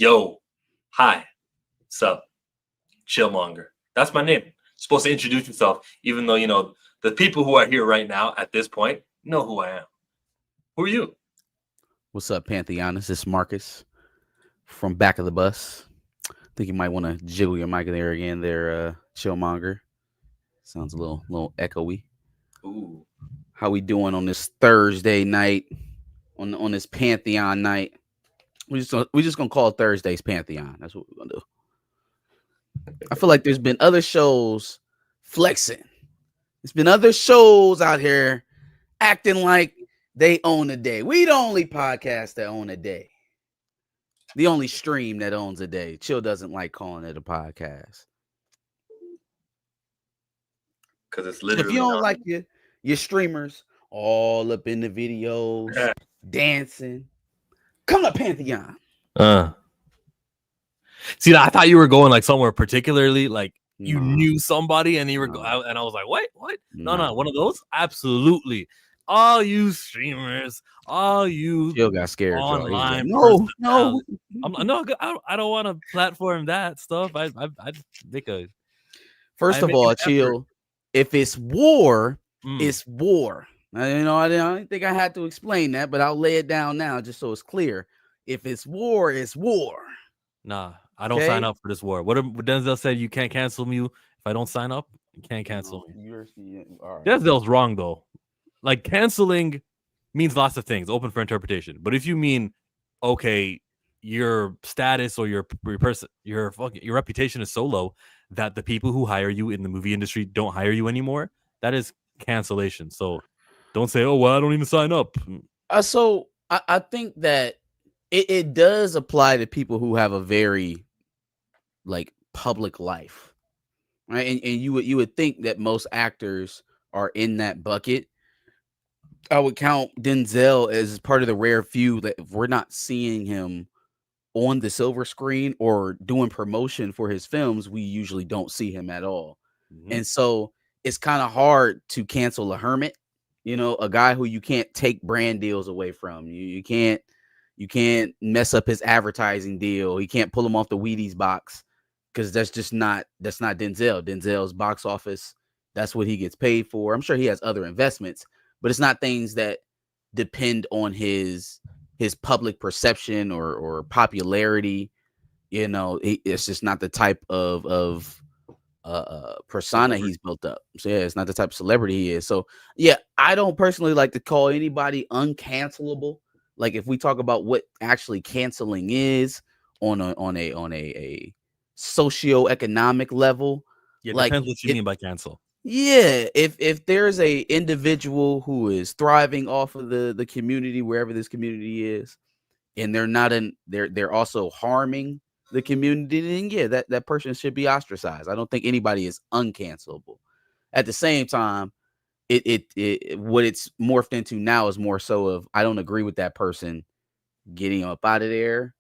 Yo, hi, sup, Chillmonger. That's my name. Supposed to introduce yourself, even though the people who are here right now at this point know who I am. Who are you? What's up, Pantheon? This is Marcus from Back of the Bus. I think you might want to jiggle your mic there again there, Chillmonger. Sounds a little echoey. Ooh. How we doing on this Thursday night, on this Pantheon night? We just gonna call Thursdays Pantheon. That's what we're gonna do. I feel like there's been other shows flexing. There's been other shows out here acting like they own a day. We the only podcast that own a day. The only stream that owns a day. Chill doesn't like calling it a podcast. Because it's literally. If you don't like your streamers all up in the videos, dancing, come to Pantheon. See, I thought you were going like somewhere particularly like you knew somebody and you were and I was like, what? No, one of those? Absolutely. All you streamers, all you Jill got scared. online. No. I don't want to platform that stuff. I think First of all, Chill. If it's war, it's war. I don't think I had to explain that, but I'll lay it down now just so it's clear. If it's war, it's war. Nah, I don't sign up for this war. What Denzel said, you can't cancel me if I don't sign up. You can't cancel me. Right. Denzel's wrong though. Like canceling means lots of things, open for interpretation. But if you mean, okay, your status or your reputation is so low that the people who hire you in the movie industry don't hire you anymore, that is cancellation. So don't say, oh, well, I don't even sign up. So I think that it does apply to people who have a very like public life, right? And you would think that most actors are in that bucket. I would count Denzel as part of the rare few that if we're not seeing him on the silver screen or doing promotion for his films, we usually don't see him at all. Mm-hmm. And so it's kind of hard to cancel a hermit, a guy who you can't take brand deals away from. You can't mess up his advertising deal. You can't pull him off the Wheaties box because that's not Denzel. Denzel's box office, that's what he gets paid for. I'm sure he has other investments, but it's not things that depend on his public perception or popularity. It's just not the type of persona he's built up. So yeah, it's not the type of celebrity he is. So yeah, I don't personally like to call anybody uncancelable. Like if we talk about what actually canceling is on a socioeconomic level, yeah, depends what you mean by cancel. Yeah, if there's a individual who is thriving off of the community, wherever this community is, and they're also harming the community, then yeah, that person should be ostracized. I don't think anybody is uncancelable. At the same time, it what it's morphed into now is more so of I don't agree with that person getting up out of there,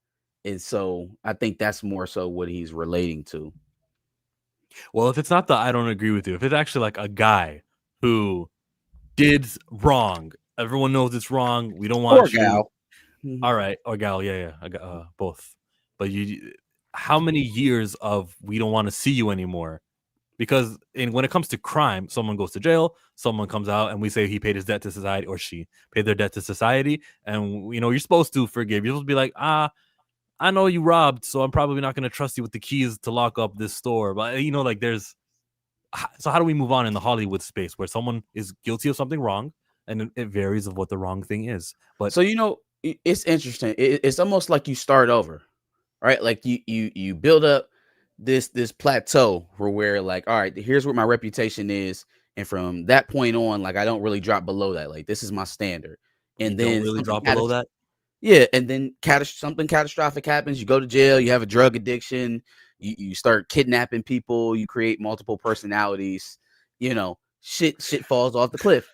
and so I think that's more so what he's relating to. Well, if it's not I don't agree with you, if it's actually like a guy who did wrong, everyone knows it's wrong. We don't want you. Gal. All right, or gal, yeah, both. But how many years of we don't want to see you anymore? Because when it comes to crime, someone goes to jail, someone comes out, and we say he paid his debt to society, or she paid their debt to society, and you're supposed to forgive. You're supposed to be like, I know you robbed, so I'm probably not going to trust you with the keys to lock up this store. But, so how do we move on in the Hollywood space where someone is guilty of something wrong and it varies of what the wrong thing is? But so, it's interesting. It's almost like you start over, right? Like you build up this plateau where like, all right, here's where my reputation is. And from that point on, like, I don't really drop below that. Like, this is my standard. And then don't really drop below that. Yeah, and then something catastrophic happens. You go to jail. You have a drug addiction. You start kidnapping people. You create multiple personalities. Shit falls off the cliff.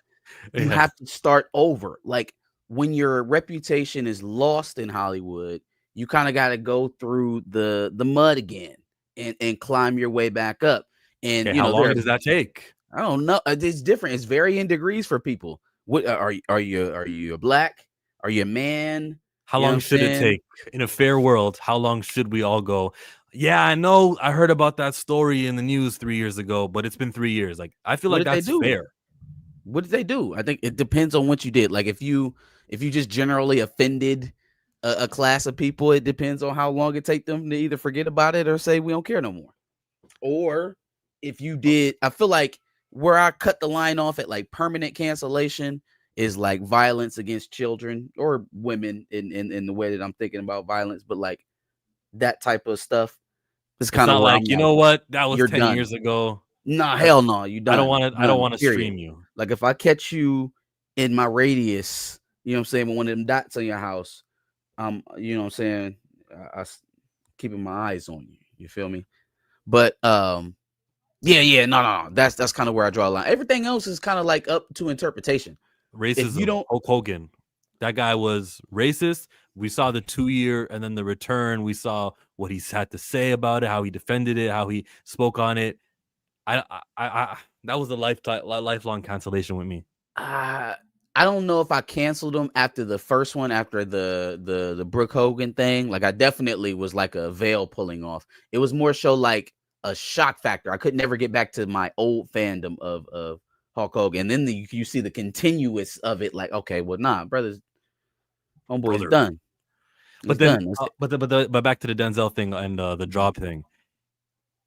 You have to start over. Like when your reputation is lost in Hollywood, you kind of got to go through the mud again and climb your way back up. And how long does that take? I don't know. It's different. It's varying degrees for people. What are you a black? Are you a man? How You know what long I'm should it saying? take in a fair world? How long should we all go? Yeah, I know. I heard about that story in the news 3 years ago, but it's been 3 years. Like, I feel What like did they that's do? fair. What did they do? I think it depends on what you did. Like if you just generally offended a class of people, it depends on how long it take them to either forget about it or say we don't care no more. Or if you did, I feel like where I cut the line off at like permanent cancellation is like violence against children or women in the way that I'm thinking about violence, but like that type of stuff is It's kind of not where like, I'm you like, know what? That was you're 10 done. years ago. Nah, That's hell no, you done. I don't Done. want to Period. stream you. Like if I catch you in my radius, you know what I'm saying, with one of them dots on your house, you know what I'm saying, keeping my eyes on you. You feel me? But yeah, no. That's kind of where I draw a line. Everything else is kind of like up to interpretation. If you Racism, don't, Hulk Hogan. That guy was racist. We saw the 2 year and then the return. We saw what he had to say about it, how he defended it, how he spoke on it. I that was a lifelong cancellation with me. I don't know if I canceled them after the first one, after the Brooke Hogan thing. Like I definitely was like a veil pulling off. It was more so like a shock factor. I could never get back to my old fandom of Hulk Hogan. And then you see the continuous of it. Like, okay, well, nah, brothers, homeboy is Brother. done. But It's then, done. but back to the Denzel thing and the job thing.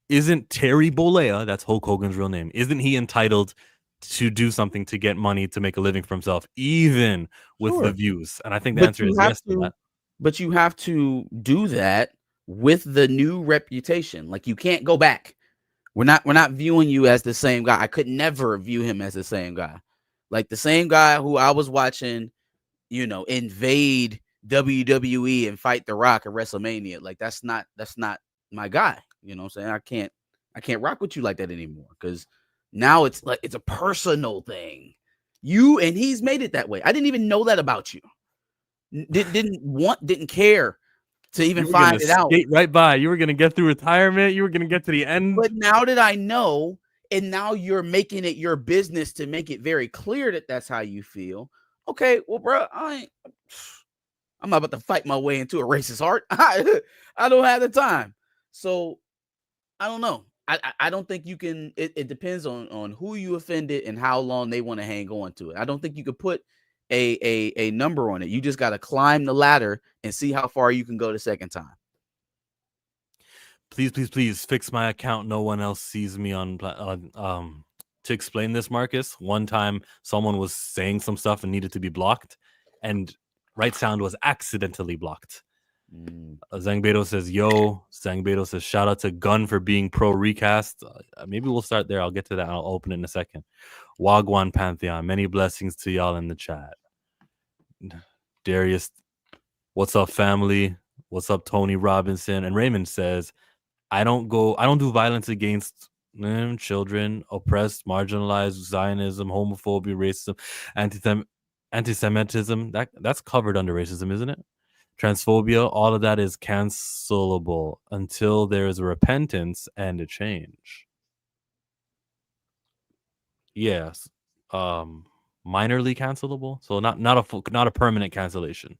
Isn't Terry Bollea, that's Hulk Hogan's real name, isn't he entitled to do something to get money to make a living for himself, even with the Sure, views? And I think the but answer you is have yes to to, that. do that with the new reputation. Like you can't go back. We're not viewing you as the same guy. I could never view him as the same guy. Like the same guy who I was watching, invade WWE and fight The Rock at WrestleMania. Like that's not my guy. You know what I'm saying? I can't rock with you like that anymore because now it's like it's a personal thing. You and he's made it that way. I didn't even know that about you. Didn't care to even You were gonna find it out. skate right by. You were gonna get through retirement. You were gonna get to the end. But now that I know, and now you're making it your business to make it very clear that that's how you feel. Okay, well, bro, I'm not about to fight my way into a racist heart. I don't have the time. So I don't know. I don't think you can. It depends on who you offended and how long they want to hang on to it. I don't think you could put a number on it. You just got to climb the ladder and see how far you can go the second time. Please fix my account. No one else sees me on to explain this, Marcus. One time someone was saying some stuff and needed to be blocked, and Right Sound was accidentally blocked. Zangbeto says, yo. Zangbeto says, shout out to Gunn for being pro Recast. Maybe we'll start there. I'll get to that. I'll open it in a second. Wagwan Pantheon. Many blessings to y'all in the chat. Darius, what's up, family? What's up, Tony Robinson? And Raymond says, I don't do violence against children, oppressed, marginalized, Zionism, homophobia, racism, anti-Semitism. That's covered under racism, isn't it? Transphobia, all of that is cancelable until there is a repentance and a change. Yes. Minorly cancelable. So not a permanent cancellation.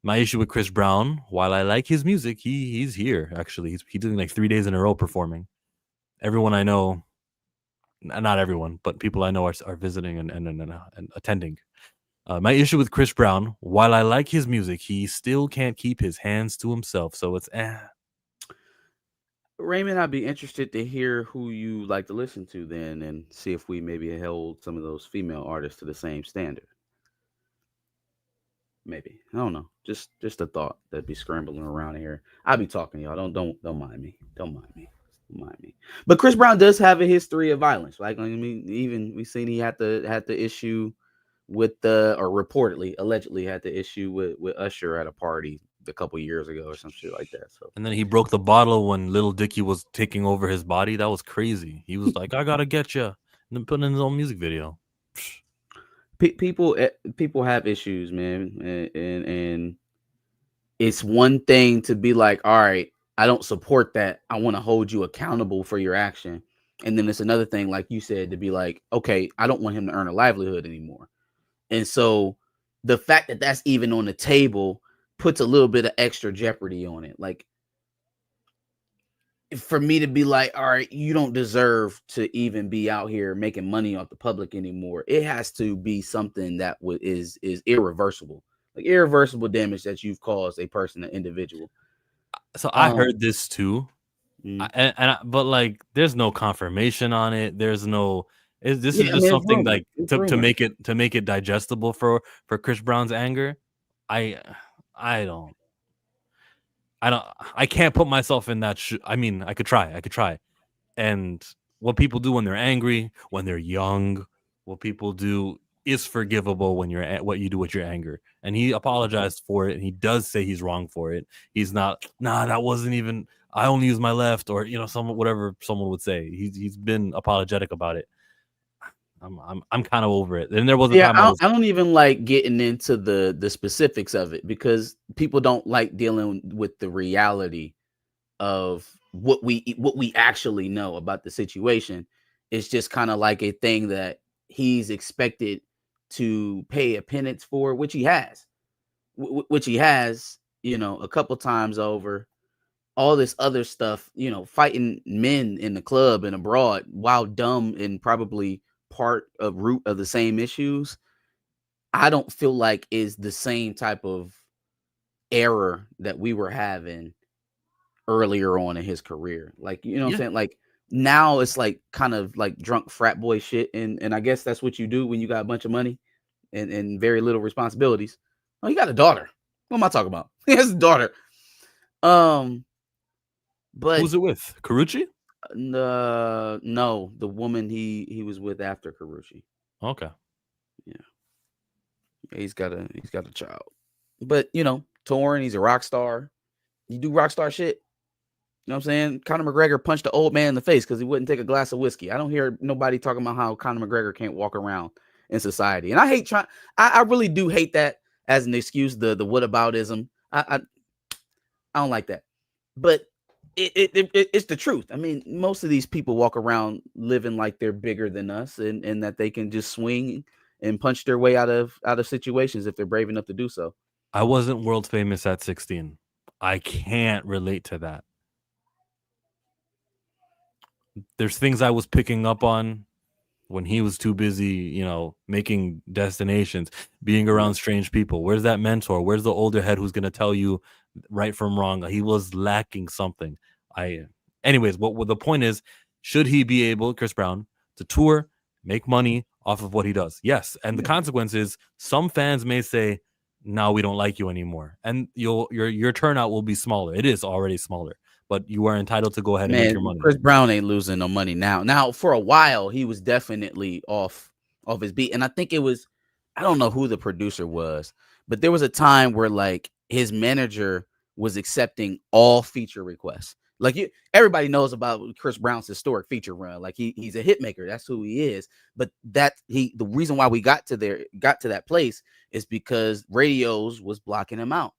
My issue with Chris Brown, while I like his music, he's here actually. He's doing like 3 days in a row performing. Everyone I know, not everyone, but people I know are visiting and attending. My issue with Chris Brown, while I like his music, he still can't keep his hands to himself. So it's Raymond, I'd be interested to hear who you like to listen to then and see if we maybe held some of those female artists to the same standard. Maybe. I don't know. Just a thought that'd be scrambling around here. I'll be talking to y'all. Don't mind me. Don't mind me. Don't mind me. But Chris Brown does have a history of violence. Like I mean, even we seen he had the issue with or reportedly, allegedly had the issue with Usher at a party a couple years ago or some shit like that. So and then he broke the bottle when Little Dicky was taking over his body. That was crazy. He was like, "I gotta get you," and then put in his own music video. people have issues, man, and it's one thing to be like, all right, I don't support that. I want to hold you accountable for your action. And then it's another thing, like you said, to be like, okay, I don't want him to earn a livelihood anymore. And so the fact that that's even on the table puts a little bit of extra jeopardy on it. Like, for me to be like, all right, you don't deserve to even be out here making money off the public anymore. It has to be something that is irreversible, like irreversible damage that you've caused a person, an individual. So I heard this too, but like, there's no confirmation on it. There's no. This is just something like to make it digestible for Chris Brown's anger. I don't. I can't put myself in that. I mean, I could try. And what people do when they're angry, when they're young, what people do is forgivable when you're what you do with your anger. And he apologized for it, and he does say he's wrong for it. He's not, nah, that wasn't even. I only use my left, or whatever someone would say. He's been apologetic about it. I'm kind of over it. And there was a time I don't even like getting into the specifics of it, because people don't like dealing with the reality of what we actually know about the situation. It's just kind of like a thing that he's expected to pay a penance for, which he has, a couple times over. All this other stuff, fighting men in the club and abroad, while dumb and probably part of root of the same issues, I don't feel like is the same type of error that we were having earlier on in his career. Like, what I'm saying? Like, now it's like kind of like drunk frat boy shit. And I guess that's what you do when you got a bunch of money and very little responsibilities. Oh, he got a daughter. What am I talking about? He has a daughter. But who's it with? Karrueche? No, the woman he was with after Karrueche. Okay. Yeah, he's got a child. But touring, he's a rock star. You do rock star shit. You know what I'm saying? Conor McGregor punched the old man in the face because he wouldn't take a glass of whiskey. I don't hear nobody talking about how Conor McGregor can't walk around in society. And I hate I really do hate that as an excuse, the whataboutism. I don't like that. But it's the truth. I mean, most of these people walk around living like they're bigger than us, and that they can just swing and punch their way out of situations if they're brave enough to do so. I wasn't world famous at 16. I can't relate to that. There's things I was picking up on when he was too busy, making destinations, being around strange people. Where's that mentor? Where's the older head who's going to tell you right from wrong? He was lacking something. Anyways, what the point is, should he be able, Chris Brown, to tour, make money off of what he does? Yes. And the consequence is some fans may say, no, we don't like you anymore. And your turnout will be smaller. It is already smaller. But you are entitled to go ahead and make your money. Chris Brown ain't losing no money now. Now, for a while, he was definitely off his beat. And I think it was, I don't know who the producer was, but there was a time where like his manager was accepting all feature requests. Like, everybody knows about Chris Brown's historic feature run. Like, he's a hit maker. That's who he is. But the reason why we got to that place is because radios was blocking him out.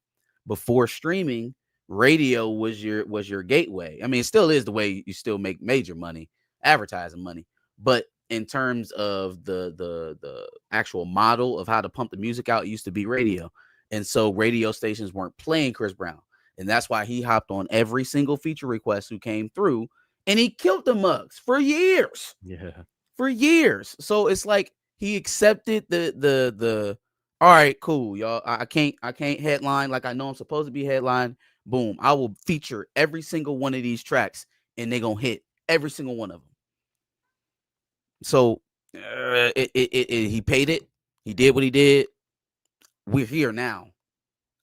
Before streaming, radio was your gateway. I mean, it still is the way you still make major money, advertising money. But in terms of the actual model of how to pump the music out, it used to be radio. And so radio stations weren't playing Chris Brown. And that's why he hopped on every single feature request who came through, and he killed the mugs for years. Yeah. For years. So it's like he accepted the all right, cool, y'all. I can't headline like I know I'm supposed to be headline. Boom, I will feature every single one of these tracks, and they're going to hit every single one of them. So he paid it. He did what he did. We're here now.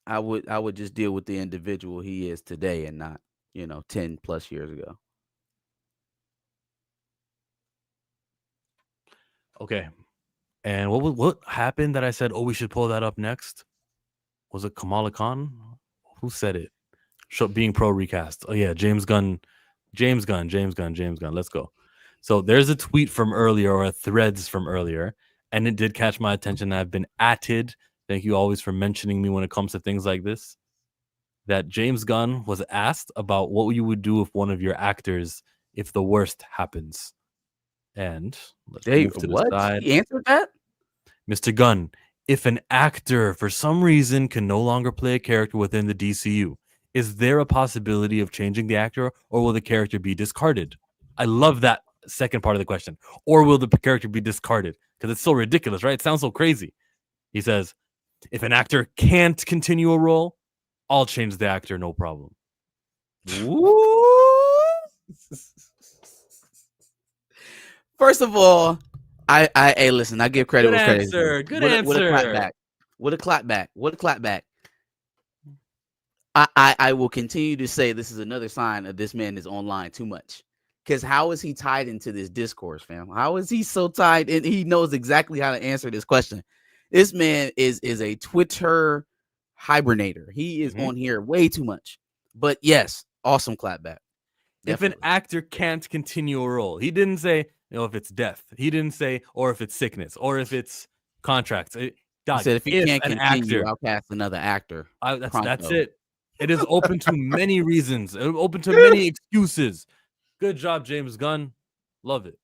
I would just deal with the individual he is today and not, 10 plus years ago. Okay. And what happened that I said, we should pull that up next? Was it Kamala Khan? Who said it? Being pro recast. Oh yeah, James Gunn. Let's go. So there's a tweet from earlier, or a threads from earlier, and it did catch my attention. I've been atted. Thank you always for mentioning me when it comes to things like this. That James Gunn was asked about what you would do with one of your actors if the worst happens. And let's move to the side. He answered that? Mr. Gunn, If an actor, for some reason, can no longer play a character within the DCU, is there a possibility of changing the actor, or will the character be discarded? I love that second part of the question. Or will the character be discarded? Because it's so ridiculous, right? It sounds so crazy. He says, if an actor can't continue a role, I'll change the actor, no problem. First of all, hey, listen, I give credit Good where credit is due. answer. Good With a clap answer. back. With a clap back. With a clap back. I will continue to say this is another sign of this man is online too much. Because how is he tied into this discourse, fam? How is he so tied in? He knows exactly how to answer this question. This man is a Twitter hibernator. He is on here way too much. But yes, awesome clapback. If an actor can't continue a role, he didn't say, if it's death. He didn't say, or if it's sickness, or if it's contracts. He said if he can't continue, I'll cast another actor. That's it. It is open to many reasons. Open to many excuses. Good job, James Gunn. Love it.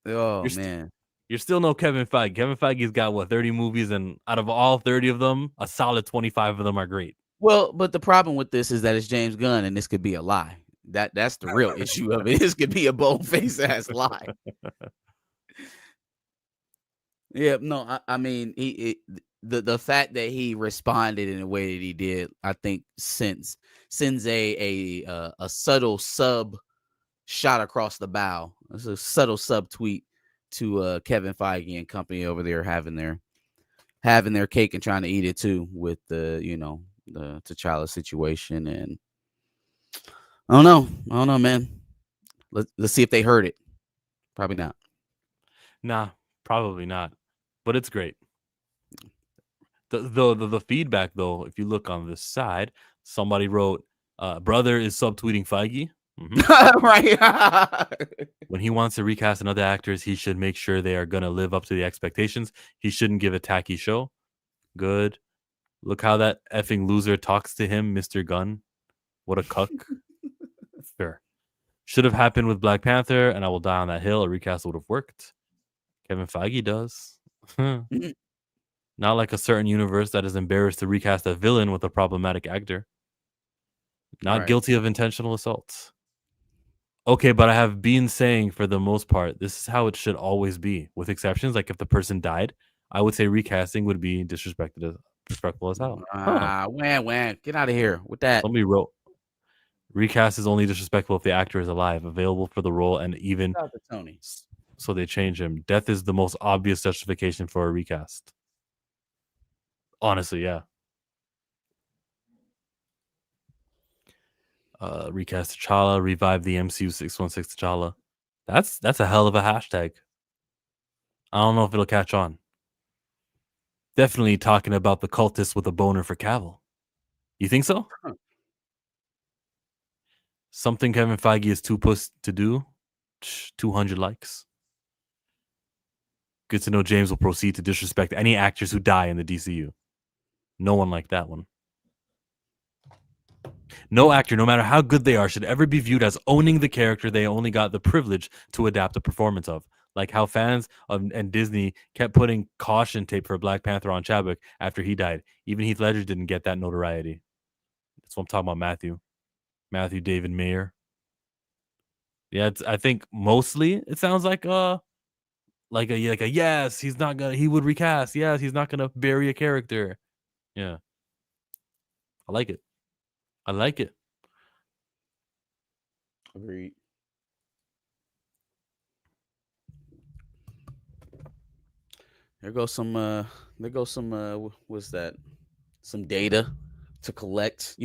Oh, man. You're still no Kevin Feige. Kevin Feige's got, 30 movies, and out of all 30 of them, a solid 25 of them are great. Well, but the problem with this is that it's James Gunn, and this could be a lie. That's the real issue of it. This could be a bold-faced ass lie. Yeah, no, I mean, the fact that he responded in the way that he did, I think sends a subtle sub shot across the bow. It's a subtle sub tweet to Kevin Feige and company over there having their cake and trying to eat it too with the T'Challa situation. And I don't know, man. Let's see if they heard it. Probably not. Nah, probably not. But it's great. The feedback, though, if you look on this side, somebody wrote, brother is subtweeting Feige. Right. When he wants to recast another actors, he should make sure they are going to live up to the expectations. He shouldn't give a tacky show. Good. Look how that effing loser talks to him, Mr. Gunn. What a cuck. Fair. Should have happened with Black Panther, and I will die on that hill. A recast would have worked. Kevin Feige does. Not like a certain universe that is embarrassed to recast a villain with a problematic actor. Not guilty of intentional assaults. Okay, but I have been saying for the most part, this is how it should always be, with exceptions. Like if the person died, I would say recasting would be disrespectful as hell. Wham. Get out of here with that. Somebody wrote, recast is only disrespectful if the actor is alive, available for the role, and even Tony. So they change him. Death is the most obvious justification for a recast. Honestly, yeah. Recast T'Challa, revive the MCU 616 T'Challa. That's a hell of a hashtag. I don't know if it'll catch on. Definitely talking about the cultist with a boner for Cavill. You think so? Something Kevin Feige is too puss to do? 200 likes. Good to know James will proceed to disrespect any actors who die in the DCU. No one liked that one. No actor, no matter how good they are, should ever be viewed as owning the character they only got the privilege to adapt a performance of. Like how fans and Disney kept putting caution tape for Black Panther on Chadwick after he died. Even Heath Ledger didn't get that notoriety. That's what I'm talking about, Matthew David Mayer. Yeah, I think mostly it sounds like a yes, he would recast. Yes, he's not gonna bury a character. Yeah. I like it. Agreed. There goes some what's that? Some data to collect,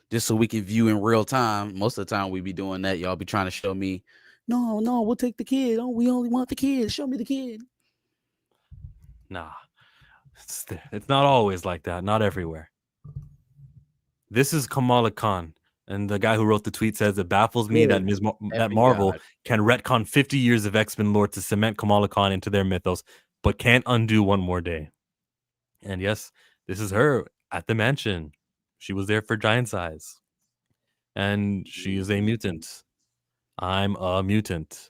just so we can view in real time. Most of the time we be doing that. Y'all be trying to show me, no, we'll take the kid. Oh, we only want the kid. Show me the kid. Nah. It's not always like that. Not everywhere. This is Kamala Khan. And the guy who wrote the tweet says, it baffles me that Marvel can retcon 50 years of X-Men lore to cement Kamala Khan into their mythos, but can't undo one more day. And yes, this is her at the mansion. She was there for Giant Size. And she is a mutant. I'm a mutant.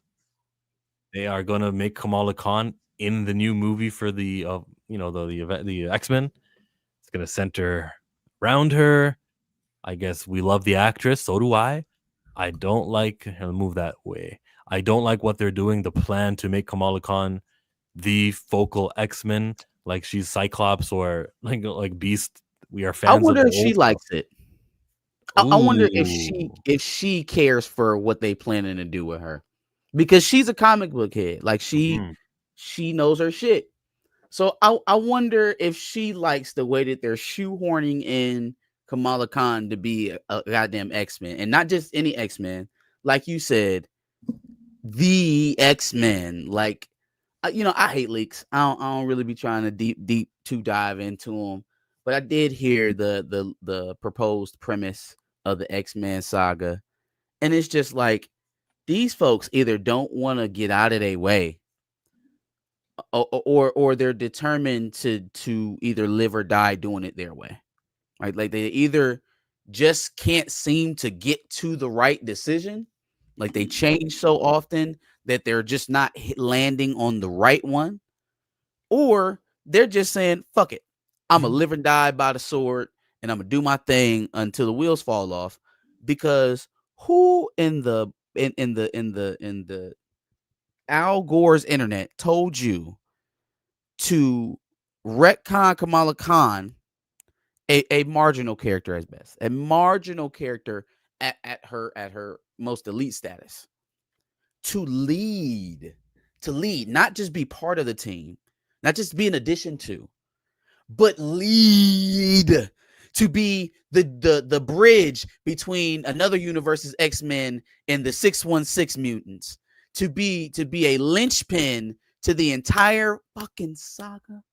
They are going to make Kamala Khan in the new movie for the the X-Men. It's gonna center around her. I guess we love the actress, so do I. I don't like move that way. I don't like what they're doing. The plan to make Kamala Khan the focal X-Men, like she's Cyclops or like Beast. We are I fans of wonder the if she old stuff. likes it. I wonder Ooh. if she cares for what they planning to do with her, because she's a comic book head. Like Mhm. she knows her shit. So I wonder if she likes the way that they're shoehorning in Kamala Khan to be a goddamn X-Men, and not just any X-Men, like you said, the X-Men. Like, I hate leaks. I don't really be trying to deep to dive into them, but I did hear the proposed premise of the X-Men saga, and it's just like these folks either don't want to get out of their way, or they're determined to either live or die doing it their way. Right? Like they either just can't seem to get to the right decision, like they change so often that they're just not landing on the right one, or they're just saying, fuck it, I'm gonna live and die by the sword, and I'm gonna do my thing until the wheels fall off. Because who in the Al Gore's internet told you to retcon Kamala Khan, a marginal character at best, a marginal character at her most elite status, to lead, not just be part of the team, not just be an addition to, but lead, to be the bridge between another universe's X-Men and the 616 mutants, to be a linchpin to the entire fucking saga.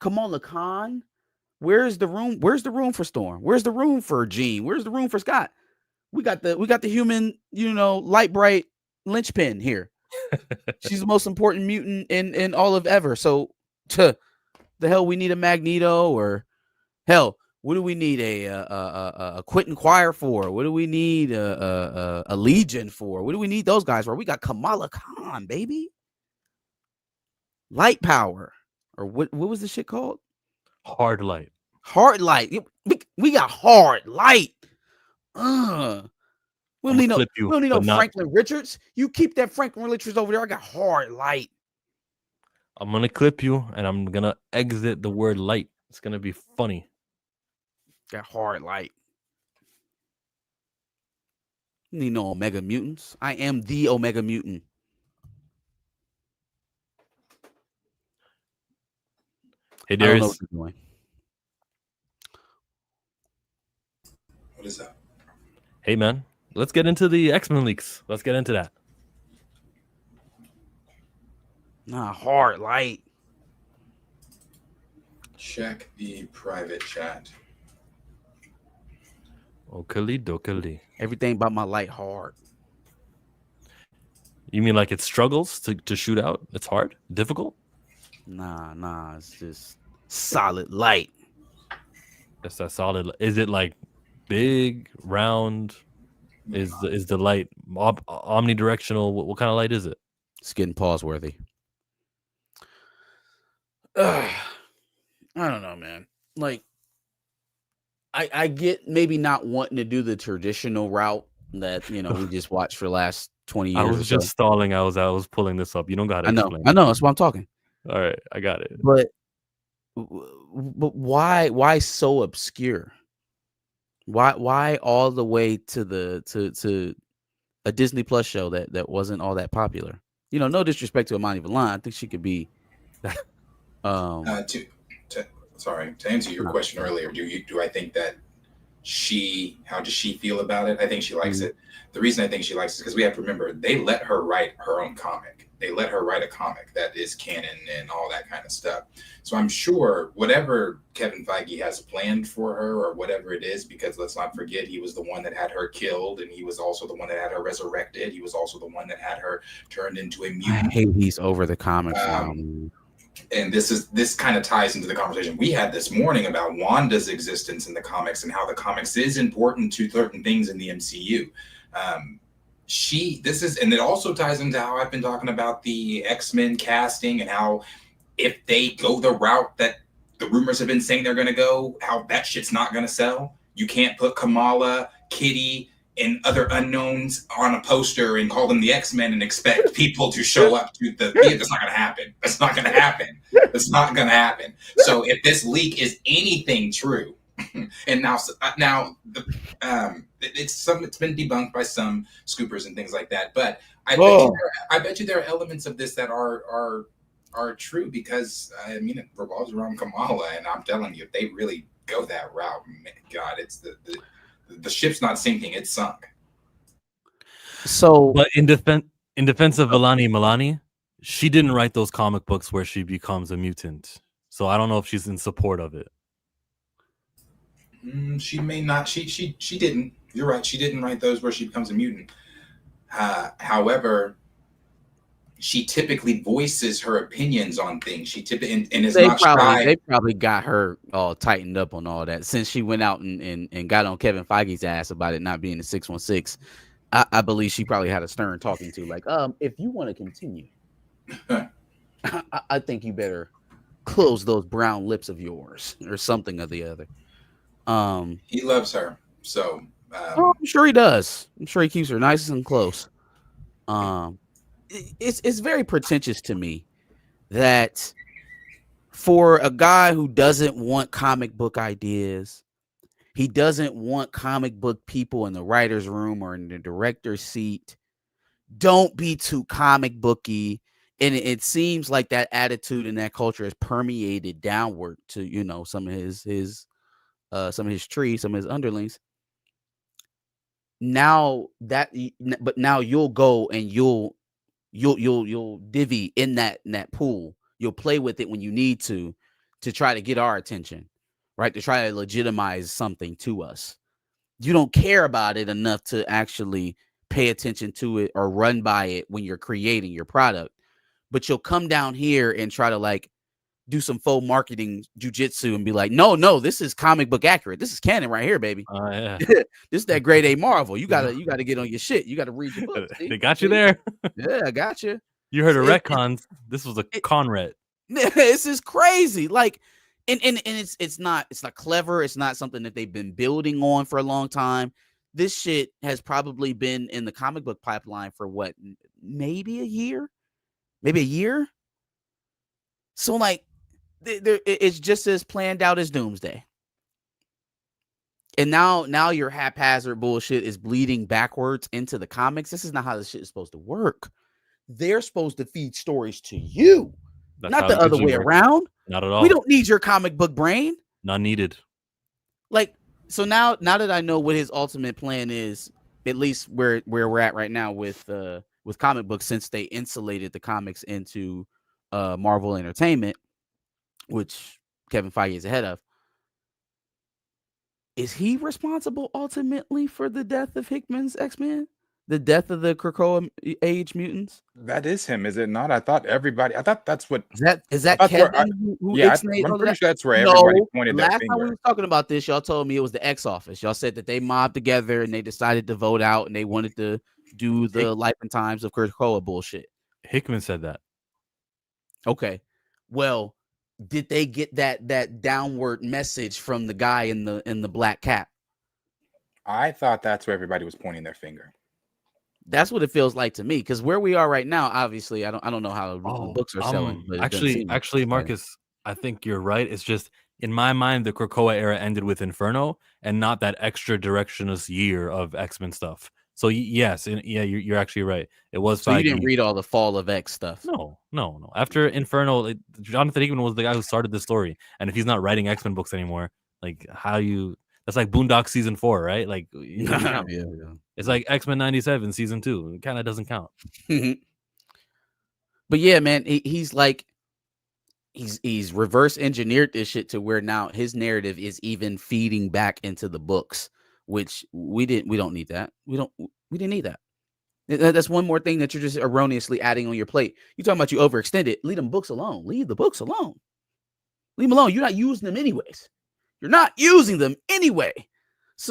Kamala Khan, where's the room? Where's the room for Storm? Where's the room for Jean? Where's the room for Scott? We got the human, light bright linchpin here. She's the most important mutant in all of ever. So, to the hell, we need a Magneto, or hell, what do we need a Quentin Quire for? What do we need a Legion for? What do we need those guys for? We got Kamala Khan, baby. Light power, or what was the shit called? Hard light. Hard light. We got hard light. We I'm don't gonna need no, clip we you, don't need no but not. Franklin Richards. You keep that Franklin Richards over there. I got hard light. I'm gonna clip you, and I'm gonna exit the word light. It's gonna be funny. Got hard light. You need no Omega mutants. I am the Omega mutant. Hey, I don't know Darius. what you're doing. What is that? Hey, man. Let's get into the X-Men leaks. Let's get into that. Nah, hard light. Check the private chat. Okali dokali. Everything about my light hard. You mean like it struggles to shoot out? It's hard? Difficult? Nah. It's just solid light. That's that solid. Is it like big, round? Is the light omnidirectional? What kind of light is it? It's getting pause worthy. I don't know, man. Like, I get maybe not wanting to do the traditional route that we just watched for the last 20 years. I was just stalling. I was pulling this up. You don't gotta explain. I know. That's why I'm talking. All right, I got it. But why so obscure? Why all the way to a Disney Plus show that wasn't all that popular? No disrespect to Imani Valon. I think she could be. To answer your question earlier, do I think that how does she feel about it? I think she likes it. The reason I think she likes it is because we have to remember they let her write her own comic. They let her write a comic that is canon and all that kind of stuff. So I'm sure whatever Kevin Feige has planned for her, or whatever it is, because let's not forget, he was the one that had her killed, and he was also the one that had her resurrected. He was also the one that had her turned into a mutant. I hate he's over the comics now. And this kind of ties into the conversation we had this morning about Wanda's existence in the comics and how the comics is important to certain things in the MCU. And it also ties into how I've been talking about the X-Men casting and how if they go the route that the rumors have been saying they're going to go, how that shit's not going to sell. You can't put Kamala, Kitty, and other unknowns on a poster and call them the X-Men and expect people to show up to the theater. That's not going to happen. That's not going to happen. That's not going to happen. So if this leak is anything true, and now it's been debunked by some scoopers and things like that, but I bet you there are elements of this that are true, because I mean it revolves around Kamala, and I'm telling you, if they really go that route, God, it's the ship's not sinking; it's sunk. So, but in defense of Milani, she didn't write those comic books where she becomes a mutant, so I don't know if she's in support of it. She may not. She didn't. You're right. She didn't write those where she becomes a mutant. However, she typically voices her opinions on things. She typically and is not shy. They probably got her all tightened up on all that since she went out and got on Kevin Feige's ass about it not being a 616. I believe she probably had a stern talking to, like, if you want to continue, I think you better close those brown lips of yours or something or the other. He loves her, so I'm sure he does. I'm sure he keeps her nice and close. It's very pretentious to me that for a guy who doesn't want comic book ideas, he doesn't want comic book people in the writer's room or in the director's seat. Don't be too comic booky. And it seems like that attitude and that culture has permeated downward to, some of his trees, some of his underlings. Now you'll go and you'll divvy in that pool. You'll play with it when you need to try to get our attention, right? To try to legitimize something to us. You don't care about it enough to actually pay attention to it or run by it when you're creating your product. But you'll come down here and try to like do some faux marketing jujitsu and be like, no, this is comic book accurate. This is canon right here, baby. Yeah. This is that grade A Marvel. You gotta get on your shit. You gotta read your books. They got you there. Yeah, I got you. You heard of retcons. This was a Conret. This is crazy. Like, and it's not clever. It's not something that they've been building on for a long time. This shit has probably been in the comic book pipeline for what, maybe a year. So like, it's just as planned out as Doomsday. And now your haphazard bullshit is bleeding backwards into the comics. This is not how this shit is supposed to work. They're supposed to feed stories to you, not the other way around. Not at all. We don't need your comic book brain. Not needed. Like, so now that I know what his ultimate plan is, at least where we're at right now with comic books, since they insulated the comics into Marvel Entertainment, which Kevin Feige is ahead of. Is he responsible ultimately for the death of Hickman's X-Men? The death of the Krakoa age mutants? That is him, is it not? I thought that's what... Is that Kevin who I'm pretty sure that's where everybody pointed their finger. Last time we were talking about this, y'all told me it was the X office. Y'all said that they mobbed together and they decided to vote out and they wanted to do the life and times of Krakoa bullshit. Hickman said that. Okay. Well, did they get that downward message from the guy in the black cap? I thought that's where everybody was pointing their finger. That's what it feels like to me, because where we are right now, obviously, I don't know how the books are selling. But actually, Marcus, I think you're right. It's just in my mind, the Krakoa era ended with Inferno, and not that extra directionless year of X-Men stuff. So yes, you're actually right. It was. So you didn't read all the Fall of X stuff? No. After Inferno, Jonathan Hickman was the guy who started the story, and if he's not writing X-Men books anymore, like that's like Boondock season 4, right? Like, yeah. It's like X-Men 97 season 2. It kind of doesn't count. But yeah, man, he's reverse engineered this shit to where now his narrative is even feeding back into the books, which we don't need that. We didn't need that. That's one more thing that you're just erroneously adding on your plate. You talking about you overextended. Leave them books alone. Leave the books alone. Leave them alone. You're not using them anyways.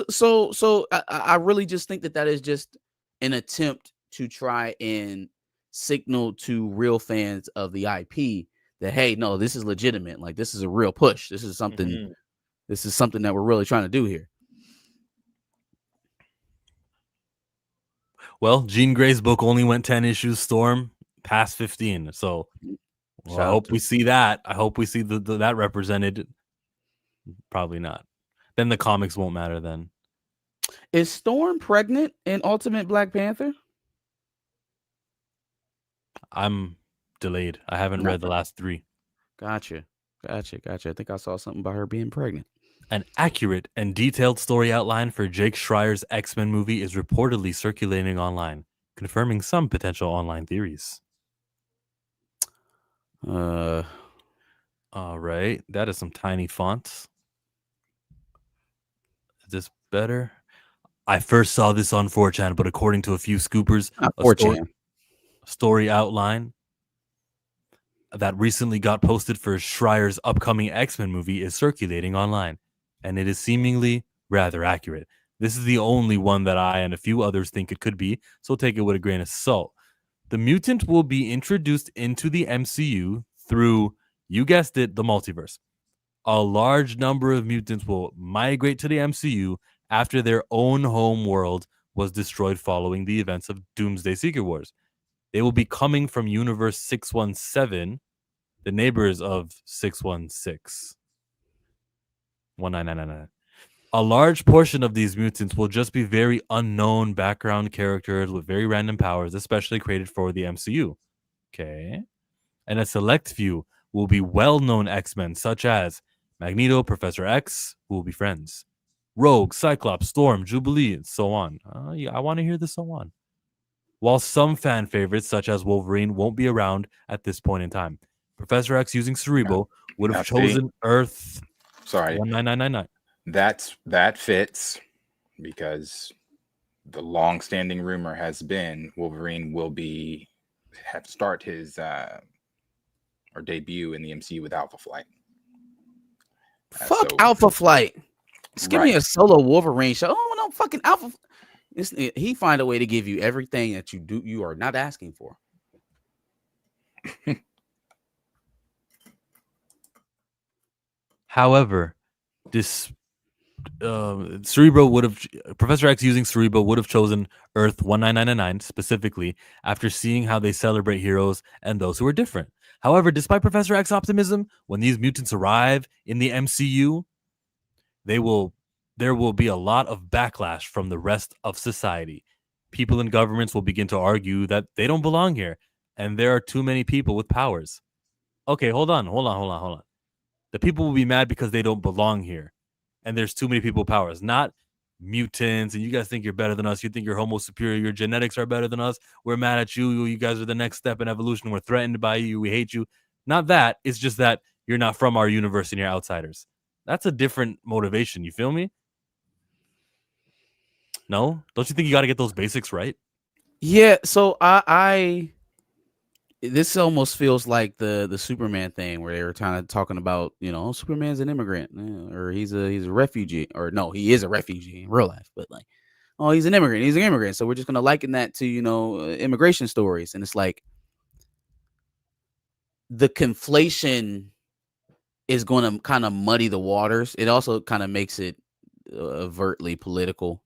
So I really just think that is just an attempt to try and signal to real fans of the IP that, hey, no, this is legitimate. Like, this is a real push. This is something. Mhm. This is something that we're really trying to do here. Well, Jean Grey's book only went 10 issues. Storm past 15. So well, I Shout out hope to we see that. I hope we see that represented. Probably not. Then the comics won't matter then. Is Storm pregnant in Ultimate Black Panther? I'm delayed. I haven't read the last 3. Gotcha. I think I saw something about her being pregnant. An accurate and detailed story outline for Jake Schreier's X-Men movie is reportedly circulating online, confirming some potential online theories. All right. That is some tiny fonts. Is this better? I first saw this on 4chan, but according to a few scoopers, story outline that recently got posted for Schreier's upcoming X-Men movie is circulating online, and it is seemingly rather accurate. This is the only one that I and a few others think it could be, so take it with a grain of salt. The mutant will be introduced into the MCU through, you guessed it, the multiverse. A large number of mutants will migrate to the MCU after their own home world was destroyed following the events of Doomsday Secret Wars. They will be coming from Universe 617, the neighbors of 616. 19999. A large portion of these mutants will just be very unknown background characters with very random powers, especially created for the MCU. Okay. And a select few will be well-known X-Men, such as Magneto, Professor X, who will be friends, Rogue, Cyclops, Storm, Jubilee, and so on. I want to hear the so on. While some fan favorites, such as Wolverine, won't be around at this point in time. Professor X using Cerebro would have chosen Earth. Sorry. 19999. That fits because the long-standing rumor has been Wolverine will start his or debut in the MCU with Alpha Flight. Fuck Alpha Flight. Just give me a solo Wolverine show. Oh no, fucking Alpha. He find a way to give you everything that you are not asking for. However, this Professor X using Cerebro would have chosen Earth 19999 specifically after seeing how they celebrate heroes and those who are different. However, despite Professor X's optimism, when these mutants arrive in the MCU, there will be a lot of backlash from the rest of society. People in governments will begin to argue that they don't belong here and there are too many people with powers. Okay, hold on. The people will be mad because they don't belong here and there's too many people with powers, not mutants. And you guys think you're better than us. You think you're homo superior. Your genetics are better than us. We're mad at you. You guys are the next step in evolution. We're threatened by you. We hate you. Not that. It's just that you're not from our universe and you're outsiders. That's a different motivation. You feel me? No? Don't you think you got to get those basics right? Yeah. So this almost feels like the Superman thing where they were talking about, Superman's an immigrant or he's a refugee, or no, he is a refugee in real life, but like, oh, he's an immigrant. So we're just going to liken that to, immigration stories. And it's like the conflation is going to kind of muddy the waters. It also kind of makes it overtly political.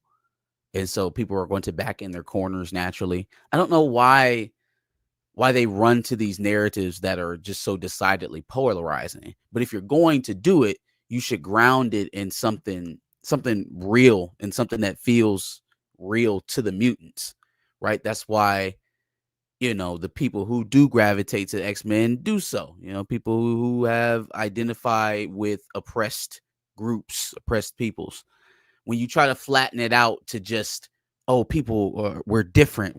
And so people are going to back in their corners naturally. I don't know why they run to these narratives that are just so decidedly polarizing. But if you're going to do it, you should ground it in something real and something that feels real to the mutants, right? That's why, the people who do gravitate to X-Men do so. People who have identified with oppressed groups, oppressed peoples. When you try to flatten it out to just, people, we're different,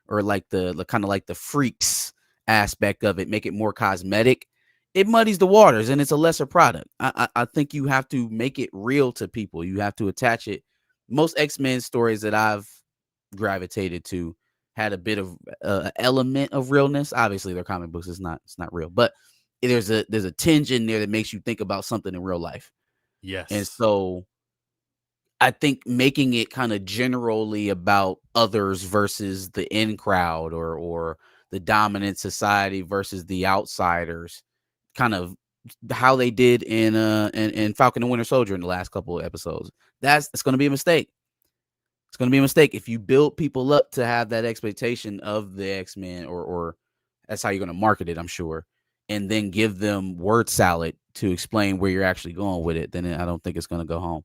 or like the kind of like the freaks aspect of it, make it more cosmetic, it muddies the waters and it's a lesser product. I think you have to make it real to people. You have to attach it. Most X-Men stories that I've gravitated to had a bit of element of realness. Obviously, their comic books it's not real, but there's a tinge in there that makes you think about something in real life. Yes. And so I think making it kind of generally about others versus the in crowd or the dominant society versus the outsiders, kind of how they did in Falcon and Winter Soldier in the last couple of episodes. It's going to be a mistake. It's going to be a mistake if you build people up to have that expectation of the X-Men, or that's how you're going to market it, I'm sure, and then give them word salad to explain where you're actually going with it. Then I don't think it's going to go home.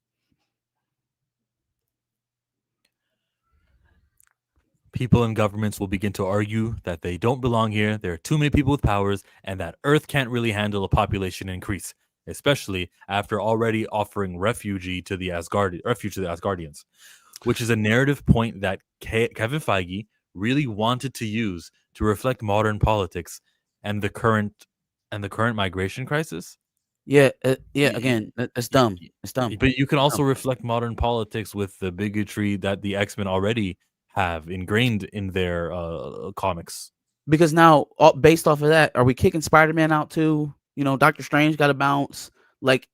People in governments will begin to argue that they don't belong here, there are too many people with powers, and that Earth can't really handle a population increase, especially after already offering refuge to the Asgardians, which is a narrative point that Kevin Feige really wanted to use to reflect modern politics and the current migration crisis. Yeah. Again, it's dumb. It's dumb. But you can also reflect modern politics with the bigotry that the X-Men already have ingrained in their comics. Because now, based off of that, are we kicking Spider-Man out too? You know, Doctor Strange got to bounce. Like,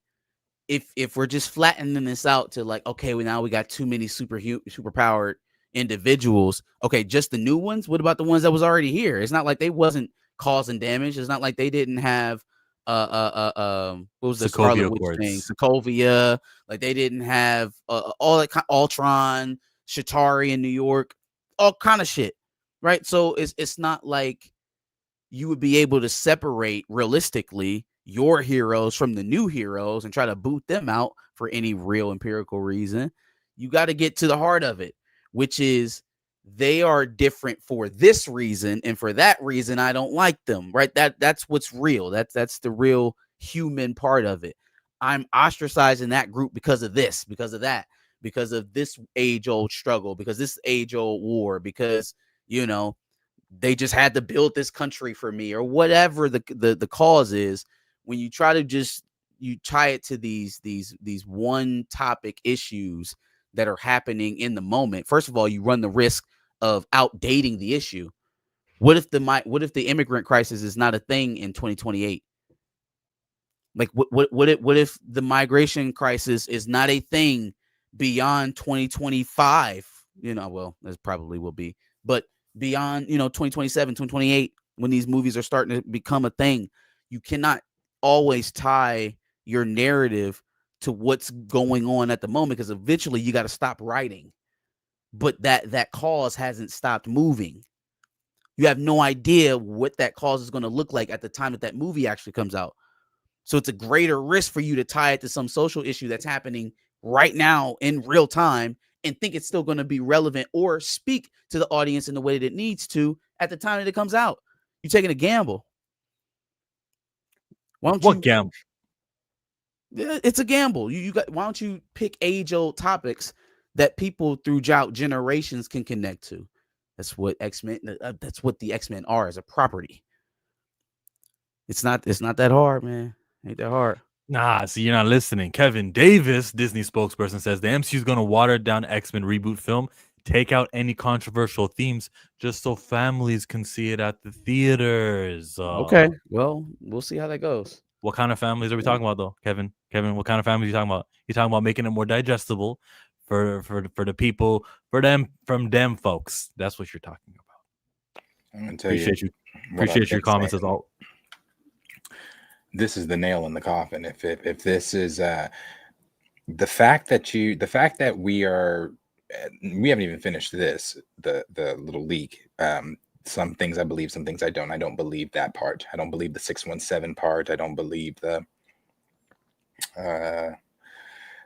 if we're just flattening this out to like, okay, now we got too many superpowered individuals. Okay, just the new ones. What about the ones that was already here? It's not like they wasn't causing damage. It's not like they didn't have what was the Scarlet Witch thing? Sokovia. Like they didn't have all that Ultron, Chitauri in New York, all kind of shit, right? So it's not like you would be able to separate realistically your heroes from the new heroes and try to boot them out for any real empirical reason. You got to get to the heart of it, which is they are different for this reason, and for that reason I don't like them, right? That's what's real. That's the real human part of it. I'm ostracizing that group because of this, because of that, because of this age-old struggle, because this age-old war, because, you know, they just had to build this country for me, or whatever the cause is. When you try to you tie it to these one topic issues that are happening in the moment, first of all, you run the risk of outdating the issue. What if the immigrant crisis is not a thing in 2028? Like what if the migration crisis is not a thing beyond 2025? You know, well, that probably will be, but beyond, 2027, 2028, when these movies are starting to become a thing, you cannot always tie your narrative to what's going on at the moment, because eventually you got to stop writing. But that cause hasn't stopped moving. You have no idea what that cause is going to look like at the time that movie actually comes out. So it's a greater risk for you to tie it to some social issue that's happening right now in real time and think it's still going to be relevant or speak to the audience in the way that it needs to at the time that it comes out. You're taking a gamble. What gamble? It's a gamble. Why don't you pick age-old topics that people throughout generations can connect to? That's what X-Men. That's what the X-Men are as a property. It's not that hard, man. Ain't that hard. Nah, see, you're not listening. Kevin Davis, Disney spokesperson, says the MCU is going to water down X-Men reboot film, take out any controversial themes, just so families can see it at the theaters. Okay, well, we'll see how that goes. What kind of families are we talking about, though, Kevin? Kevin, what kind of families are you talking about? You're talking about making it more digestible for the people, from them folks. That's what you're talking about. I'm gonna tell appreciate your comments as all. This is the nail in the coffin. If this is the fact that we haven't even finished the little leak. Some things I believe, some things I don't. I don't believe that part. I don't believe the 617 part. I don't believe the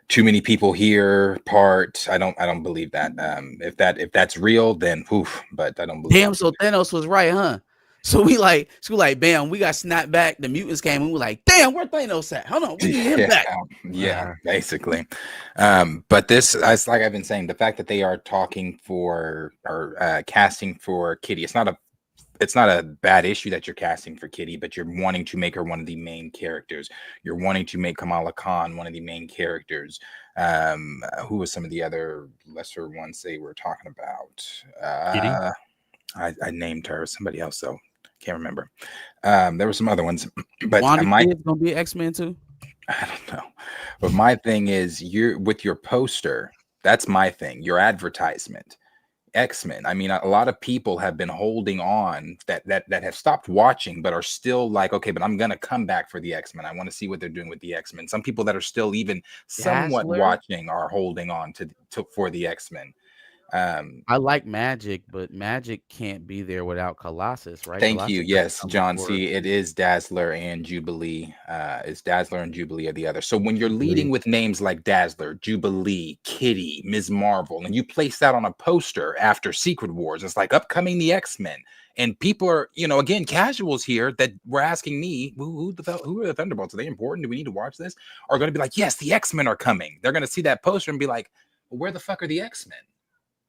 too many people here part. I don't believe that. If that's real, then oof, but I don't believe. Damn, so Thanos was right, huh? So we like, bam, we got snapped back. The mutants came and we were like, damn, where Thanos at? Hold on, we need him back. Yeah, basically. But this, like I've been saying, the fact that they are talking for or casting for Kitty, it's not a bad issue that you're casting for Kitty, but you're wanting to make her one of the main characters. You're wanting to make Kamala Khan one of the main characters. Who was some of the other lesser ones they were talking about? Kitty? I named her. Somebody else though. Can't remember. There were some other ones, but Wanda Kid's gonna be X-Men too. I don't know. But my thing is, you're with your poster. That's my thing. Your advertisement. X-Men. I mean, a lot of people have been holding on that have stopped watching, but are still like, okay, but I'm gonna come back for the X-Men. I want to see what they're doing with the X-Men. Some people that are still even somewhat Dazzler? watching are holding on to for the X-Men. I like Magic, but Magic can't be there without Colossus, right? Thank Colossus you. has to Yes, come John. before See, it is Dazzler and Jubilee. Is Dazzler and Jubilee are the other. So when you're leading Jubilee. with names like Dazzler, Jubilee, Kitty, Ms. Marvel, and you place that on a poster after Secret Wars, it's like upcoming the X-Men. And people are, again, casuals here that were asking me, who are the Thunderbolts? Are they important? Do we need to watch this? Are going to be like, yes, the X-Men are coming. They're going to see that poster and be like, well, where the fuck are the X-Men?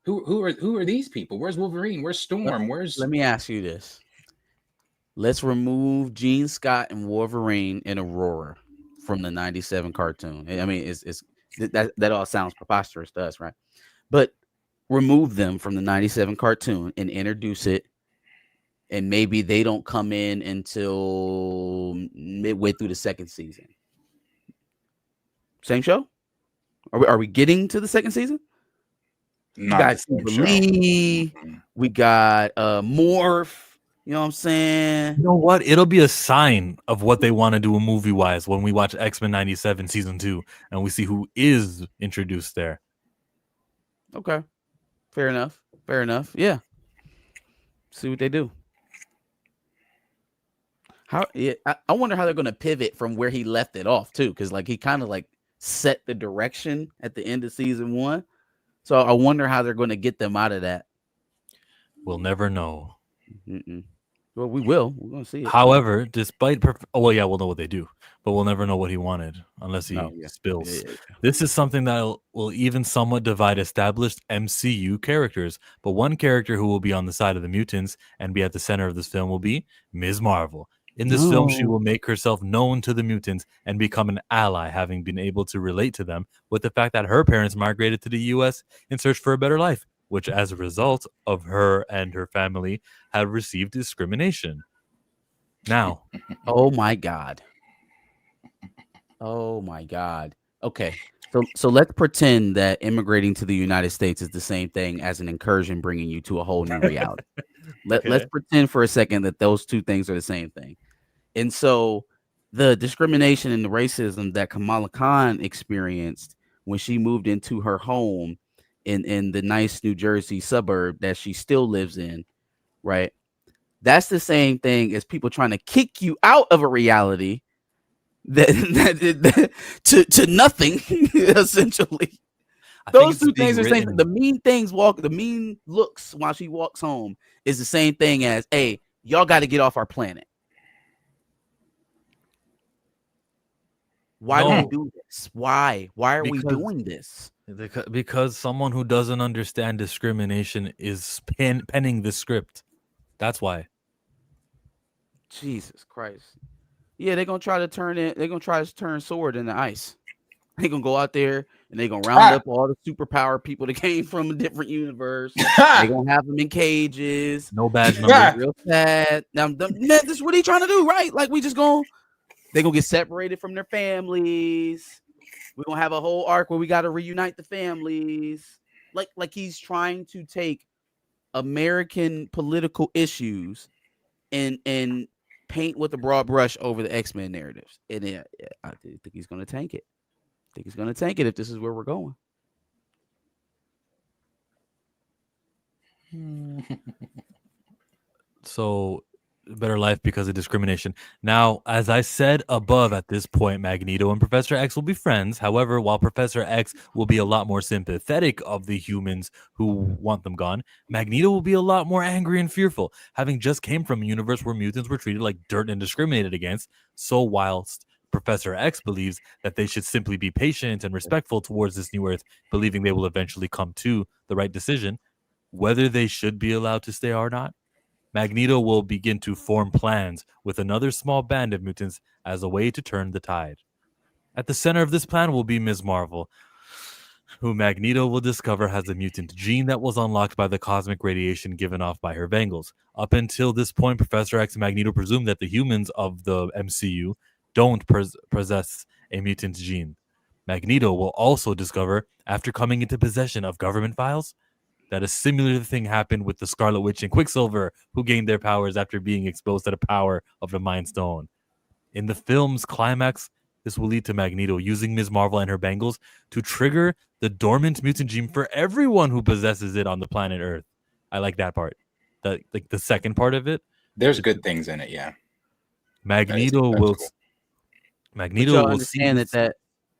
Who are these people? Where's Wolverine? Where's Storm? Let me ask you this. Let's remove Gene Scott and Wolverine and Aurora from the 97 cartoon. I mean, it's that all sounds preposterous to us, right? But remove them from the 97 cartoon and introduce it, and maybe they don't come in until midway through the second season. Same show? Are we getting to the second season? Not We got the same Jubilee. show. We got Morph. You know what I'm saying? You know what? It'll be a sign of what they want to do movie wise when we watch X-Men 97 season 2 and we see who is introduced there. Okay. Fair enough. Yeah. See what they do. I wonder how they're going to pivot from where he left it off too, because like he kind of like set the direction at the end of season 1. So I wonder how they're going to get them out of that. We'll never know. Well, we will. We're going to see it. However, despite we'll know what they do, but we'll never know what he wanted unless he spills. Yeah. This is something that will even somewhat divide established MCU characters, but one character who will be on the side of the mutants and be at the center of this film will be Ms. Marvel. In this film, she will make herself known to the mutants and become an ally, having been able to relate to them with the fact that her parents migrated to the U.S. in search for a better life, which as a result of her and her family have received discrimination. Now. Oh my God. Okay. So let's pretend that immigrating to the United States is the same thing as an incursion bringing you to a whole new reality. Let's pretend for a second that those two things are the same thing. And so the discrimination and the racism that Kamala Khan experienced when she moved into her home in the nice New Jersey suburb that she still lives in, right? That's the same thing as people trying to kick you out of a reality that to nothing, essentially. Those two things are the same. The mean looks while she walks home is the same thing as, hey, y'all got to get off our planet. Why do we do this? Why are we doing this? Because someone who doesn't understand discrimination is penning the script. That's why. Jesus Christ. Yeah, they're gonna try to turn it. They're gonna try to turn sword into ice. They're gonna go out there and they're gonna round up all the superpower people that came from a different universe. They're gonna have them in cages. No badge number. Real sad. Now, man, this is what he's trying to do, right? Like they're gonna get separated from their families. We're gonna have a whole arc where we got to reunite the families. Like he's trying to take American political issues and paint with a broad brush over the X-Men narratives. And I think he's gonna tank it. I think he's gonna tank it if this is where we're going. So better life because of discrimination. Now, as I said above, at this point, Magneto and Professor X will be friends. However, while Professor X will be a lot more sympathetic of the humans who want them gone, Magneto will be a lot more angry and fearful, having just came from a universe where mutants were treated like dirt and discriminated against. So whilst Professor X believes that they should simply be patient and respectful towards this new Earth, believing they will eventually come to the right decision, whether they should be allowed to stay or not, Magneto will begin to form plans with another small band of mutants as a way to turn the tide. At the center of this plan will be Ms. Marvel, who Magneto will discover has a mutant gene that was unlocked by the cosmic radiation given off by her Vangles. Up until this point, Professor X and Magneto presume that the humans of the MCU don't possess a mutant gene. Magneto will also discover, after coming into possession of government files, that a similar thing happened with the Scarlet Witch and Quicksilver, who gained their powers after being exposed to the power of the Mind Stone. In the film's climax, this will lead to Magneto using Ms. Marvel and her bangles to trigger the dormant mutant gene for everyone who possesses it on the planet Earth. I like that part. The second part of it. There's good things in it, yeah. Magneto That's will. cool. Magneto Y'all will understand see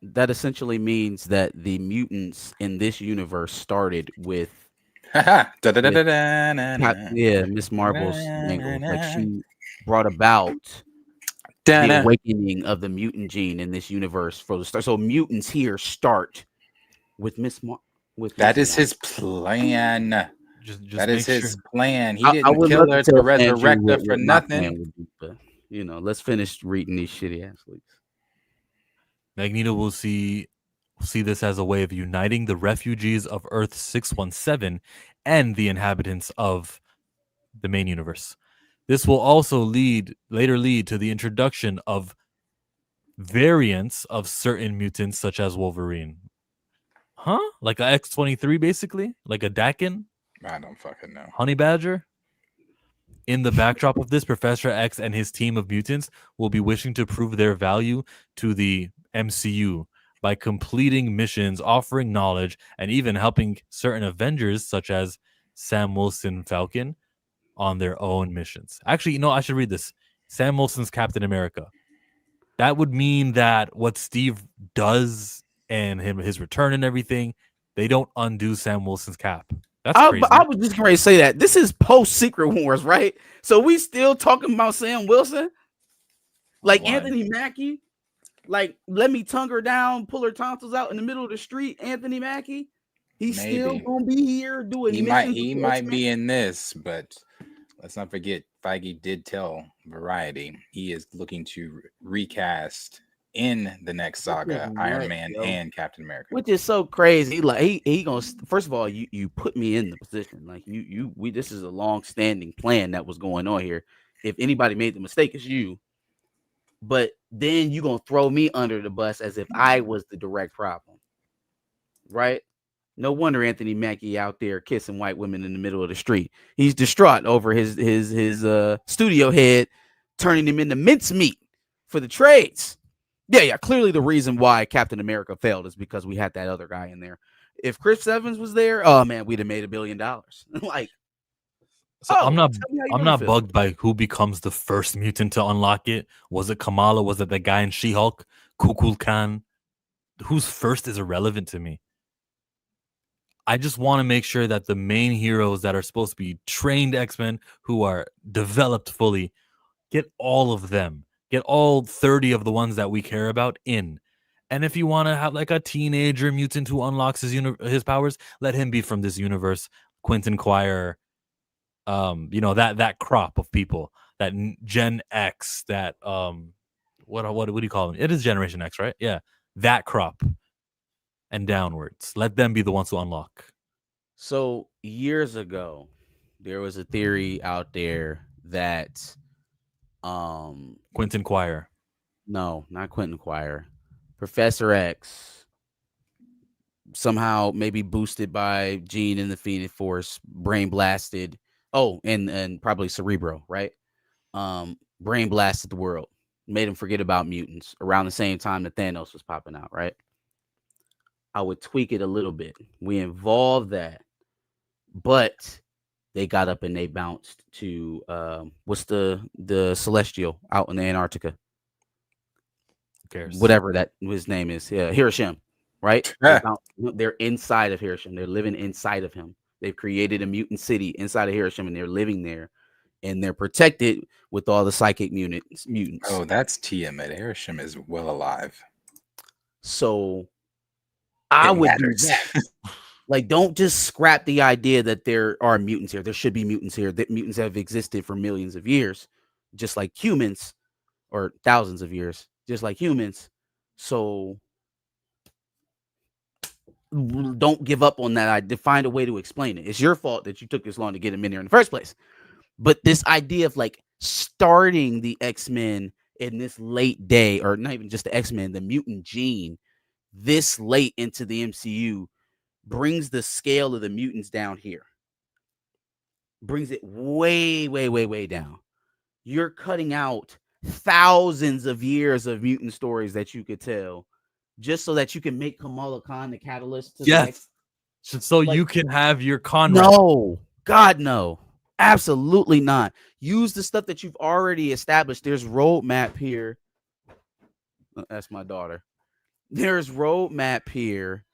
that essentially means that the mutants in this universe started with Miss Marvel's angle. Like she brought about the awakening of the mutant gene in this universe for the start. So mutants here start with that is his plan. Just that is his sure. plan. He didn't kill her to resurrect her for nothing. But, let's finish reading these shitty ass leaks. Magneto will see this as a way of uniting the refugees of Earth 617 and the inhabitants of the main universe. This will also later lead to the introduction of variants of certain mutants, such as Wolverine. Huh? Like a X-23, basically? Like a Dakin? I don't fucking know. Honey Badger? In the backdrop of this, Professor X and his team of mutants will be wishing to prove their value to the MCU by completing missions, offering knowledge, and even helping certain Avengers, such as Sam Wilson Falcon, on their own missions. Actually, I should read this. Sam Wilson's Captain America. That would mean that what Steve does and his return and everything, they don't undo Sam Wilson's cap. That's crazy. I was just going to say that. This is post-Secret Wars, right? So we still talking about Sam Wilson? Like Anthony Mackie? Like, let me tongue her down, pull her tonsils out in the middle of the street, Anthony Mackie? He's still going to be here doing missions. He might be in this, but let's not forget, Feige did tell Variety he is looking to recast in the next saga Iron Man and Captain America, which is so crazy. Like he gonna, first of all, you put me in the position. Like we this is a long-standing plan that was going on here. If anybody made the mistake, it's you. But then you gonna throw me under the bus as if I was the direct problem, right? No wonder Anthony Mackie out there kissing white women in the middle of the street. He's distraught over his studio head turning him into mincemeat for the trades. Yeah. Clearly, the reason why Captain America failed is because we had that other guy in there. If Chris Evans was there, oh man, we'd have made $1 billion. Like, so I'm not bugged by who becomes the first mutant to unlock it. Was it Kamala? Was it the guy in She-Hulk? Kukul Khan? Who's first is irrelevant to me. I just want to make sure that the main heroes that are supposed to be trained X-Men who are developed fully, get all of them. Get all 30 of the ones that we care about in. And if you want to have like a teenager mutant who unlocks his powers, let him be from this universe. Quentin Quire, that crop of people, that Gen X, that what do you call them? It is Generation X, right? Yeah, that crop and downwards. Let them be the ones to unlock. So years ago, there was a theory out there that Quentin Quire. No, not Quentin Quire. Professor X, somehow maybe boosted by Jean in the Phoenix Force, brain blasted. Oh, and probably Cerebro, right? Brain blasted the world, made him forget about mutants around the same time that Thanos was popping out, right? I would tweak it a little bit. We involved that, but they got up and they bounced to what's the Celestial out in the Antarctica? Who cares? Whatever that his name is. Yeah, Hiroshima, right? They're inside of Hiroshima. They're living inside of him. They've created a mutant city inside of Hiroshima, and they're living there, and they're protected with all the psychic mutants. Oh, that's Tiamat. Hiroshima is well alive. So I would do that. Like, don't just scrap the idea that there are mutants here. There should be mutants here. That mutants have existed for millions of years, just like humans, or thousands of years, just like humans. So don't give up on that. I find a way to explain it. It's your fault that you took this long to get him in there in the first place. But this idea of like starting the X-Men in this late day, or not even just the X-Men, the mutant gene, this late into the MCU, brings the scale of the mutants down here. Brings it way, way, way, way down. You're cutting out thousands of years of mutant stories that you could tell just so that you can make Kamala Khan the catalyst to the next. So you can have your Conrad. No, God, no. Absolutely not. Use the stuff that you've already established. There's roadmap here. That's my daughter. There's roadmap here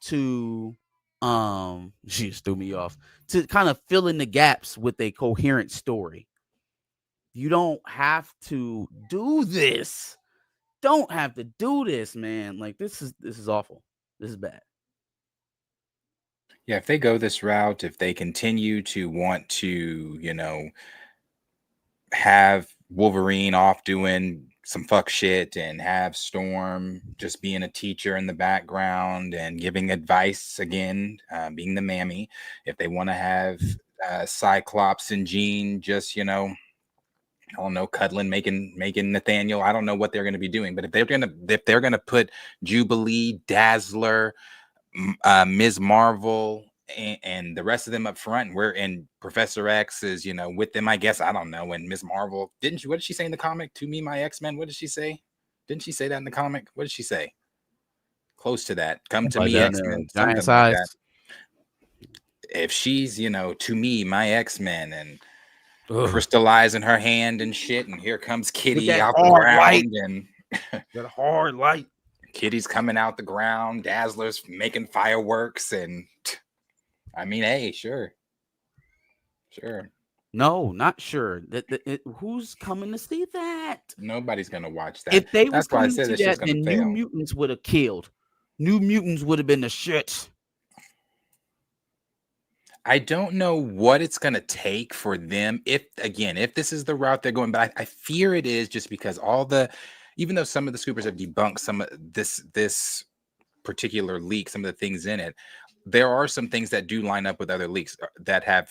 to she just threw me off, to kind of fill in the gaps with a coherent story. You don't have to do this. Don't have to do this, man. Like this is awful. This is bad. Yeah, if they go this route, if they continue to want to, you know, have Wolverine off doing some fuck shit and have Storm just being a teacher in the background and giving advice again, being the mammy. If they want to have Cyclops and Jean just, you know, I don't know, cuddling, making Nathaniel. I don't know what they're going to be doing, but if they're gonna put Jubilee, Dazzler, Ms. Marvel, and the rest of them up front, and Professor X is, you know, with them, I guess. I don't know. And Ms. Marvel, what did she say in the comic? To me, my X-Men. What did she say? Didn't she say that in the comic? What did she say? Close to that. Come to me, X-Men. Giant size. Like if she's, you know, to me, my X-Men, and crystallize in her hand and shit, and here comes Kitty out the ground light. And that hard light. Kitty's coming out the ground, Dazzler's making fireworks, and I mean, hey, sure. No, not sure. Who's coming to see that? Nobody's gonna watch that. If they That's why I said that shit's gonna fail. New Mutants would have killed. New Mutants would have been the shit. I don't know what it's gonna take for them. If this is the route they're going, but I fear it is, just because even though some of the scoopers have debunked some of this particular leak, some of the things in it, there are some things that do line up with other leaks that have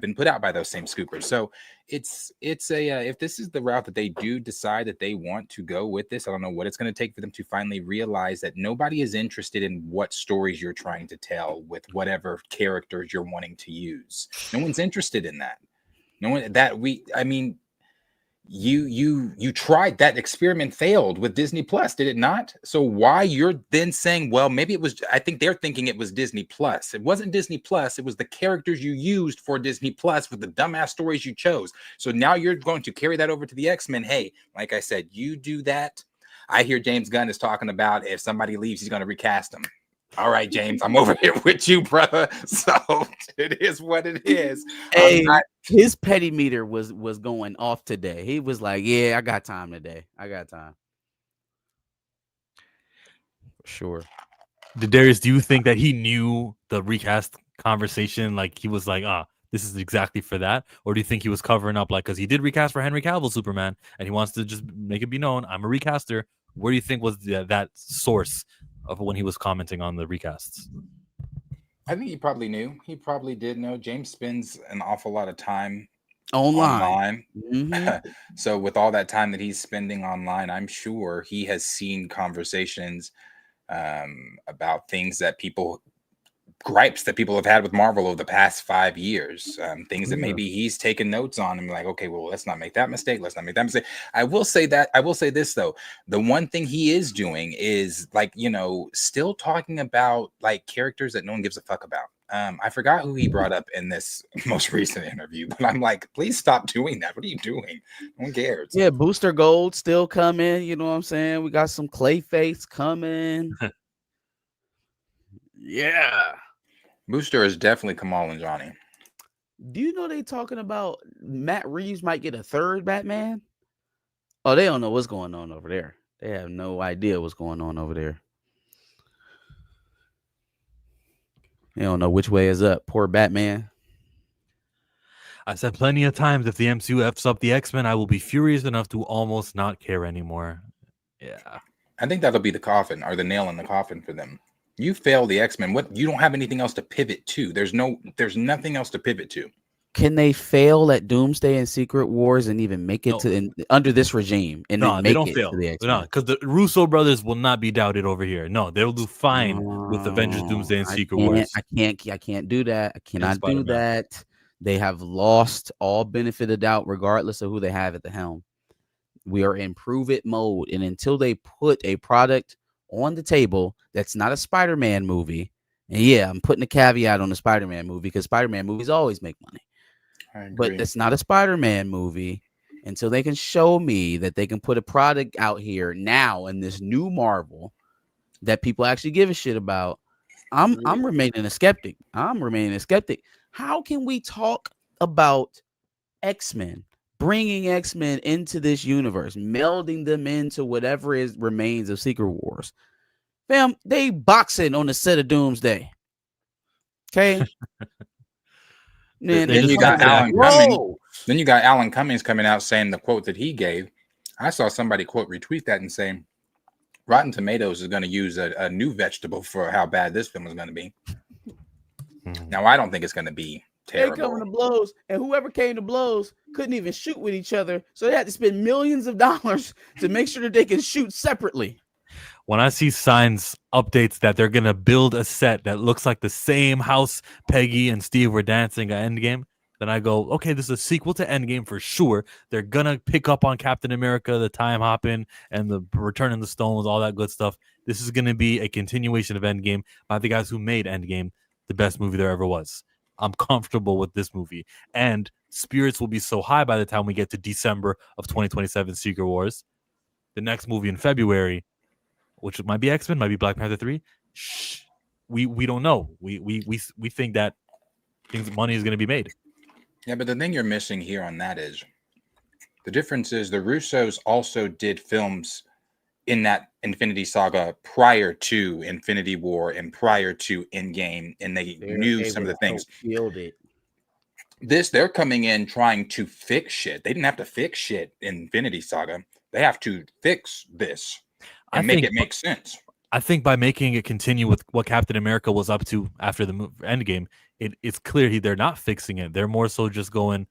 been put out by those same scoopers. So it's if this is the route that they do decide that they want to go with this, I don't know what it's going to take for them to finally realize that nobody is interested in what stories you're trying to tell with whatever characters you're wanting to use. No one's interested in that. No one you tried that experiment, failed with Disney Plus, did it not? So why you're then saying, well, maybe it was, I think they're thinking it was Disney Plus. It wasn't Disney Plus. It was the characters you used for Disney Plus with the dumbass stories you chose. So now you're going to carry that over to the X-Men. Hey, like I said, you do that. I hear James Gunn is talking about if somebody leaves, he's going to recast them. All right, James, I'm over here with you, brother. So it is what it is. Hey, his petty meter was going off today. He was like, yeah, I got time today. I got time. For sure. Darius, do you think that he knew the recast conversation? Like he was like, this is exactly for that? Or do you think he was covering up, like, because he did recast for Henry Cavill Superman and he wants to just make it be known, I'm a recaster? Where do you think was that source of when he was commenting on the recasts? I think he probably knew. He probably did know. James spends an awful lot of time online. Mm-hmm. So with all that time that he's spending online, I'm sure he has seen conversations about things that gripes that people have had with Marvel over the past 5 years, things that maybe he's taken notes on and be like, okay, well, let's not make that mistake. Let's not make that mistake. I will say this though. The one thing he is doing is, like, you know, still talking about like characters that no one gives a fuck about. I forgot who he brought up in this most recent interview, but I'm like, please stop doing that. What are you doing? No one cares. Yeah, Booster Gold still coming. You know what I'm saying? We got some Clayface coming. Yeah. Booster is definitely Kamala and Johnny. Do you know they talking about Matt Reeves might get a third Batman? Oh, they don't know what's going on over there. They have no idea what's going on over there. They don't know which way is up. Poor Batman. I said plenty of times, if the MCU F's up the X-Men, I will be furious enough to almost not care anymore. Yeah. I think that'll be the coffin, or the nail in the coffin for them. You fail the X-Men. You don't have anything else to pivot to. There's nothing else to pivot to. Can they fail at Doomsday and Secret Wars and even make it No. under this regime and No, then they make don't it fail. to the No, X-Men? because the Russo brothers will not be doubted over here. No, they'll do fine with Avengers, Doomsday, and Secret Wars. I can't do that. I cannot do Spider-Man. that. They have lost all benefit of doubt, regardless of who they have at the helm. We are in prove it mode, and until they put a product on the table that's not a Spider-Man movie, and yeah, I'm putting a caveat on the Spider-Man movie because Spider-Man movies always make money. But it's not a Spider-Man movie until they can show me that they can put a product out here now in this new Marvel that people actually give a shit about. I'm remaining a skeptic. How can we talk about X-Men, bringing X-Men into this universe, melding them into whatever remains of Secret Wars? Fam, they boxing on the set of Doomsday. Okay. Man, then you got Alan Cummings. Then you got Alan Cummings coming out saying the quote that he gave. I saw somebody quote retweet that and saying Rotten Tomatoes is going to use a new vegetable for how bad this film is going to be. Now, I don't think it's going to be terrible. They coming to blows, and whoever came to blows couldn't even shoot with each other, so they had to spend millions of dollars to make sure that they can shoot separately. When I see signs, updates that they're going to build a set that looks like the same house Peggy and Steve were dancing at Endgame, then I go, okay, this is a sequel to Endgame for sure. They're going to pick up on Captain America, the time hopping, and the returning the stones, all that good stuff. This is going to be a continuation of Endgame by the guys who made Endgame the best movie there ever was. I'm comfortable with this movie. And spirits will be so high by the time we get to December of 2027 Secret Wars. The next movie in February, which might be X-Men, might be Black Panther 3. We don't know. We think that money is going to be made. Yeah, but the thing you're missing here on that is the difference is the Russos also did films in that Infinity Saga prior to Infinity War and prior to Endgame, and they knew some of the things. They're coming in trying to fix shit. They didn't have to fix shit in Infinity Saga. They have to fix this and make it make sense. I think by making it continue with what Captain America was up to after the Endgame, it's clear they're not fixing it. They're more so just going,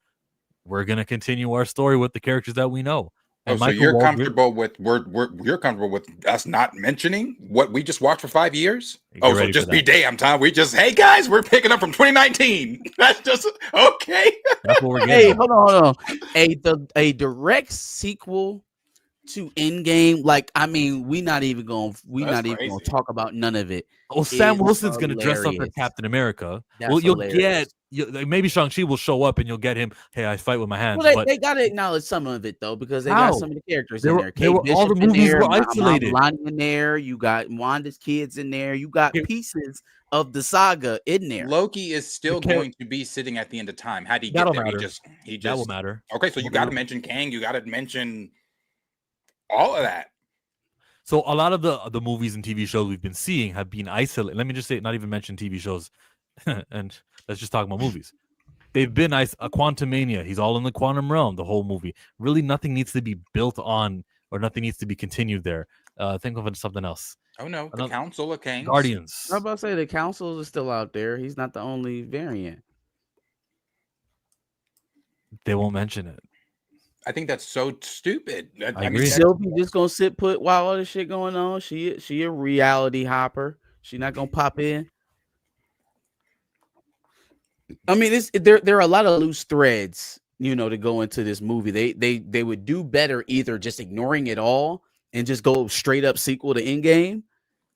we're going to continue our story with the characters that we know. And so you're comfortable with you're comfortable with us not mentioning what we just watched for 5 years? So just be damn, Tom. Hey guys, we're picking up from 2019. That's just okay. That's what we're getting. Hey, hold on. A direct sequel to Endgame, like, I mean, we're not even gonna talk about none of it. Oh, Sam Wilson's gonna dress up as Captain America. Well, maybe Shang-Chi will show up and you'll get him. Hey, I fight with my hands. Well, they gotta acknowledge some of it though, because they got some of the characters in there. All the movies were isolated. In there, you got Wanda's kids in there. You got pieces of the saga in there. Loki is still going to be sitting at the end of time. How do you get there? He just that will matter. Okay, so you got to mention Kang. You got to mention all of that. So a lot of the movies and TV shows we've been seeing have been isolated. Let me just say, not even mention TV shows, and let's just talk about movies. They've been Quantumania. He's all in the quantum realm. The whole movie. Really, nothing needs to be built on, or nothing needs to be continued there. Think of something else. Oh no, the Council of Kangs. Guardians. I was about to say the Council is still out there. He's not the only variant. They won't mention it. I think that's so stupid. I agree. Sylvie just gonna sit put while all this shit going on. She a reality hopper. She not gonna pop in. I mean, there are a lot of loose threads, to go into this movie. They would do better either just ignoring it all and just go straight up sequel to Endgame.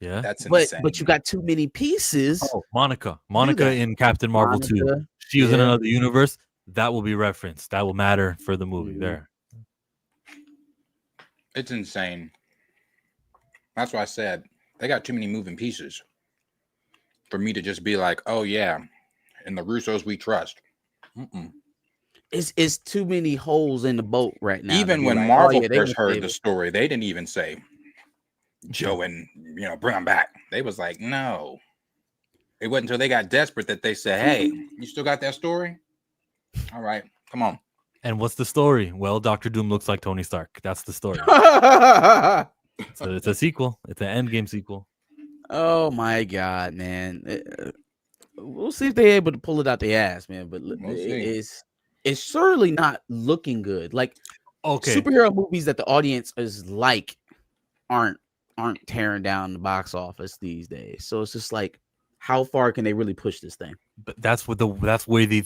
Yeah, that's insane. But you got too many pieces. Oh, Monica in Captain Marvel 2. She was in another universe. That will be referenced. That will matter for the movie there. It's insane. That's why I said they got too many moving pieces for me to just be like, oh, yeah, and the Russos we trust. It's too many holes in the boat right now. Even when Marvel first heard the story, they didn't even say Joe and, bring them back. They was like, no. It wasn't until they got desperate that they said, hey, you still got that story? All right, come on. And what's the story? Well, Dr. Doom looks like Tony Stark. That's the story. It's a sequel. It's an Endgame sequel. Oh my God, man! We'll see if they're able to pull it out their ass, man. But We'll see. it's certainly not looking good. Like Okay, superhero movies that the audience is like aren't tearing down the box office these days. So it's just like, how far can they really push this thing? but that's where they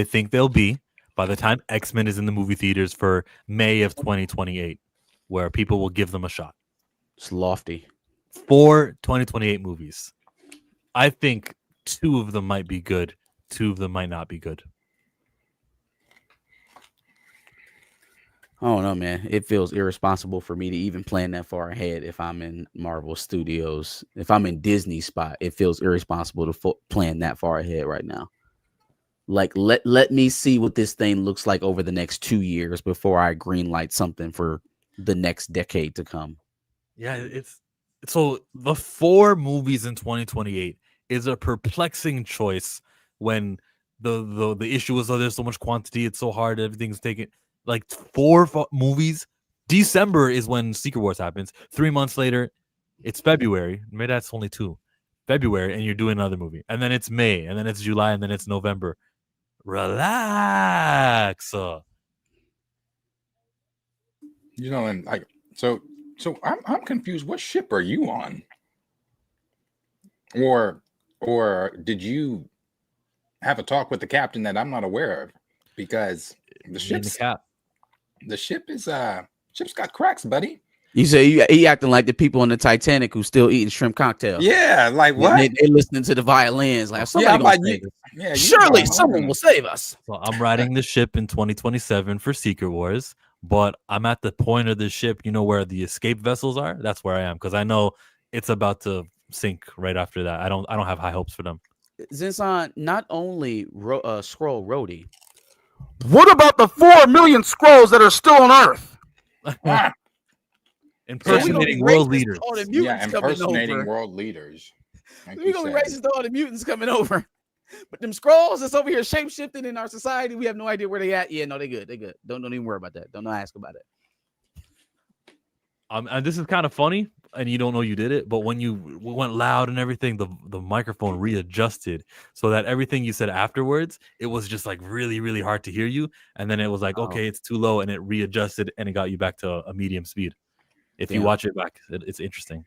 think they'll be by the time X-Men is in the movie theaters for May of 2028, where people will give them a shot. It's lofty. 4 2028 movies. I think 2 of them might be good. 2 of them might not be good. I don't know, man. It feels irresponsible for me to even plan that far ahead. If I'm in Marvel Studios, if I'm in Disney spot, it feels irresponsible to plan that far ahead right now. Like, let me see what this thing looks like over the next 2 years before I greenlight something for the next decade to come. Yeah, it's so the 4 movies in 2028 is a perplexing choice when the issue is, oh, there's so much quantity, it's so hard, everything's taken. Like 4 movies. December is when Secret Wars happens. 3 months later, it's February. Maybe that's only 2. February, and you're doing another movie. And then it's May, and then it's July, and then it's November. Relax. You know, and like so I'm confused. What ship are you on? Or did you have a talk with the captain that I'm not aware of? Because the ship's got cracks, buddy. You say he acting like the people on the Titanic who still eating shrimp cocktails. Yeah, like what? They listening to the violins. Like somebody gonna save us. Surely someone will save us. So I'm riding the ship in 2027 for Secret Wars, but I'm at the point of the ship, where the escape vessels are. That's where I am because I know it's about to sink right after that. I don't have high hopes for them. Zinsan, not only Skrull Rhodey. What about the 4 million Skrulls that are still on Earth? Impersonating world leaders. Yeah, impersonating world leaders. Like we're gonna be racist to all the mutants coming over. But them Skrulls that's over here shape-shifting in our society, we have no idea where they at. Yeah, no, they good. They good. Don't even worry about that. Don't ask about it. And this is kind of funny, and you don't know you did it, but when you went loud and everything, the microphone readjusted so that everything you said afterwards, it was just like really, really hard to hear you. And then it was like, okay, it's too low, and it readjusted, and it got you back to a medium speed. If you watch it back, it's interesting.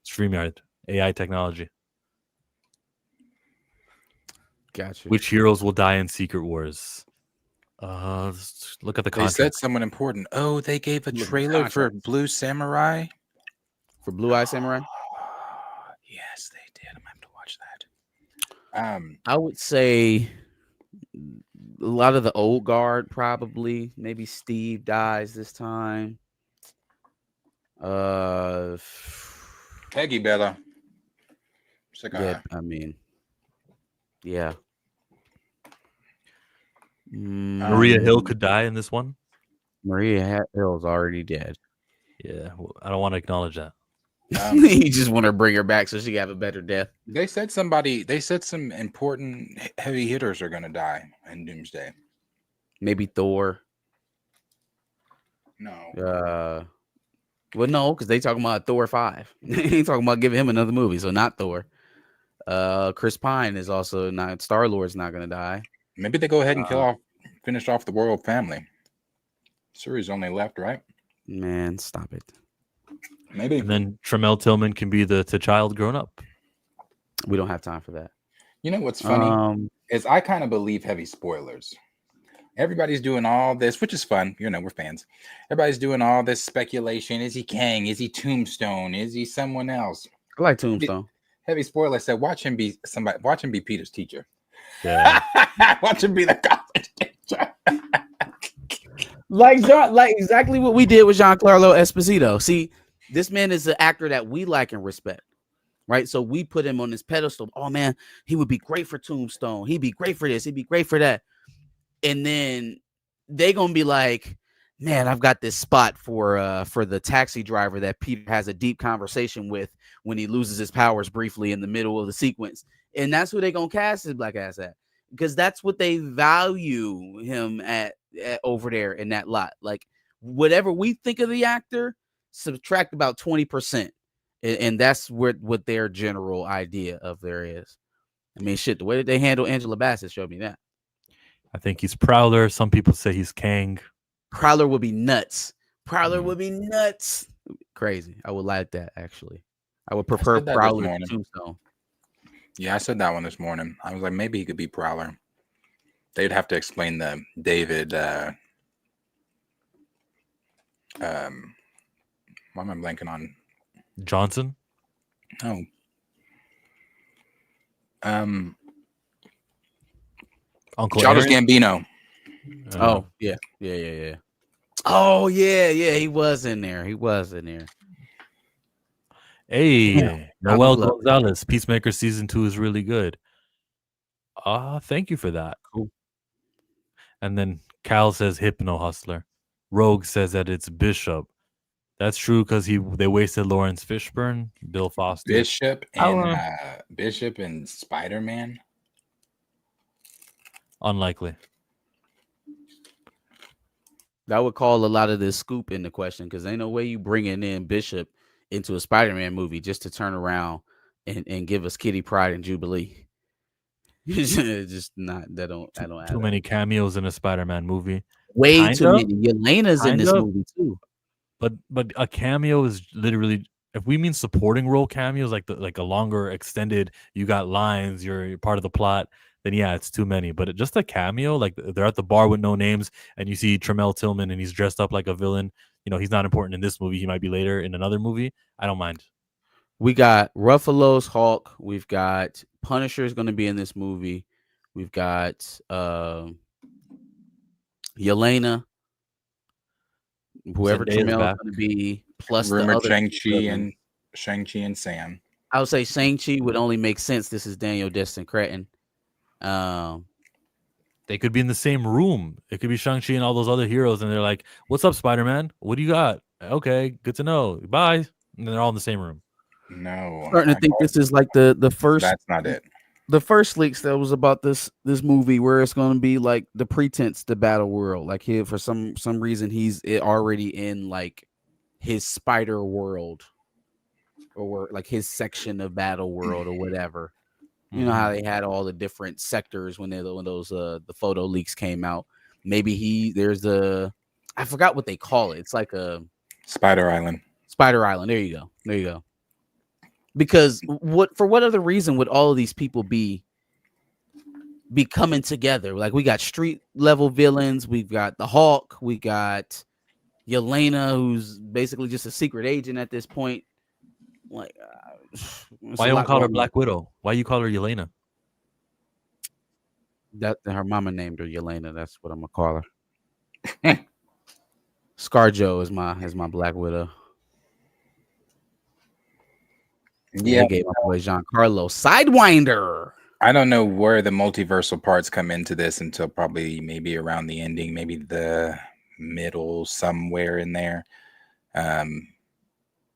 StreamYard, AI technology. Gotcha. Which heroes will die in Secret Wars? Look at the contract. They said someone important. Oh, they gave a trailer for Blue Samurai. For Blue Eye Samurai? Yes, they did. I'm gonna have to watch that. I would say a lot of the old guard, probably. Maybe Steve dies this time. Peggy Bella. Yeah, I mean, yeah. Maria Hill could die in this one. Maria Hill's already dead. Yeah, I don't want to acknowledge that. You just want to bring her back so she can have a better death. They said some important heavy hitters are going to die in Doomsday. Maybe Thor. No. Well, no, because they talking about Thor 5. They ain't talking about giving him another movie, so not Thor. Chris Pine is also not. Star-Lord's not going to die. Maybe they go ahead and finish off the royal family. Suri's only left, right? Man, stop it. Maybe. And then Tremel Tillman can be the child grown up. We don't have time for that. You know what's funny is I kind of believe heavy spoilers. Everybody's doing all this, which is fun. We're fans. Everybody's doing all this speculation. Is he Kang? Is he Tombstone? Is he someone else? I like Tombstone. Heavy spoiler said, watch him be somebody. Watch him be Peter's teacher. Yeah. Watch him be the college teacher. like exactly what we did with Giancarlo Esposito. See, this man is an actor that we like and respect, right? So we put him on this pedestal. Oh man, he would be great for Tombstone. He'd be great for this. He'd be great for that. And then they gonna be like, man, I've got this spot for the taxi driver that Peter has a deep conversation with when he loses his powers briefly in the middle of the sequence. And that's who they gonna cast his black ass at, because that's what they value him at over there in that lot. Like whatever we think of the actor, subtract about 20%, and that's what their general idea of there is. I mean, shit, the way that they handle Angela Bassett showed me that. I think he's Prowler. Some people say he's Kang. Prowler would be nuts. Prowler would be nuts. Crazy. I would like that, actually. I would prefer said that this Prowler to morning. Tombstone. Yeah, I said that one this morning. I was like, maybe he could be Prowler. They'd have to explain the David. Why am I blanking on? Johnson. Oh. Uncle Childish Aaron? Gambino. Oh, yeah. Oh, yeah. He was in there. Hey, Yeah, Noel Copy Club. Gonzalez. Peacemaker season 2 is really good. Thank you for that. Cool. And then Cal says Hypno Hustler. Rogue says that it's Bishop. That's true because they wasted Lawrence Fishburne, Bill Foster. Bishop and Spider-Man. Unlikely. That would call a lot of this scoop into question because ain't no way you bringing in Bishop into a Spider-Man movie just to turn around and give us Kitty Pryde and Jubilee. Just not that don't Too many cameos in a Spider-Man movie. Way too many. Yelena's in this movie too. But a cameo is literally, if we mean supporting role cameos, like a longer extended, you got lines, you're part of the plot, then yeah, it's too many. But just a cameo, like they're at the bar with no names, and you see Tremel Tillman, and he's dressed up like a villain. You know, he's not important in this movie. He might be later in another movie. I don't mind. We got Ruffalo's Hulk. We've got Punisher is going to be in this movie. We've got Yelena. Whoever Tremel is going to be, plus rumored the other Shang-Chi and Sam. I would say Shang-Chi would only make sense. This is Daniel Destin Cretton. They could be in the same room. It could be Shang-Chi and all those other heroes, and they're like, "What's up, Spider-Man? What do you got? Okay, good to know. Bye." And they're all in the same room. No, starting to think this is like the first. That's not it. The first leaks that was about this movie where it's going to be like the pretense to Battle World. Like here for some reason he's already in like his Spider World or like his section of Battle World or whatever. You know how they had all the different sectors when those the photo leaks came out. Maybe there's I forgot what they call it. It's like a Spider Island. Spider Island. There you go. Because for what other reason would all of these people be coming together? Like we got street level villains, we've got the Hulk, we got Yelena, who's basically just a secret agent at this point. Like, why you don't call her Black Widow? Why you call her Yelena? That her mama named her Yelena. That's what I'm gonna call her. ScarJo is my Black Widow. Yeah, gave my boy Giancarlo Sidewinder. I don't know where the multiversal parts come into this until probably maybe around the ending, maybe the middle, somewhere in there.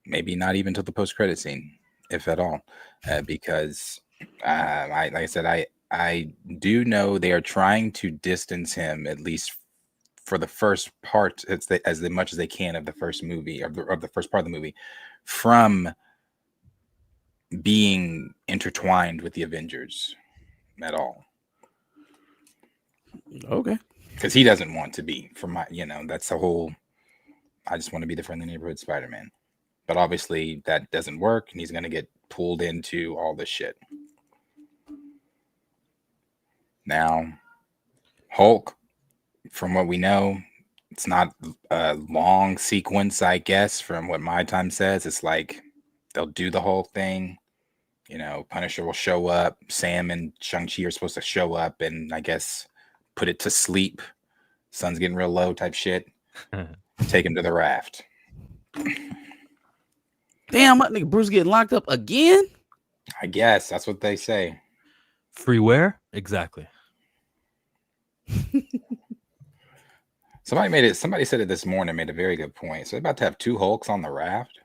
Maybe not even till the post-credit scene, if at all, because like I said, I do know they are trying to distance him, at least for the first part, as much as they can of the first movie, of the first part of the movie, from being intertwined with the Avengers at all. Okay. Because he doesn't want to be, that's the whole, I just want to be the friendly neighborhood Spider-Man. But obviously that doesn't work, and he's going to get pulled into all this shit. Now, Hulk, from what we know, it's not a long sequence, I guess, from what my time says. It's like they'll do the whole thing. Punisher will show up. Sam and Shang-Chi are supposed to show up and I guess put it to sleep. Sun's getting real low type shit. Take him to the raft. Damn, my nigga Bruce getting locked up again? I guess that's what they say. Free where? Exactly. Somebody said it this morning, made a very good point. So they're about to have two Hulks on the raft.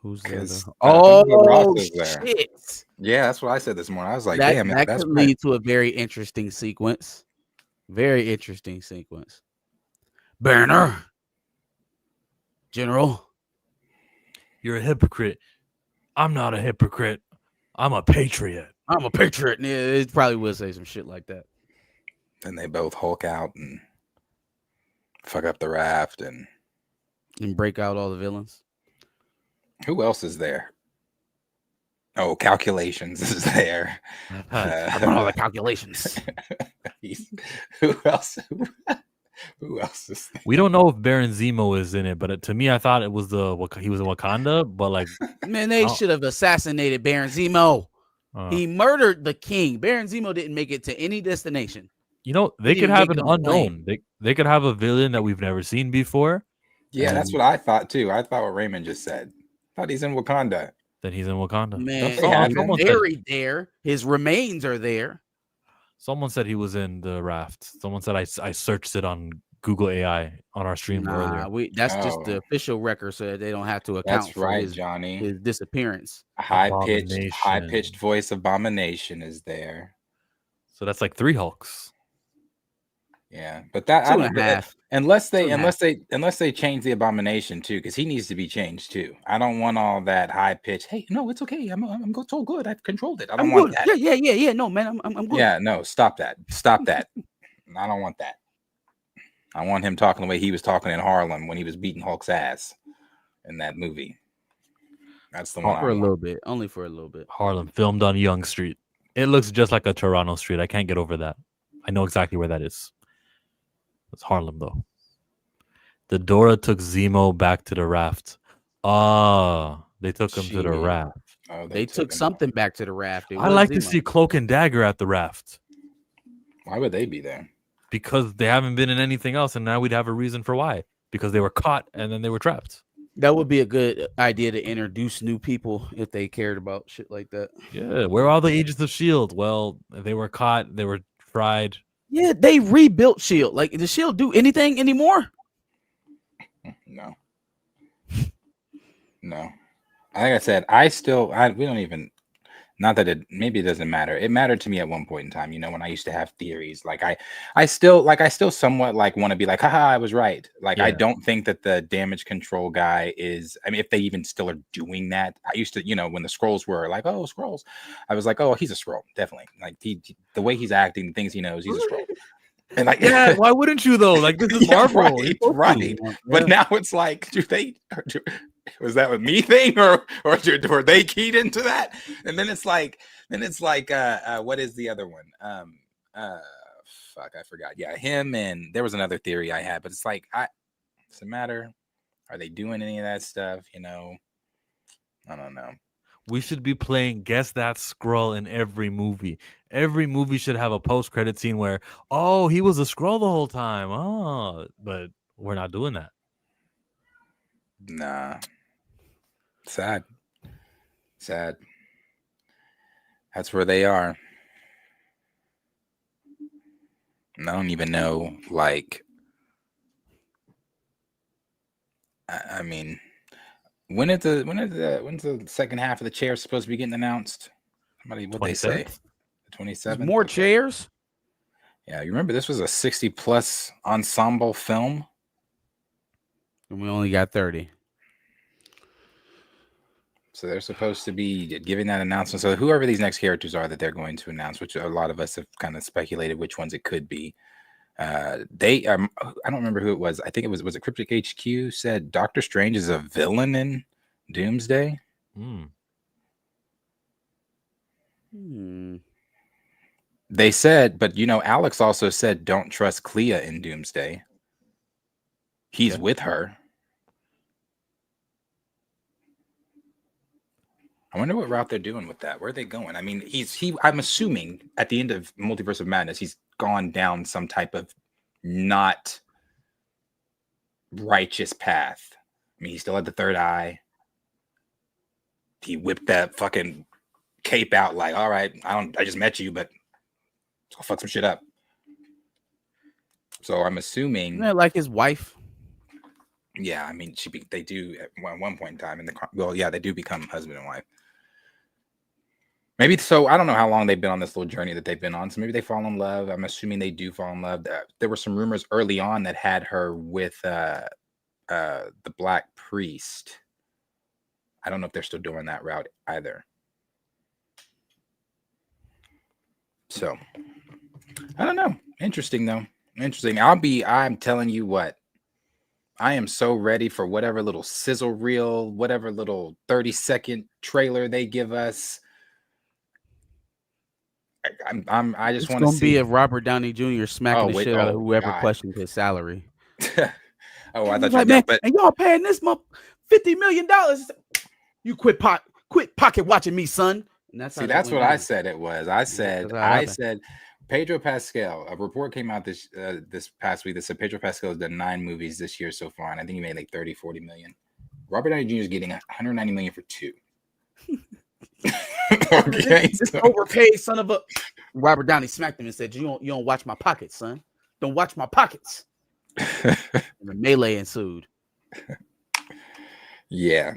Who's there? Shit. Yeah, that's what I said this morning. I was like, that could lead to a very interesting sequence. Very interesting sequence. Banner. General. You're a hypocrite. I'm not a hypocrite. I'm a patriot. I'm a patriot. Yeah, it probably will say some shit like that. Then they both Hulk out and fuck up the raft. And break out all the villains. who else is there? Oh, Calculations is there. I run all the calculations. Who else? Who else is there? We don't know if Baron Zemo is in it, but to me, I thought it was he was in Wakanda. But like, man, they should have assassinated Baron Zemo. Uh, He murdered the king. Baron Zemo didn't make it to any destination. you know, they He could didn't have make an no unknown. They could have a villain that we've never seen before. Yeah, that's what I thought too. I thought what Raymond just said. I thought he's in Wakanda. Then he's in Wakanda. Man, Someone he's buried there. His remains are there. Someone said he was in the raft. Someone said I searched it on Google AI on our stream earlier. That's just the official record, so they don't have to account for Johnny. his disappearance. High pitched voice Abomination is there. So that's like 3 Hulks. Yeah, but that 2.5. Unless they change the Abomination too, because he needs to be changed too. I don't want all that high pitch. Hey, no, it's okay. I'm so good. I've controlled it. I don't want that. Yeah. No, man, I'm good. Yeah, no, stop that. I don't want that. I want him talking the way he was talking in Harlem when he was beating Hulk's ass in that movie. That's the one. For a little bit, only for a little bit. Harlem, filmed on Yonge Street. It looks just like a Toronto street. I can't get over that. I know exactly where that is. It's Harlem, though. The Dora took Zemo back to the raft. They took him to the raft. Oh, they took something back to the raft. I like to see Cloak and Dagger at the raft. Why would they be there? Because they haven't been in anything else, and now we'd have a reason for why. Because they were caught and then they were trapped. That would be a good idea to introduce new people if they cared about shit like that. Yeah, where are all the Agents of S.H.I.E.L.D.? Well, they were caught. They were tried. Yeah, they rebuilt S.H.I.E.L.D. Like, does S.H.I.E.L.D. do anything anymore? No. Like I said, we don't even, not that maybe it doesn't matter. It mattered to me at one point in time, when I used to have theories. Like I still somewhat like want to be like, haha, I was right. Like, yeah. I don't think that the damage control guy is, I mean, if they even still are doing that. I used to, when the Skrulls were like, oh, Skrulls, I was like, oh, he's a Skrull, definitely. Like the way he's acting, the things he knows, he's a Skrull. And like, yeah, why wouldn't you though? Like, this is Marvel, right? But now it's like, was that a me thing, or were they keyed into that? And then it's like, what is the other one? Fuck, I forgot. Yeah, him, and there was another theory I had, but it's like, does it matter? Are they doing any of that stuff? I don't know. We should be playing Guess That Skrull in every movie. Every movie should have a post-credit scene where, oh, he was a Skrull the whole time. Oh, but we're not doing that. Nah. Sad. That's where they are. And I don't even know, like, I mean, when's the second half of the chair supposed to be getting announced? What they say? The 27th. More chairs? Yeah, you remember this was a 60+ ensemble film, and we only got 30. So they're supposed to be giving that announcement. So whoever these next characters are that they're going to announce, which a lot of us have kind of speculated which ones it could be. I don't remember who it was. I think it was it Cryptic HQ said Doctor Strange is a villain in Doomsday. They said, but Alex also said don't trust Clea in Doomsday. He's with her. I wonder what route they're doing with that. Where are they going? I mean, I'm assuming at the end of Multiverse of Madness, he's gone down some type of not righteous path. I mean, he still had the third eye. He whipped that fucking cape out like, all right, I just met you, but let's go fuck some shit up. So I'm assuming, like his wife. Yeah, I mean, they do at one point in time they do become husband and wife. Maybe so. I don't know how long they've been on this little journey that they've been on. So maybe they fall in love. I'm assuming they do fall in love. There were some rumors early on that had her with the Black Priest. I don't know if they're still doing that route either. So I don't know. Interesting though. Interesting. I'm telling you what. I am so ready for whatever little sizzle reel, whatever little 30-second trailer they give us. I just It's want to gonna be see. a Robert Downey Jr. smacking the shit out of whoever God. questioned his salary. Oh, I He's thought like, you man, but and y'all paying this month $50 million. You quit pocket watching me, son. And that's see, how that's went what I down. said it was. I That's how it happened. said Pedro Pascal. A report came out this past week that said Pedro Pascal has done 9 movies this year so far, and I think he made like 30-40 million. Robert Downey Jr. is getting 190 million for 2. Okay, This overpaid son of a. Robert Downey smacked him and said, "You don't watch my pockets, son. Don't watch my pockets." And the melee ensued. Yeah,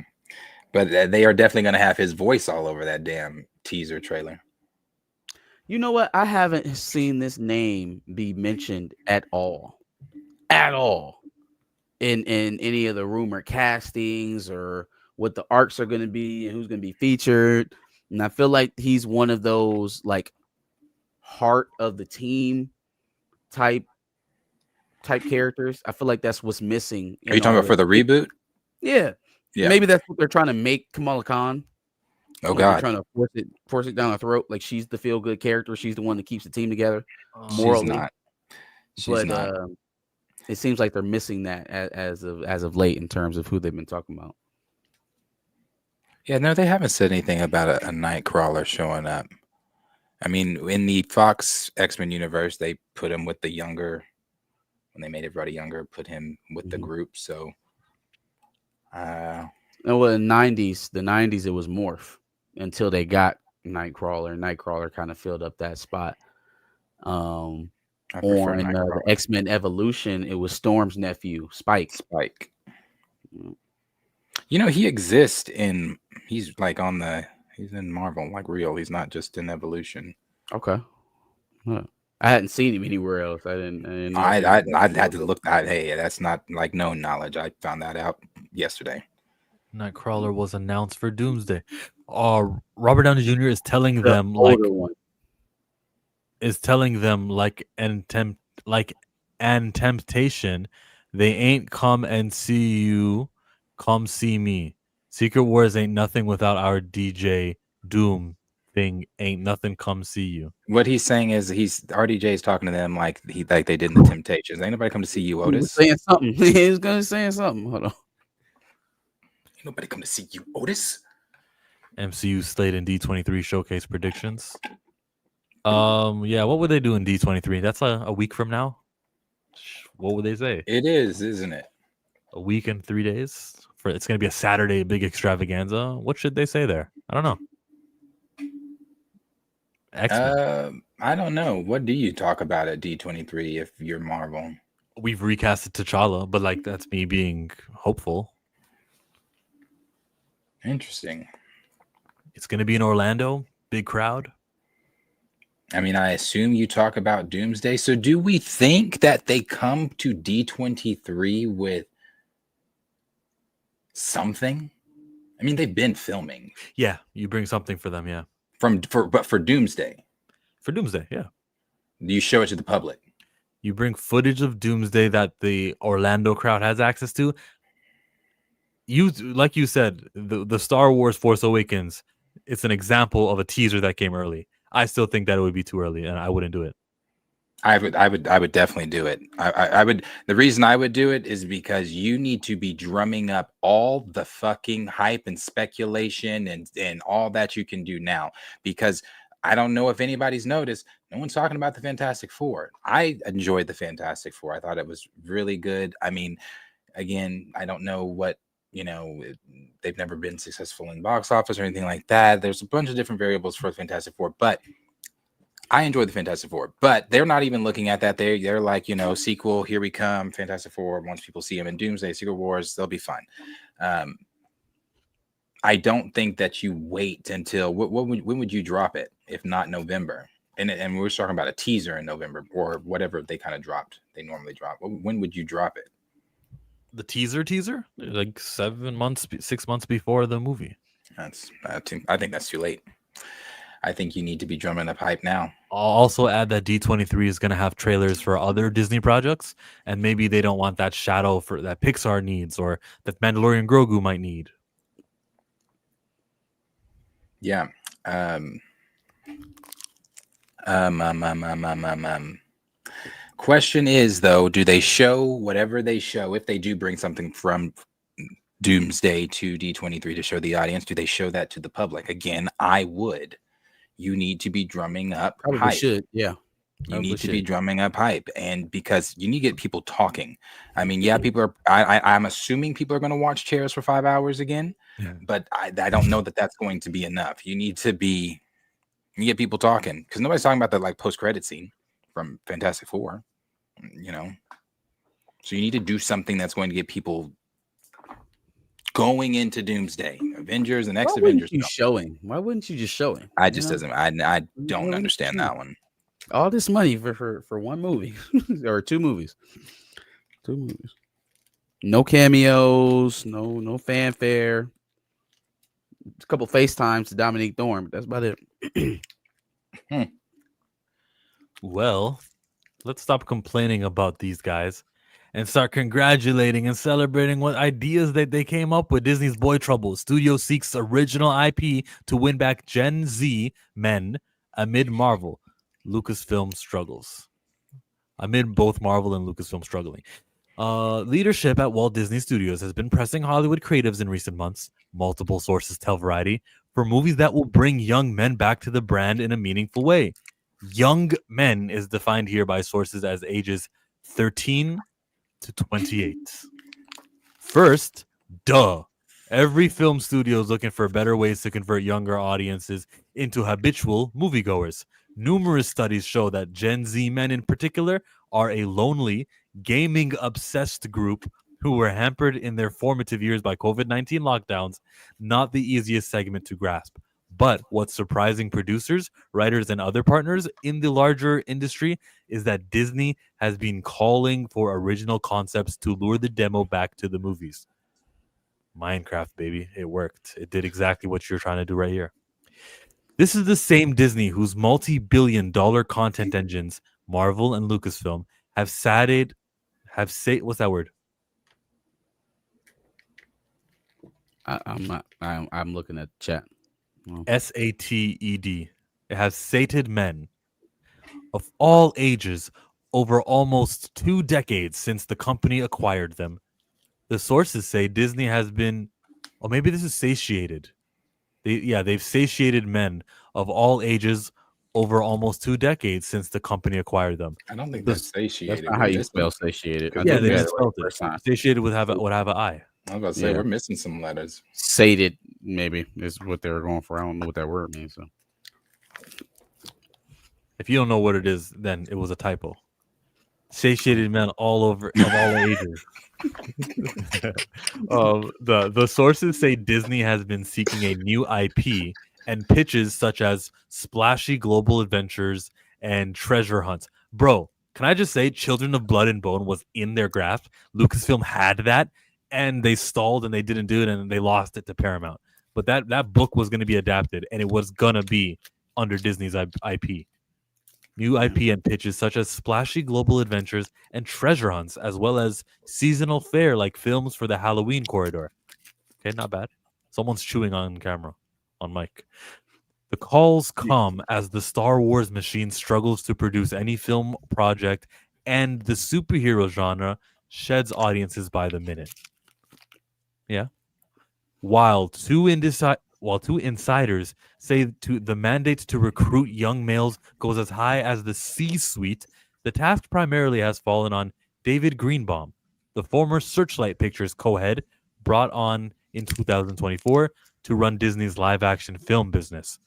but they are definitely going to have his voice all over that damn teaser trailer. You know what? I haven't seen this name be mentioned at all, in any of the rumor castings or what the arcs are going to be and who's going to be featured. And I feel like he's one of those like heart of the team type characters. I feel like that's what's missing. Are you talking about for the reboot? Yeah. Maybe that's what they're trying to make Kamala Khan. Oh like God, they're trying to force it down her throat. Like she's the feel good character. She's the one that keeps the team together. Morally. She's not. It seems like they're missing that as of late in terms of who they've been talking about. Yeah, no, they haven't said anything about a Nightcrawler showing up. I mean, in the Fox X-Men universe, they put him with the younger, when they made everybody younger, put him with the group. So, and well, in the 90s, it was Morph until they got Nightcrawler. Nightcrawler kind of filled up that spot. On the X-Men Evolution, it was Storm's nephew, Spike. You know, he exists he's in Marvel, like real. He's not just in Evolution. Okay. Huh. I hadn't seen him anywhere else. I didn't know. I had to look that. Hey, that's not like known knowledge. I found that out yesterday. Nightcrawler was announced for Doomsday. Robert Downey Jr. is telling them and temptation, they ain't come and see you, come see me. Secret Wars ain't nothing without our DJ Doom thing. Ain't nothing, come see you. What he's saying is RDJ is talking to them like they did in the Temptations. Ain't nobody come to see you, Otis. He was saying something. He was gonna say something. Hold on. Ain't nobody come to see you, Otis. MCU slate and D23 showcase predictions. Yeah, what would they do in D23? That's a week from now. What would they say? It is, isn't it? A week and 3 days. It's gonna be a Saturday big extravaganza. What should they say there? I don't know. X-Men. I don't know. What do you talk about at D23 if you're Marvel? We've recasted T'Challa, but like that's me being hopeful. Interesting. It's gonna be in Orlando, big crowd. I mean, I assume you talk about Doomsday. So do we think that they come to D23 with something? I mean, they've been filming. Yeah, you bring something for them, yeah. But for Doomsday. For Doomsday, yeah. You show it to the public. You bring footage of Doomsday that the Orlando crowd has access to. Like you said, the Star Wars Force Awakens, it's an example of a teaser that came early. I still think that it would be too early, and I wouldn't do it. I would definitely do it. I would. The reason I would do it is because you need to be drumming up all the fucking hype and speculation and all that you can do now. Because I don't know if anybody's noticed, no one's talking about the Fantastic Four. I enjoyed the Fantastic Four. I thought it was really good. I mean, again, I don't know what, they've never been successful in box office or anything like that. There's a bunch of different variables for the Fantastic Four, but I enjoyed the Fantastic Four. But they're not even looking at that. They're like, sequel, here we come, Fantastic Four. Once people see them in Doomsday, Secret Wars, they'll be fine. I don't think that you wait until when would you drop it if not November? And we're talking about a teaser in November or whatever they kind of dropped. They normally drop. When would you drop it? The teaser, like 6 months before the movie. I think that's too late. I think you need to be drumming up hype now. I'll also add that D23 is going to have trailers for other Disney projects, and maybe they don't want that shadow for that Pixar needs or that Mandalorian Grogu might need. Yeah. Question is, though, do they show whatever they show? If they do bring something from Doomsday to D23 to show the audience, do they show that to the public? Again, I would. You need to be drumming up Probably hype. should. Yeah. You need to be drumming up hype, and because you need to get people talking. I mean, yeah, people are. I'm assuming people are going to watch Chairs for 5 hours again, but I don't know that that's going to be enough. You need to get people talking because nobody's talking about the like post-credit scene from Fantastic Four, you know. So you need to do something that's going to get people going into Doomsday, Avengers, and next Avengers. Why wouldn't you just show him? I just doesn't. I don't understand that one. All this money for one movie or two movies. No cameos, no fanfare. A couple FaceTimes to Dominique Thorne, but that's about it. Well, let's stop complaining about these guys and start congratulating and celebrating what ideas that they came up with. Disney's Boy Trouble. Studio seeks original IP to win back Gen Z men amid Marvel. Lucasfilm struggles. Amid both Marvel and Lucasfilm struggling. Leadership at Walt Disney Studios has been pressing Hollywood creatives in recent months, multiple sources tell Variety, for movies that will bring young men back to the brand in a meaningful way. Young men is defined here by sources as ages 13 to 28. First, every film studio is looking for better ways to convert younger audiences into habitual moviegoers. Numerous studies show that Gen Z men in particular are a lonely, gaming-obsessed group who were hampered in their formative years by COVID-19 lockdowns, not the easiest segment to grasp. But what's surprising producers, writers, and other partners in the larger industry is that Disney has been calling for original concepts to lure the demo back to the movies. Minecraft, baby. It worked. It did exactly what you're trying to do right here. This is the same Disney whose multi-billion-dollar content engines, Marvel and Lucasfilm, what's that word? I'm looking at chat. SATED. It has sated men of all ages over almost 2 decades since the company acquired them. The sources say Disney has been, or maybe this is satiated. They've satiated men of all ages over almost 2 decades since the company acquired them. I don't think that's satiated. That's not how you spell satiated. Yeah, they just spelled it. Satiated would have an I. I was about to say we're missing some letters. Sated, maybe is what they were going for. I don't know what that word means. So, if you don't know what it is, then it was a typo. Satiated men all over of all ages. The sources say Disney has been seeking a new IP and pitches such as splashy global adventures and treasure hunts. Bro, can I just say Children of Blood and Bone was in their grasp? Lucasfilm had that, and they stalled and they didn't do it, and they lost it to Paramount. But that book was going to be adapted, and it was going to be under Disney's IP. New IP and pitches such as splashy global adventures and treasure hunts, as well as seasonal fare like films for the Halloween corridor. Okay, not bad. Someone's chewing on camera, on mic. The calls come as the Star Wars machine struggles to produce any film project, and the superhero genre sheds audiences by the minute. Yeah. While two insiders say the mandate to recruit young males goes as high as the C-suite, the task primarily has fallen on David Greenbaum, the former Searchlight Pictures co-head brought on in 2024 to run Disney's live-action film business.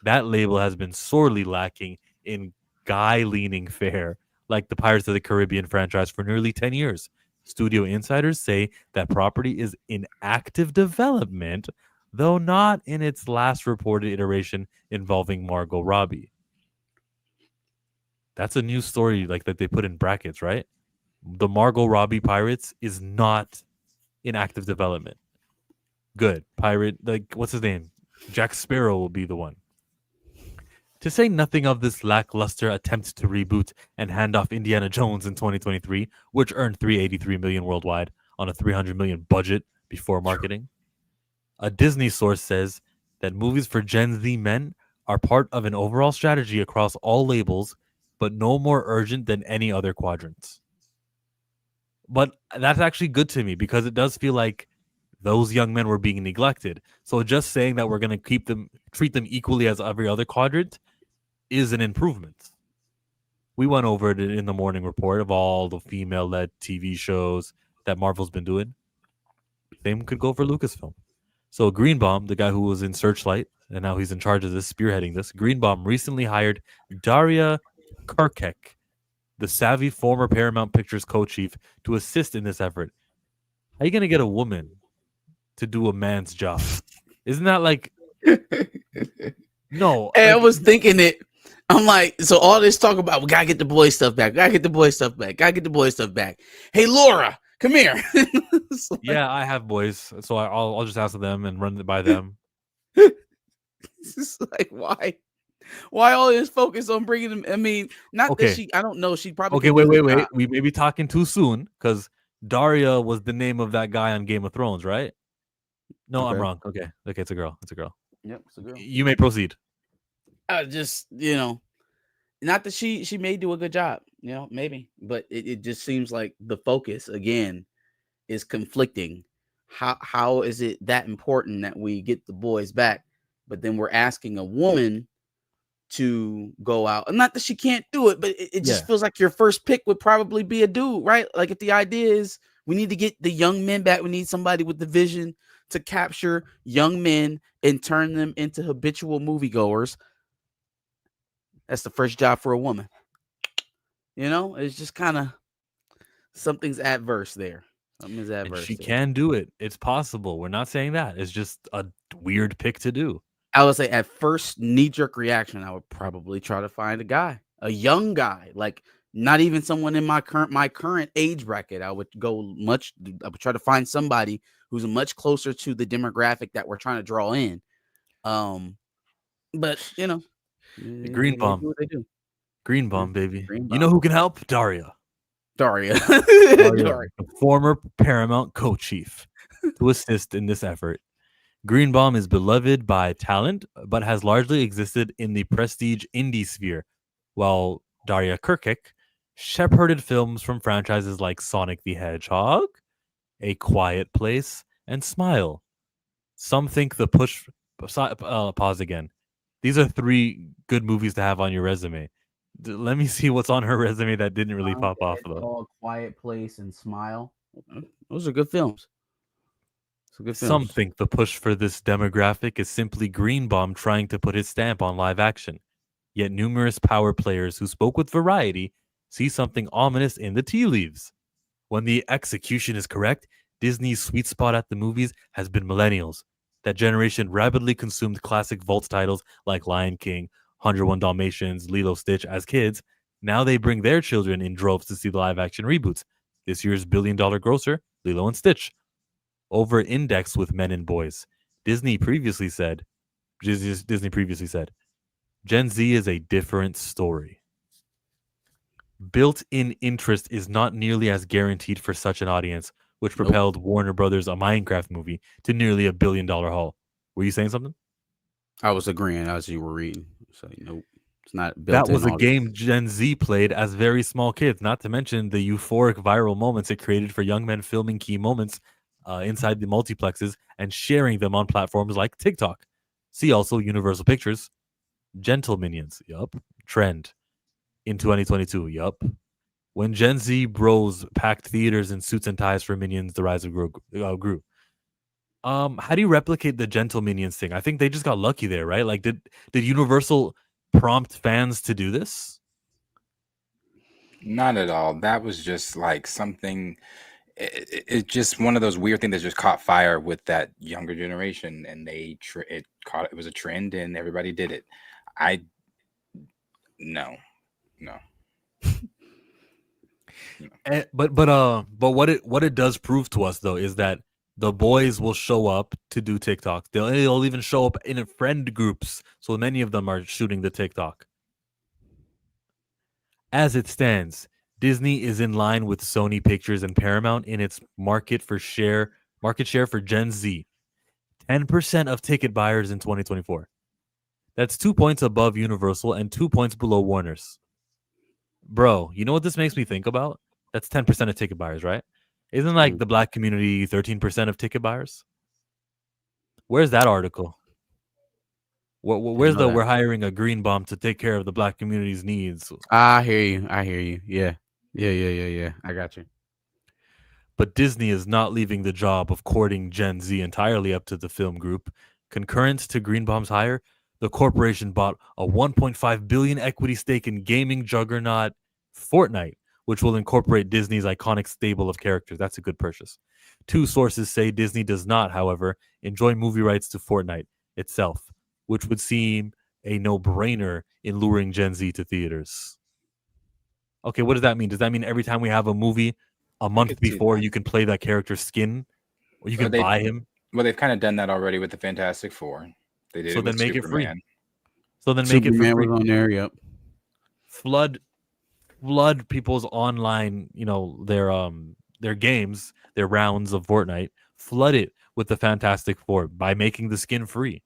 That label has been sorely lacking in guy-leaning fare, like the Pirates of the Caribbean franchise for nearly 10 years. Studio insiders say that property is in active development, though not in its last reported iteration involving Margot Robbie. That's a new story like that they put in brackets, right? The Margot Robbie Pirates is not in active development. Good. Pirate, like, what's his name? Jack Sparrow will be the one. To say nothing of this lackluster attempt to reboot and hand off Indiana Jones in 2023, which earned $383 million worldwide on a $300 million budget before marketing. A Disney source says that movies for Gen Z men are part of an overall strategy across all labels, but no more urgent than any other quadrants. But that's actually good to me because it does feel like those young men were being neglected. So just saying that we're going to treat them equally as every other quadrant is an improvement. We went over it in the morning report of all the female-led TV shows that Marvel's been doing. Same could go for Lucasfilm. So Greenbaum, the guy who was in Searchlight, and now he's in charge of this, spearheading this, Greenbaum recently hired Daria Kurkek, the savvy former Paramount Pictures co-chief, to assist in this effort. How are you going to get a woman to do a man's job? Isn't that like... No. Hey, like, I was thinking it. I'm like, so all this talk about, we gotta get the boy stuff back. Gotta get the boy stuff back. Gotta get the boy stuff back. Hey, Laura, come here. Like, yeah, I have boys, so I'll just ask them and run it by them. it's just like, why all this focus on bringing them? I mean, not that she, I don't know. She probably okay. Wait. We may be talking too soon because Daria was the name of that guy on Game of Thrones, right? No, Okay. I'm wrong. Okay, it's a girl. Yep, it's a girl. You may proceed. Just, not that she may do a good job, maybe, but it just seems like the focus again is conflicting. How is it that important that we get the boys back, but then we're asking a woman to go out? And not that she can't do it, but it just feels like your first pick would probably be a dude, right? Like if the idea is we need to get the young men back, we need somebody with the vision to capture young men and turn them into habitual moviegoers. That's the first job for a woman. It's just kind of something's adverse there. Something's adverse. And she can do it. It's possible. We're not saying that. It's just a weird pick to do. I would say at first knee-jerk reaction, I would probably try to find a young guy, like not even someone in my current age bracket. I would try to find somebody who's much closer to the demographic that we're trying to draw in. But Greenbaum. do what they do. Greenbaum, baby. Greenbaum. You know who can help? Daria. Daria. The former Paramount co-chief, to assist in this effort. Greenbaum is beloved by talent, but has largely existed in the prestige indie sphere, while Daria Kurkek shepherded films from franchises like Sonic the Hedgehog, A Quiet Place, and Smile. Some think the push... pause again. These are 3 good movies to have on your resume. Let me see what's on her resume that didn't really pop off, though. Quiet Place and Smile. Those are good films. Some think the push for this demographic is simply Greenbaum trying to put his stamp on live action. Yet numerous power players who spoke with Variety see something ominous in the tea leaves. When the execution is correct, Disney's sweet spot at the movies has been millennials. That generation rapidly consumed classic vault titles like Lion King, 101 Dalmatians, Lilo Stitch as kids. Now they bring their children in droves to see the live-action reboots. This year's billion-dollar grosser, Lilo and Stitch. Over-indexed with men and boys. Disney previously said, Gen Z is a different story. Built-in interest is not nearly as guaranteed for such an audience, which propelled Warner Brothers' A Minecraft movie to nearly $1 billion haul. Were you saying something? I was agreeing as you were reading. So, nope. It's not built. That was a game Gen Z played as very small kids, not to mention the euphoric viral moments it created for young men filming key moments inside the multiplexes and sharing them on platforms like TikTok. See also Universal Pictures. Gentle Minions. Yup. Trend. In 2022. Yup. When Gen Z bros packed theaters in suits and ties for Minions, the rise of grew. How do you replicate the Gentle Minions thing? I think they just got lucky there, right? Like, did Universal prompt fans to do this? Not at all. That was just like something. It's just one of those weird things that just caught fire with that younger generation, and it was a trend, and everybody did it. No. But what it does prove to us though is that The boys will show up to do TikTok. They'll even show up in friend groups. So many of them are shooting the TikTok. As it stands, Disney is in line with Sony Pictures and Paramount in its market share for Gen Z. 10% of ticket buyers in 2024. That's 2 points above Universal and 2 points below Warner's. Bro, you know what this makes me think about? That's 10% of ticket buyers, right? Isn't like the black community 13% of ticket buyers? Where's that article? Where's the we're hiring a green bum to take care of the black community's needs? I hear you. Yeah. I got you. But Disney is not leaving the job of courting Gen Z entirely up to the film group. Concurrent to Greenbaum's hire, the corporation bought a $1.5 billion equity stake in gaming juggernaut Fortnite, which will incorporate Disney's iconic stable of characters. That's a good purchase. 2 sources say Disney does not, however, enjoy movie rights to Fortnite itself, which would seem a no-brainer in luring Gen Z to theaters. Okay, what does that mean? Does that mean every time we have a movie, a month before, you can play that character's skin? Or you can buy him? Well, they've kind of done that already with the Fantastic Four. They did it with Superman. It free. So then Superman make it for free. Was on there, yep. Flood people's online, their games, their rounds of Fortnite. Flood it with the Fantastic Four by making the skin free.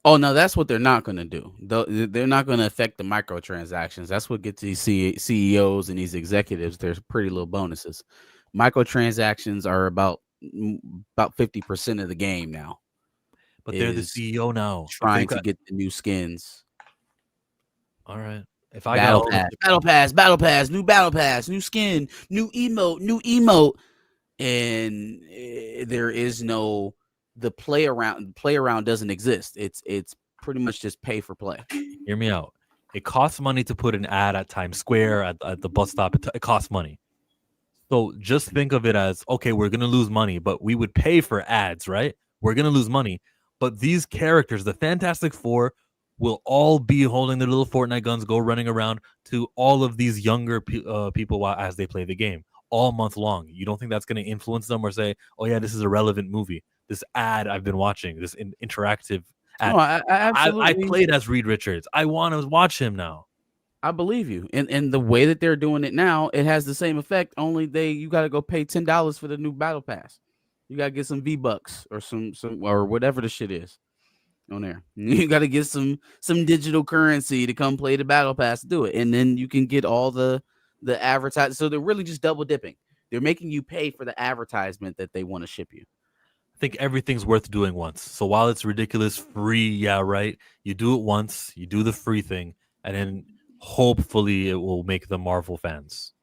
Oh no, that's what they're not going to do. They're not going to affect the microtransactions. That's what gets these CEOs and these executives their pretty little bonuses. Microtransactions are about 50% of the game now. But they're the CEO now, trying to get the new skins. All right. If I battle pass, new battle pass, new skin, new emote, and there is no the play around doesn't exist. It's pretty much just pay for play. Hear me out. It costs money to put an ad at Times Square, at the bus stop. It costs money. So just think of it as, okay, we're going to lose money, but we would pay for ads, right? We're going to lose money. But these characters, the Fantastic Four, will all be holding their little Fortnite guns, go running around to all of these younger people as they play the game all month long. You don't think that's going to influence them or say, oh, yeah, this is a relevant movie. This ad I've been watching, this interactive ad. No, I played as Reed Richards. I want to watch him now. I believe you. And the way that they're doing it now, it has the same effect. Only you got to go pay $10 for the new battle pass. You got to get some V-Bucks or some or whatever the shit is on there. You got to get some digital currency to come play the battle pass to do it. And then you can get all the advertising. So they're really just double dipping. They're making you pay for the advertisement that they want to ship you. I think everything's worth doing once. So while it's ridiculous free, yeah, right, you do it once, you do the free thing, and then hopefully it will make the Marvel fans.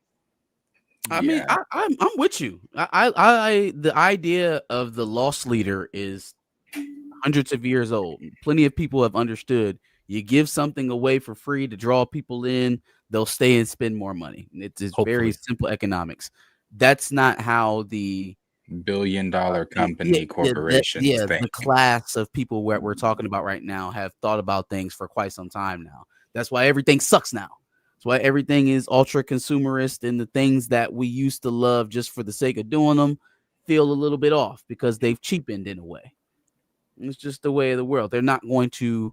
I mean, I'm with you. The idea of the loss leader is hundreds of years old. Plenty of people have understood. You give something away for free to draw people in, they'll stay and spend more money. It's very simple economics. That's not how the billion-dollar company corporations think. The class of people we're talking about right now have thought about things for quite some time now. That's why everything sucks now. That's why everything is ultra consumerist, and the things that we used to love just for the sake of doing them feel a little bit off because they've cheapened in a way. It's just the way of the world. They're not going to,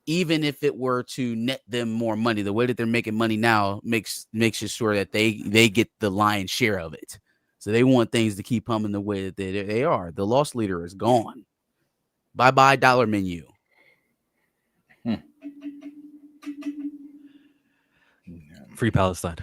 even if it were to net them more money, the way that they're making money now makes it sure that they get the lion's share of it. So they want things to keep humming the way that they are. The loss leader is gone. Bye-bye dollar menu. Free Palestine.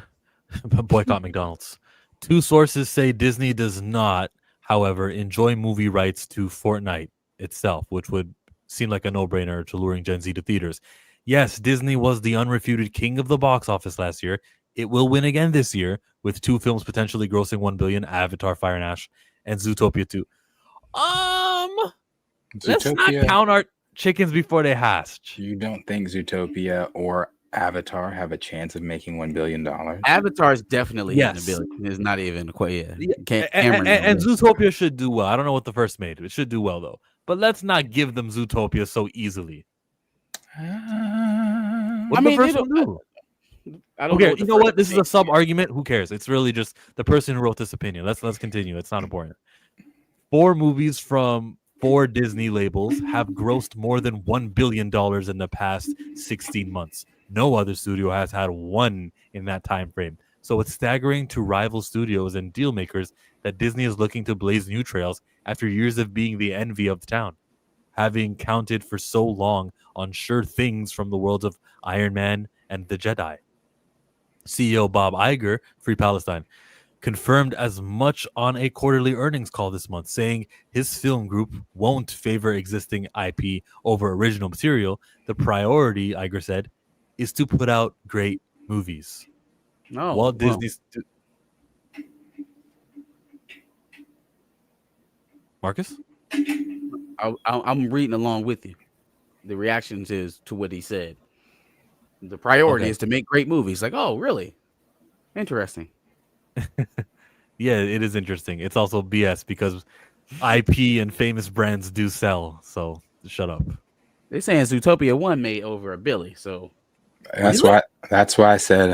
Boycott McDonald's. 2 sources say Disney does not, however, enjoy movie rights to Fortnite itself, which would seem like a no-brainer to luring Gen Z to theaters. Yes, Disney was the unrefuted king of the box office last year. It will win again this year, with 2 films potentially grossing $1 billion: Avatar, Fire and Ash, and Zootopia 2. Let's not count our chickens before they hatch. You don't think Zootopia or Avatar have a chance of making $1 billion? Avatar is definitely hitting $1 billion. It's not even quite. And Zootopia should do well. I don't know what the first made. It should do well though. But let's not give them Zootopia so easily. What did the first one do? I don't know. You know what? This is a sub argument. Who cares? It's really just the person who wrote this opinion. Let's continue. It's not important. 4 movies from 4 Disney labels have grossed more than $1 billion in the past 16 months. No other studio has had one in that time frame. So it's staggering to rival studios and deal makers that Disney is looking to blaze new trails after years of being the envy of the town, having counted for so long on sure things from the worlds of Iron Man and the Jedi. CEO Bob Iger, Free Palestine, confirmed as much on a quarterly earnings call this month, saying his film group won't favor existing IP over original material. The priority, Iger said, is to put out great movies. No, Walt Disney. Marcus? I'm reading along with you. The reactions is to what he said. The priority is to make great movies. Like, oh, really? Interesting. Yeah, it is interesting. It's also BS because IP and famous brands do sell. So shut up. They're saying Zootopia 1 made over $1 billion. So That's why I said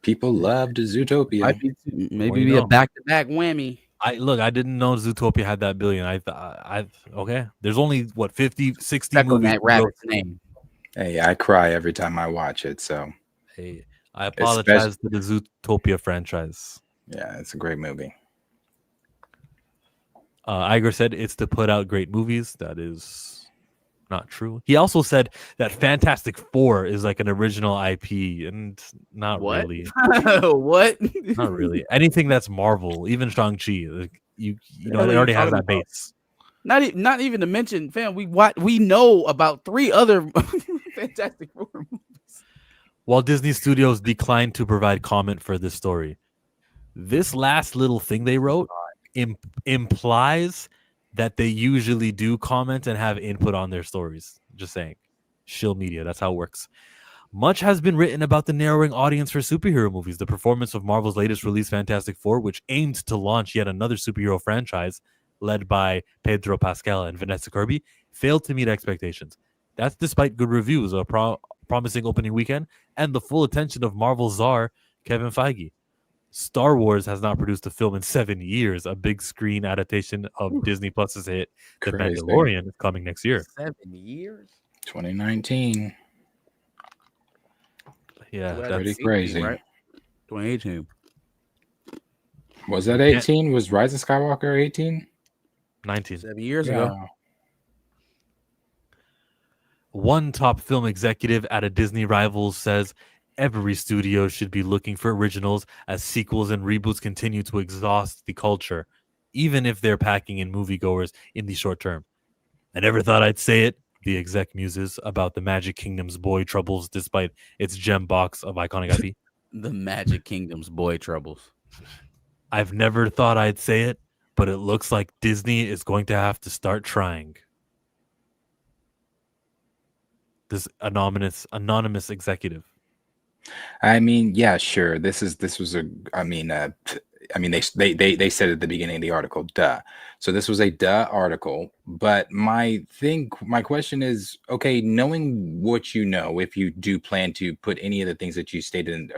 people loved Zootopia. maybe be a back-to-back whammy. I didn't know Zootopia had that billion. I okay. There's only what 50, 60 Check on movies. that rabbit's name. Hey, I cry every time I watch it. So Hey, I apologize to the Zootopia franchise. Yeah, it's a great movie. Iger said it's to put out great movies. That is not true. He also said that Fantastic Four is like an original IP, and not really. What? Not really. Anything that's Marvel, even Shang-Chi, like, you know, it already has that base. Not even to mention, fam. We know about 3 other Fantastic Four movies. While Disney Studios declined to provide comment for this story, this last little thing they wrote implies that they usually do comment and have input on their stories. Just saying. Shill media, that's how it works. Much has been written about the narrowing audience for superhero movies. The performance of Marvel's latest release, Fantastic Four, which aimed to launch yet another superhero franchise led by Pedro Pascal and Vanessa Kirby, failed to meet expectations. That's despite good reviews, a promising opening weekend, and the full attention of Marvel czar Kevin Feige. Star Wars has not produced a film in 7 years. A big screen adaptation of Disney Plus's hit, The Mandalorian, is coming next year. 7 years? 2019. Yeah, That's pretty crazy. Right? 2018. Was that 18? Was Rise of Skywalker 18? 19. 7 years ago. One top film executive at a Disney rival says every studio should be looking for originals as sequels and reboots continue to exhaust the culture, even if they're packing in moviegoers in the short term. I never thought I'd say it, the exec muses about the Magic Kingdom's boy troubles despite its gem box of iconic IP. The Magic Kingdom's boy troubles. I've never thought I'd say it, but it looks like Disney is going to have to start trying. This anonymous executive. I mean, yeah, sure. They said at the beginning of the article, duh. So this was a duh article. But my question is, okay, knowing what you know, if you do plan to put any of the things that you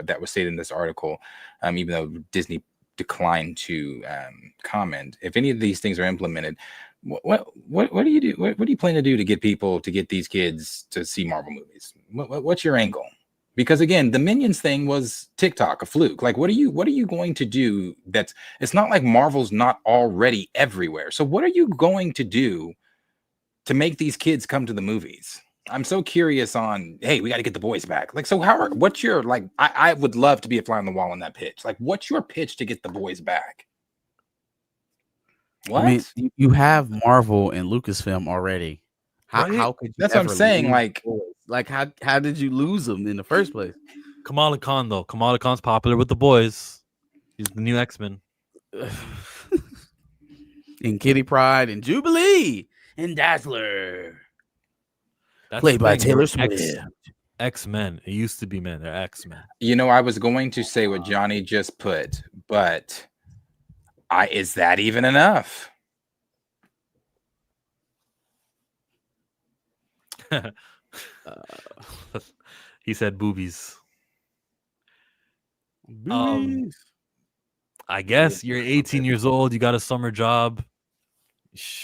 that was stated in this article, even though Disney declined to comment, if any of these things are implemented, what do you do? What do you plan to do to get these kids to see Marvel movies? What's your angle? Because again, the Minions thing was TikTok, a fluke. Like, what are you going to do? It's not like Marvel's not already everywhere. So what are you going to do to make these kids come to the movies? I'm so curious on, hey, we got to get the boys back. Like, so what's your, like, I would love to be a fly on the wall on that pitch. Like, what's your pitch to get the boys back? What? I mean, you have Marvel and Lucasfilm already. How could you? That's what I'm saying. Like how did you lose them in the first place? Kamala Khan, though. Kamala Khan's popular with the boys. He's the new X-Men. And Kitty Pryde and Jubilee and Dazzler. That's played by Taylor Swift. X-Men. It used to be men. They're X-Men. You know, I was going to say what Johnny just put, but is that even enough? He said boobies. I guess you're 18 years old. You got a summer job.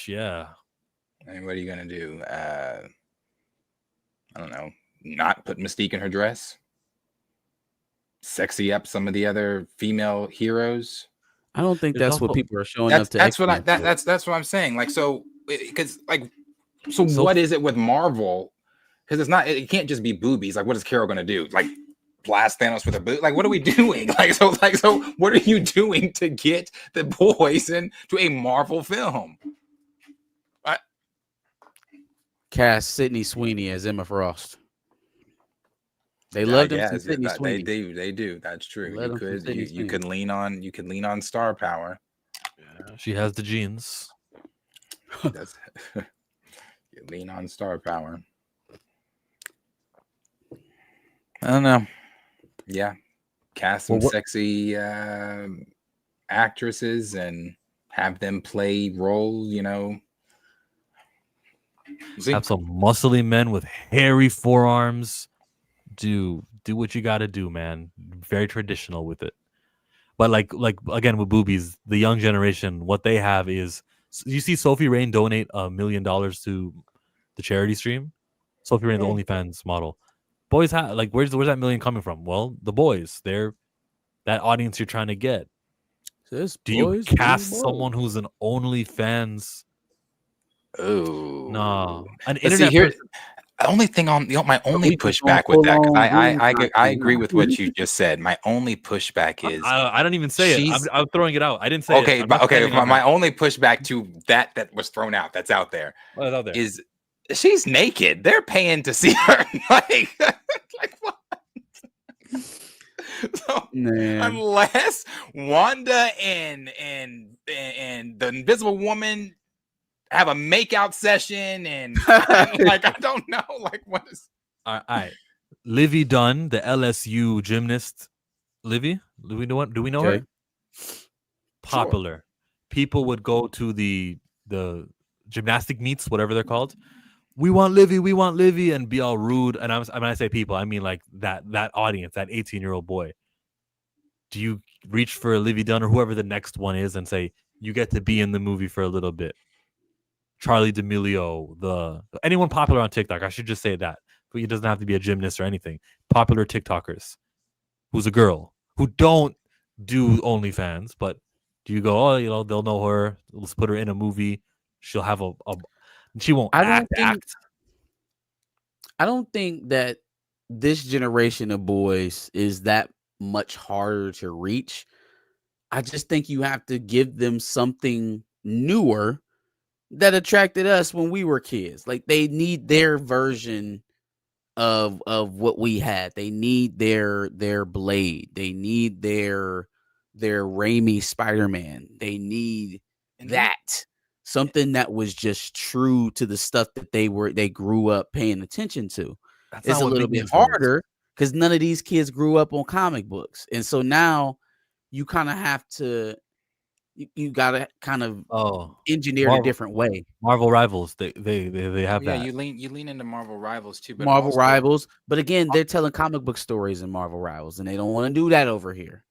Yeah. And what are you gonna do? I don't know. Not put Mystique in her dress. Sexy up some of the other female heroes. I don't think There's that's what also- people are showing up to. That's what X-Men for. that's what I'm saying. Like, so because like, so So- what is it with Marvel? Because it's not. It can't just be boobies. Like, what is Carol gonna do? Like, blast Thanos with a boot? Like, what are we doing? So what are you doing to get the boys into a Marvel film? Cast Sydney Sweeney as Emma Frost. They Yeah, loved him yeah, some Sydney Sweeney. they do. That's true. Let You 'em from could Sydney you Sweeney. could lean on star power. She has the genes. That's you lean on star power. I don't know. Yeah, cast some sexy actresses and have them play roles. You know, see? Have some muscly men with hairy forearms. Do what you got to do, man. Very traditional with it. But like again with boobies, the young generation, what they have is you see Sophie Rain donate $1 million to the charity stream. Sophie Rain, the OnlyFans model. Boys have like where's that million coming from? Well, the boys. They're that audience you're trying to get. Do You cast someone who's an OnlyFans? Oh No, an But see, internet here, person. the only thing on my only we just pushback going with that, full because on I agree with what you just said. My only pushback is I don't even say it. she's- I'm throwing it out. I didn't say it. okay, I'm but not okay. standing on My that. only pushback to that was thrown out. That's out there. What is out there? Is she's naked. They're paying to see her. like what? So, Man. unless Wanda and the Invisible Woman have a makeout session and like I don't know, like what is All right. Livy Dunn, the LSU gymnast. Livy? Do we know her? Okay. Popular. People would go to the gymnastic meets, whatever they're called. We want Livy, and be all rude. And when I say people, I mean like that audience, that 18-year-old boy. Do you reach for Livy Dunn or whoever the next one is and say, you get to be in the movie for a little bit? Charlie D'Amelio, anyone popular on TikTok. I should just say that. But it doesn't have to be a gymnast or anything. Popular TikTokers. Who's a girl who don't do OnlyFans, but do you go, oh, they'll know her. Let's put her in a movie. She'll have she won't act. I don't think that this generation of boys is that much harder to reach. I just think you have to give them something newer that attracted us when we were kids. Like they need their version of what we had. They need their Blade. They need their Raimi Spider-Man. They need that. Something that was just true to the stuff that they grew up paying attention to. It's a little bit harder because none of these kids grew up on comic books. And so now you kind of have to you gotta kind of engineer it a different way. Marvel Rivals, they have that. Yeah, you lean into Marvel Rivals too, but Marvel Rivals, but again, they're telling comic book stories in Marvel Rivals, and they don't want to do that over here.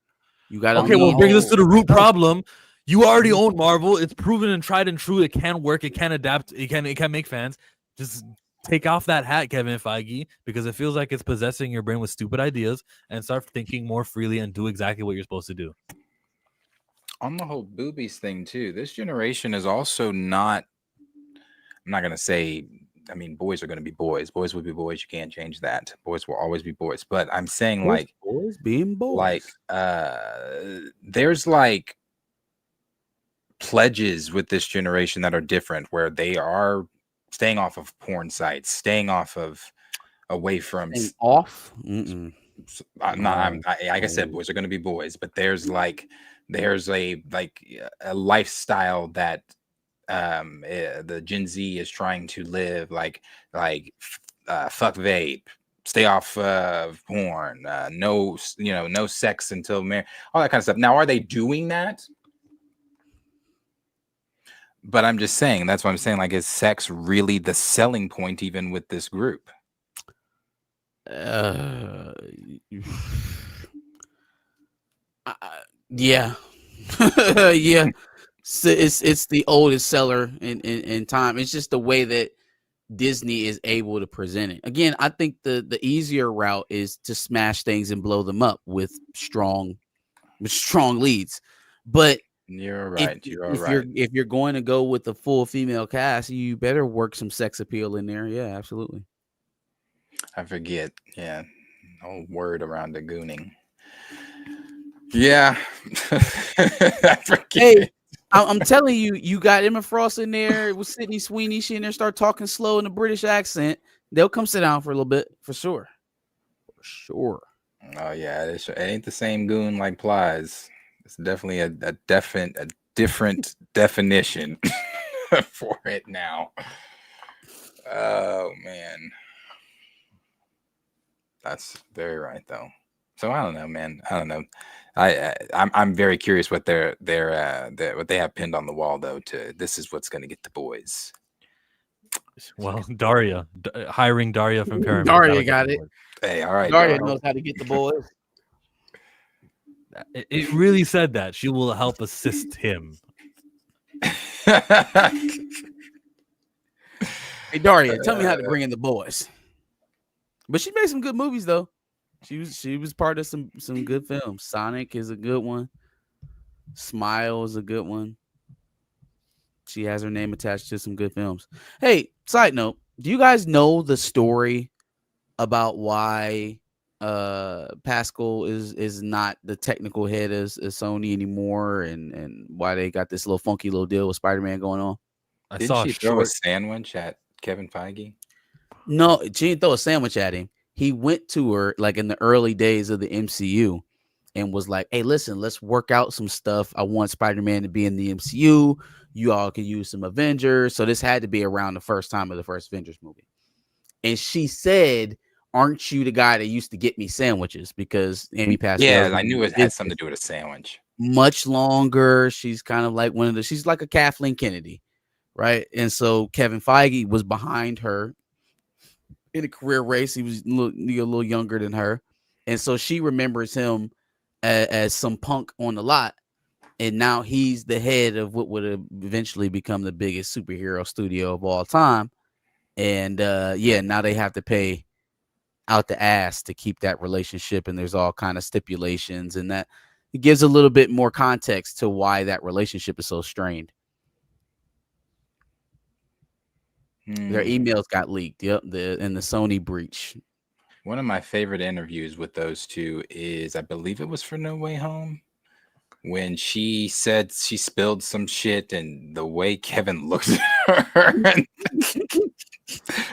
You got well, bring this to the root problem. You already own Marvel. It's proven and tried and true. It can work. It can adapt. It can make fans. Just take off that hat, Kevin Feige, because it feels like it's possessing your brain with stupid ideas, and start thinking more freely and do exactly what you're supposed to do. On the whole boobies thing too, this generation is also not, I'm not going to say, I mean, boys are going to be boys. Boys will be boys. You can't change that. Boys will always be boys. But I'm saying boys being boys. There's like pledges with this generation that are different, where they are staying off of porn sites, staying off of away from off. Like I said, boys are going to be boys, but there's a lifestyle that the Gen Z is trying to live, like fuck vape, stay off of porn, no sex until marriage, all that kind of stuff. Now, are they doing that? But I'm just saying, that's what I'm saying. Like, is sex really the selling point even with this group? Yeah. Yeah, it's the oldest seller in time. It's just the way that Disney is able to present it. Again, I think the easier route is to smash things and blow them up with strong leads. But You're right. if you're going to go with the full female cast, you better work some sex appeal in there. Yeah, absolutely. I forget. Yeah. No word around the gooning. Yeah. I forget. Hey, I'm telling you, you got Emma Frost in there with Sydney Sweeney. She in there start talking slow in a British accent. They'll come sit down for a little bit for sure. For sure. Oh yeah, it ain't the same goon like Plies. It's definitely a different definition for it now. Oh man, that's very right though. So I don't know, man. I don't know. I'm very curious what what they have pinned on the wall though. This is what's going to get the boys. Well, Daria hiring Daria from Paramount. Daria got it. Hey, all right. Daria knows how to get the boys. It really said that she will help assist him. Hey Daria, tell me how to bring in the boys. But she made some good movies though. She was part of some good films. Sonic is a good one. Smile is a good one. She has her name attached to some good films. Hey, side note, do you guys know the story about why Pascal is not the technical head as Sony anymore, and why they got this little funky little deal with Spider-Man going on? Didn't she throw a sandwich at Kevin Feige? No, she didn't throw a sandwich at him. He went to her like in the early days of the MCU and was like, hey, listen, let's work out some stuff. I want Spider-Man to be in the MCU. You all can use some Avengers. So this had to be around the first time of the first Avengers movie. And she said, aren't you the guy that used to get me sandwiches? Because Amy Pascal. Yeah, I knew it had something to do with a sandwich. Much longer. She's kind of like she's like a Kathleen Kennedy, right? And so Kevin Feige was behind her in a career race. He was a little younger than her. And so she remembers him as some punk on the lot. And now he's the head of what would eventually become the biggest superhero studio of all time. And now they have to pay out the ass to keep that relationship. And there's all kind of stipulations, and that it gives a little bit more context to why that relationship is so strained. Their emails got leaked. Yep. In the Sony breach. One of my favorite interviews with those two is, I believe it was for No Way Home, when she said she spilled some shit, and the way Kevin looks at her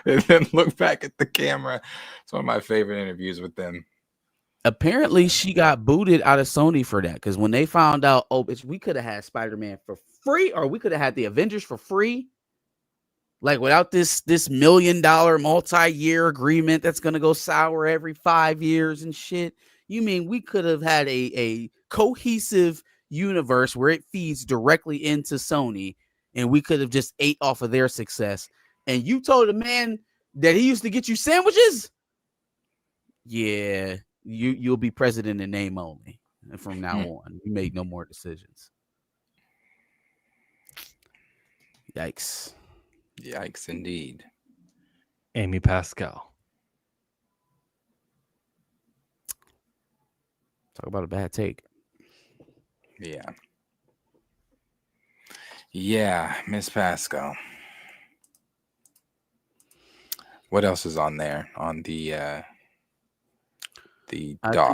and then looked back at the camera. It's one of my favorite interviews with them. Apparently, she got booted out of Sony for that, because when they found out, we could have had Spider-Man for free, or we could have had the Avengers for free. Like without this $1 million multi-year agreement that's gonna go sour every 5 years and shit. You mean we could have had a cohesive universe where it feeds directly into Sony, and we could have just ate off of their success? And you told a man that he used to get you sandwiches? Yeah, you'll be president in name only from now on. You make no more decisions. Yikes. Yikes, indeed. Amy Pascal. Talk about a bad take. Yeah, Miss Pascal. What else is on there on the dock?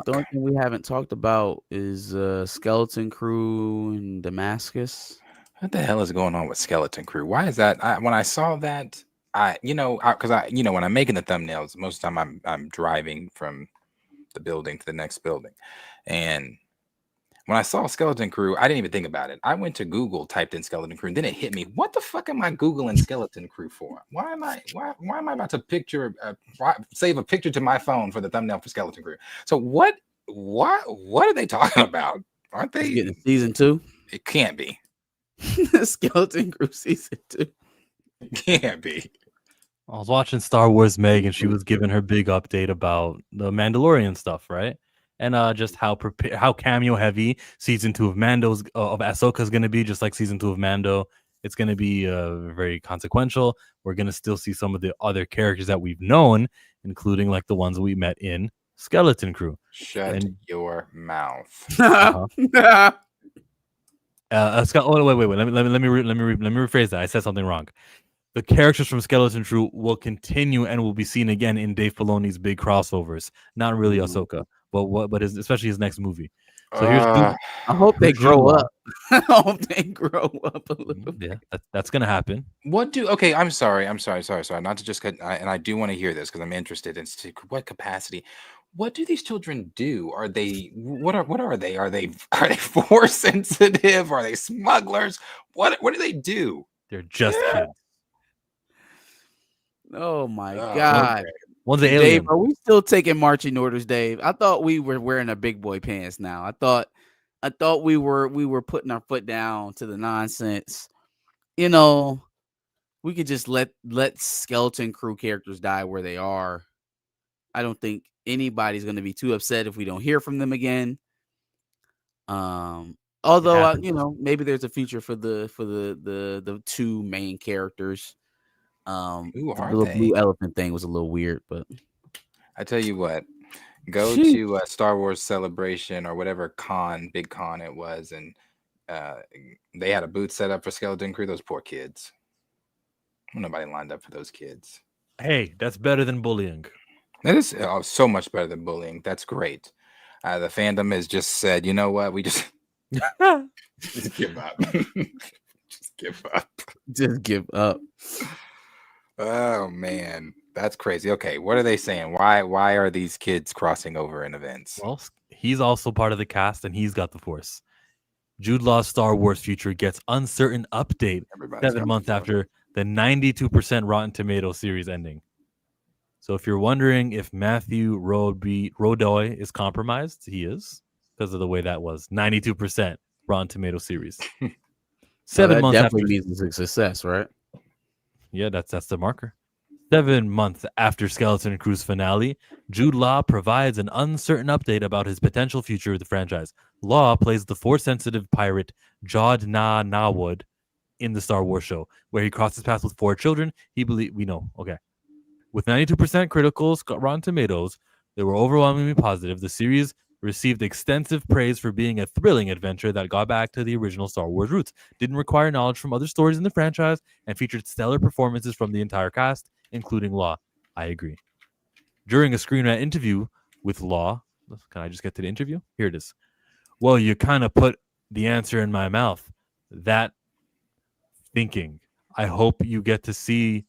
The only thing we haven't talked about is Skeleton Crew and Demascus. What the hell is going on with Skeleton Crew? Why is that? When I saw that, because when I'm making the thumbnails, most of the time I'm driving from the building to the next building, and when I saw Skeleton Crew, I didn't even think about it. I went to Google, typed in Skeleton Crew, and then it hit me. What the fuck am I Googling Skeleton Crew for? Why am I about to save a picture to my phone for the thumbnail for Skeleton Crew? So what are they talking about? Aren't they getting season 2? It can't be. Skeleton Crew season 2. It can't be. I was watching Star Wars Meg, and she was giving her big update about the Mandalorian stuff, right? and just how cameo heavy season 2 of Mando's of Ahsoka is going to be, just like season 2 of Mando. It's going to be very consequential. We're going to still see some of the other characters that we've known, including like the ones we met in Skeleton Crew. Shut your mouth. Oh, wait. Let me rephrase that. I said something wrong. The characters from Skeleton Crew will continue and will be seen again in Dave Filoni's big crossovers. Not really Ahsoka, but especially his next movie. So I hope they grow up. I hope they grow up a little bit. Yeah, that's gonna happen. Okay, I'm sorry. Not to just cut, and I do want to hear this because I'm interested in what capacity. What do these children do? Are they what are they? Are they force sensitive? Are they smugglers? What do they do? They're just kids. Oh my God. One's an alien. Dave, are we still taking marching orders, Dave? I thought we were wearing our big boy pants now. I thought we were putting our foot down to the nonsense. You know, we could just let Skeleton Crew characters die where they are. I don't think anybody's going to be too upset if we don't hear from them again. Although maybe there's a future for the two main characters. Who are the little they? blue elephant thing was a little weird, but I tell you what, go to Star Wars Celebration or whatever big con it was, and they had a booth set up for Skeleton Crew. Those poor kids. Nobody lined up for those kids. Hey, that's better than bullying. That is so much better than bullying. That's great. The fandom has just said, you know what? We just give up. Just give up. Just give up. Oh man, that's crazy. Okay, what are they saying? Why are these kids crossing over in events? Well, he's also part of the cast, and he's got the Force. Jude Law's Star Wars future gets uncertain update 7 months after the 92% Rotten Tomatoes series ending. So if you're wondering if Matthew Rodoy is compromised, he is, because of the way that was 92% Rotten Tomatoes series. 7 months definitely means a success, right? Yeah, that's the marker. 7 months after Skeleton Crew's finale, Jude Law provides an uncertain update about his potential future with the franchise. Law plays the Force-sensitive pirate Jod Na Nawud in the Star Wars show, where he crosses paths with 4 children. With 92% criticals, Rotten Tomatoes, they were overwhelmingly positive. The series received extensive praise for being a thrilling adventure that got back to the original Star Wars roots, didn't require knowledge from other stories in the franchise, and featured stellar performances from the entire cast, including Law. I agree. During a Screen Rant interview with Law, can I just get to the interview? Here it is. Well, you kind of put the answer in my mouth. That thinking. I hope you get to see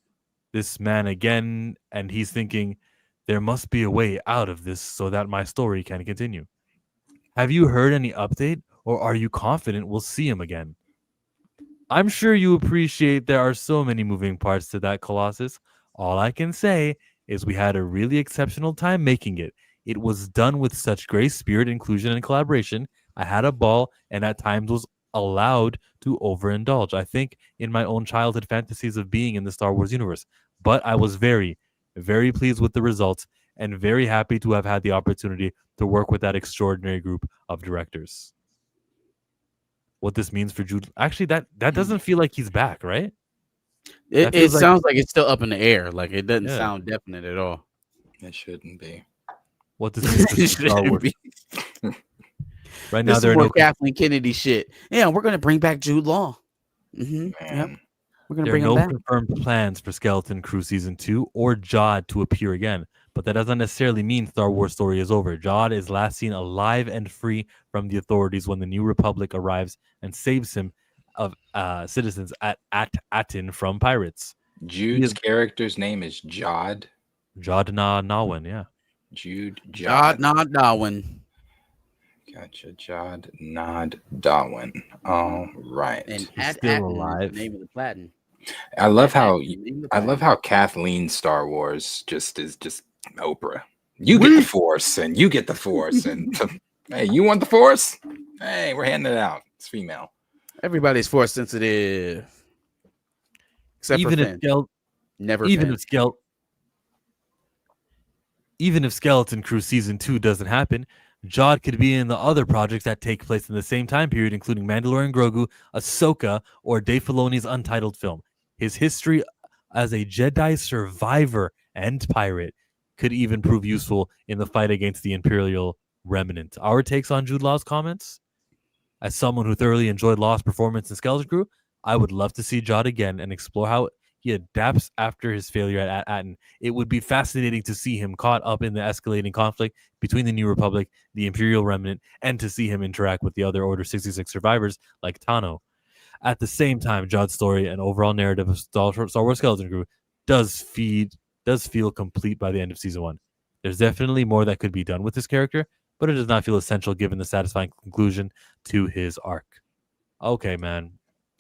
this man again, and he's thinking, there must be a way out of this so that my story can continue. Have you heard any update, or are you confident we'll see him again? I'm sure you appreciate there are so many moving parts to that Colossus. All I can say is we had a really exceptional time making it. It was done with such grace, spirit, inclusion, and collaboration. I had a ball, and at times was allowed to overindulge, I think, in my own childhood fantasies of being in the Star Wars universe. But I was very, very pleased with the results and very happy to have had the opportunity to work with that extraordinary group of directors. What this means for Jude, actually, that doesn't feel like he's back, right? It sounds like it's still up in the air. Like it doesn't sound definite at all. It shouldn't be. What this means for Star Wars. Right now, there are no Kathleen Kennedy shit. Yeah, we're gonna bring back Jude Law. Yep. We're gonna bring him back. There are no confirmed plans for Skeleton Crew Season 2 or Jod to appear again, but that doesn't necessarily mean Star Wars story is over. Jod is last seen alive and free from the authorities when the New Republic arrives and saves him of citizens at Atin from pirates. Jude's character's name is Jod. Jod Na Nawin, yeah. Jod Na Nawin. Gotcha. Jod Nod Darwin. All right. And he's still alive. The name of the platinum. I love how Kathleen Star Wars just is Oprah. You get the Force, and you get the Force, and hey, you want the Force? Hey, we're handing it out. It's female. Everybody's Force sensitive, except even for if Finn. Even if Skeleton Crew Season 2 doesn't happen, Jod could be in the other projects that take place in the same time period, including Mandalorian Grogu, Ahsoka, or Dave Filoni's untitled film. His history as a Jedi survivor and pirate could even prove useful in the fight against the Imperial Remnant. Our takes on Jude Law's comments? As someone who thoroughly enjoyed Law's performance in Skeleton Crew, I would love to see Jod again and explore how he adapts after his failure at Atten. It would be fascinating to see him caught up in the escalating conflict between the New Republic, the Imperial Remnant, and to see him interact with the other Order 66 survivors like Tano. At the same time, Jod's story and overall narrative of Star Wars Skeleton Crew does feel complete by the end of season 1. There's definitely more that could be done with this character, but it does not feel essential given the satisfying conclusion to his arc. Okay, man.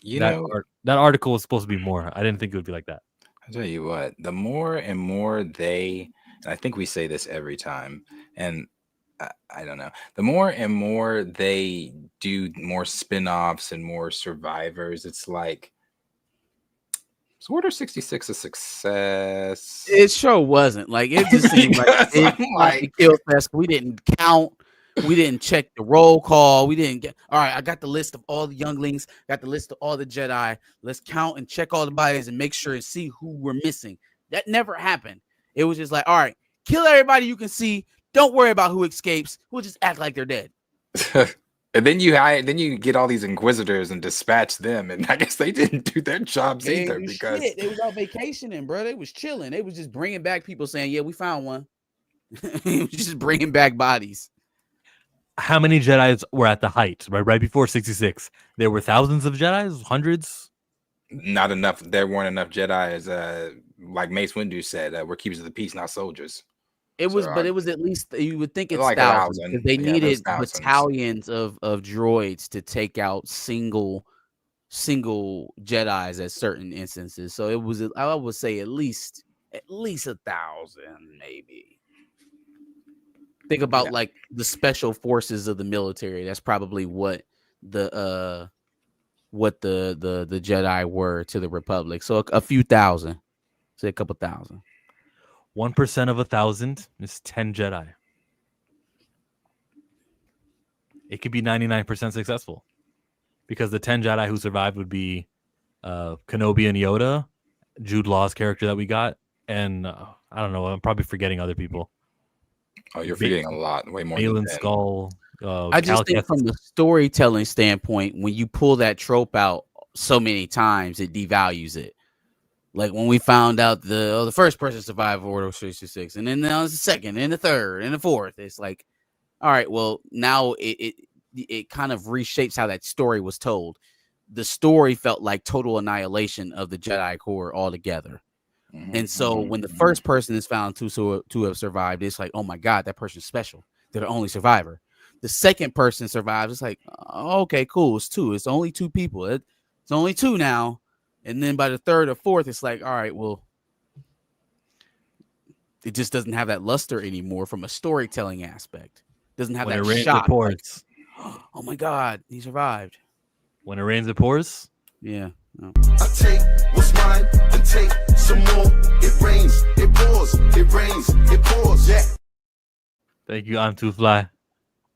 That article was supposed to be more. I didn't think it would be like that. I'll tell you what, the more and more and I think we say this every time, and I don't know, the more and more they do more spin-offs and more survivors, it's like, is Order 66 a success? It sure wasn't. Like, it just seemed like a kill fest. We didn't count. We didn't check the roll call. We didn't get. All right, I got the list of all the younglings. Got the list of all the Jedi. Let's count and check all the bodies and make sure and see who we're missing. That never happened. It was just like, all right, kill everybody you can see. Don't worry about who escapes. We'll just act like they're dead. And then you get all these Inquisitors and dispatch them, and I guess they didn't do their jobs either because they was out vacationing, bro. They was chilling. They was just bringing back people saying, "Yeah, we found one." Just bringing back bodies. How many Jedis were at the height, right before 66? There were thousands of Jedis, hundreds. Not enough. There weren't enough Jedi, as like Mace Windu said, we're keepers of the peace, not soldiers. It was, but it was at least, you would think it's like thousands, 1,000. because they needed battalions of droids to take out single Jedis at certain instances. So it was, I would say at least 1,000, maybe. Think about like the special forces of the military. That's probably what the Jedi were to the Republic. So a few thousand, say a couple thousand. 1% of 1,000 is 10 Jedi. It could be 99% successful because the 10 Jedi who survived would be Kenobi and Yoda, Jude Law's character that we got, and I don't know. I'm probably forgetting other people. Oh, you're forgetting a lot, way more. Balin Skull. I just think from the storytelling standpoint, when you pull that trope out so many times, it devalues it. Like when we found out the first person survived Order 66, and then there was the second, and the third, and the fourth. It's like, all right, well, now it kind of reshapes how that story was told. The story felt like total annihilation of the Jedi Corps altogether. And so when the first person is found to have survived, it's like, oh my God, that person's special. They're the only survivor. The second person survives. It's like, oh, okay, cool. It's two. It's only two people. It's only two now. And then by the third or fourth, it's like, all right, well, it just doesn't have that luster anymore from a storytelling aspect. Doesn't have that shock. Like, oh my God, he survived. When it rains, it pours. Yeah. No. I take what's mine and take some more. It rains, it pours, it rains, it pours. Yeah. Thank you, I'm Too Fly.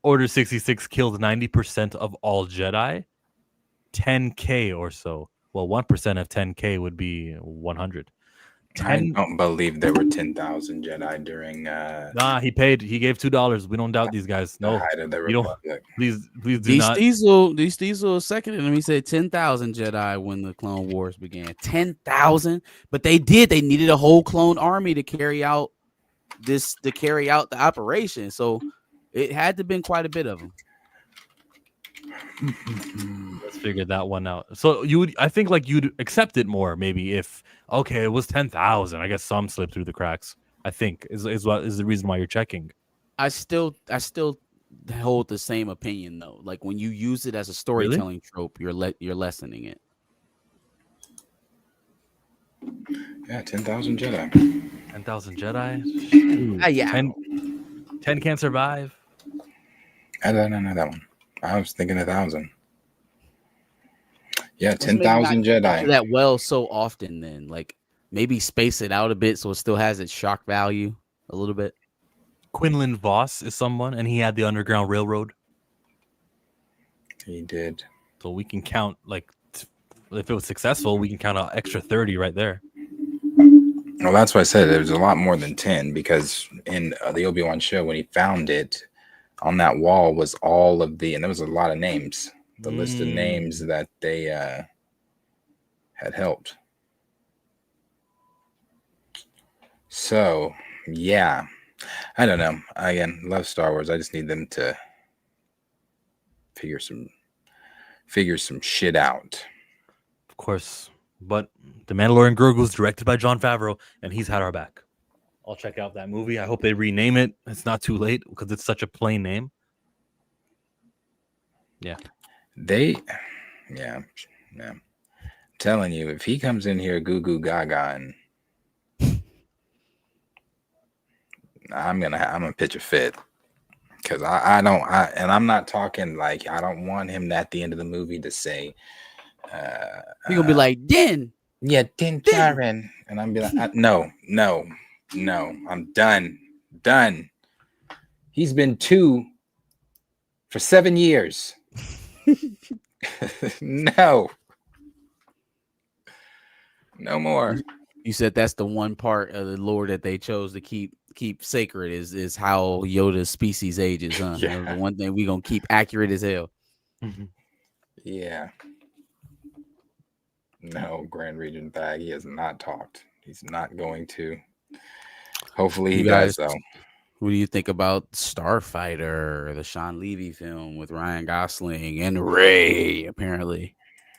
Order 66 killed 90% of all Jedi. 10K or so. Well, 1% of 10K would be 100. I don't believe there were 10,000 Jedi during. Nah, he paid. He gave $2. We don't doubt these guys. No, you don't. Please do not. Diesel seconded him. He said 10,000 Jedi when the Clone Wars began. 10,000, but they needed a whole clone army to carry out the operation. So it had to have been quite a bit of them. Let's figure that one out. So I think you'd accept it more maybe if okay, it was 10,000. I guess some slipped through the cracks. I think is the reason why you're checking. I still hold the same opinion though. Like when you use it as a storytelling trope, you're lessening it. Yeah, 10,000 Jedi. 10,000 Jedi. Yeah. 10 can't survive. I don't know that one. I was thinking 1,000. Yeah, 10,000 Jedi. That well so often then, like maybe space it out a bit so it still has its shock value a little bit. Quinlan Voss is someone, and he had the Underground Railroad. He did. So we can count, like, if it was successful, we can count an extra 30 right there. Well, that's why I said there was a lot more than 10, because in the Obi-Wan show, when he found it, on that wall was all of the, and there was a lot of names, the list of names that they had helped. So, yeah, I don't know. Again, love Star Wars. I just need them to figure some shit out. Of course. But The Mandalorian Grogu is directed by Jon Favreau, and he's had our back. I'll check out that movie. I hope they rename it. It's not too late because it's such a plain name. Yeah. I'm telling you, if he comes in here goo goo gaga, and I'm gonna pitch a fit, because I'm not talking like, I don't want him at the end of the movie to say, You're gonna be like, Din. Yeah, Din Djarin. And I'm be like, no, I'm done. He's been 2 for 7 years. No more. You said that's the one part of the lore that they chose to keep sacred is how Yoda's species ages, huh? Yeah. The one thing we gonna keep accurate as hell. Yeah. No, Grand Regent Bag, he has not talked. He's not going to. Hopefully he does, though. What do you think about Starfighter, the Sean Levy film with Ryan Gosling and Ray? Apparently,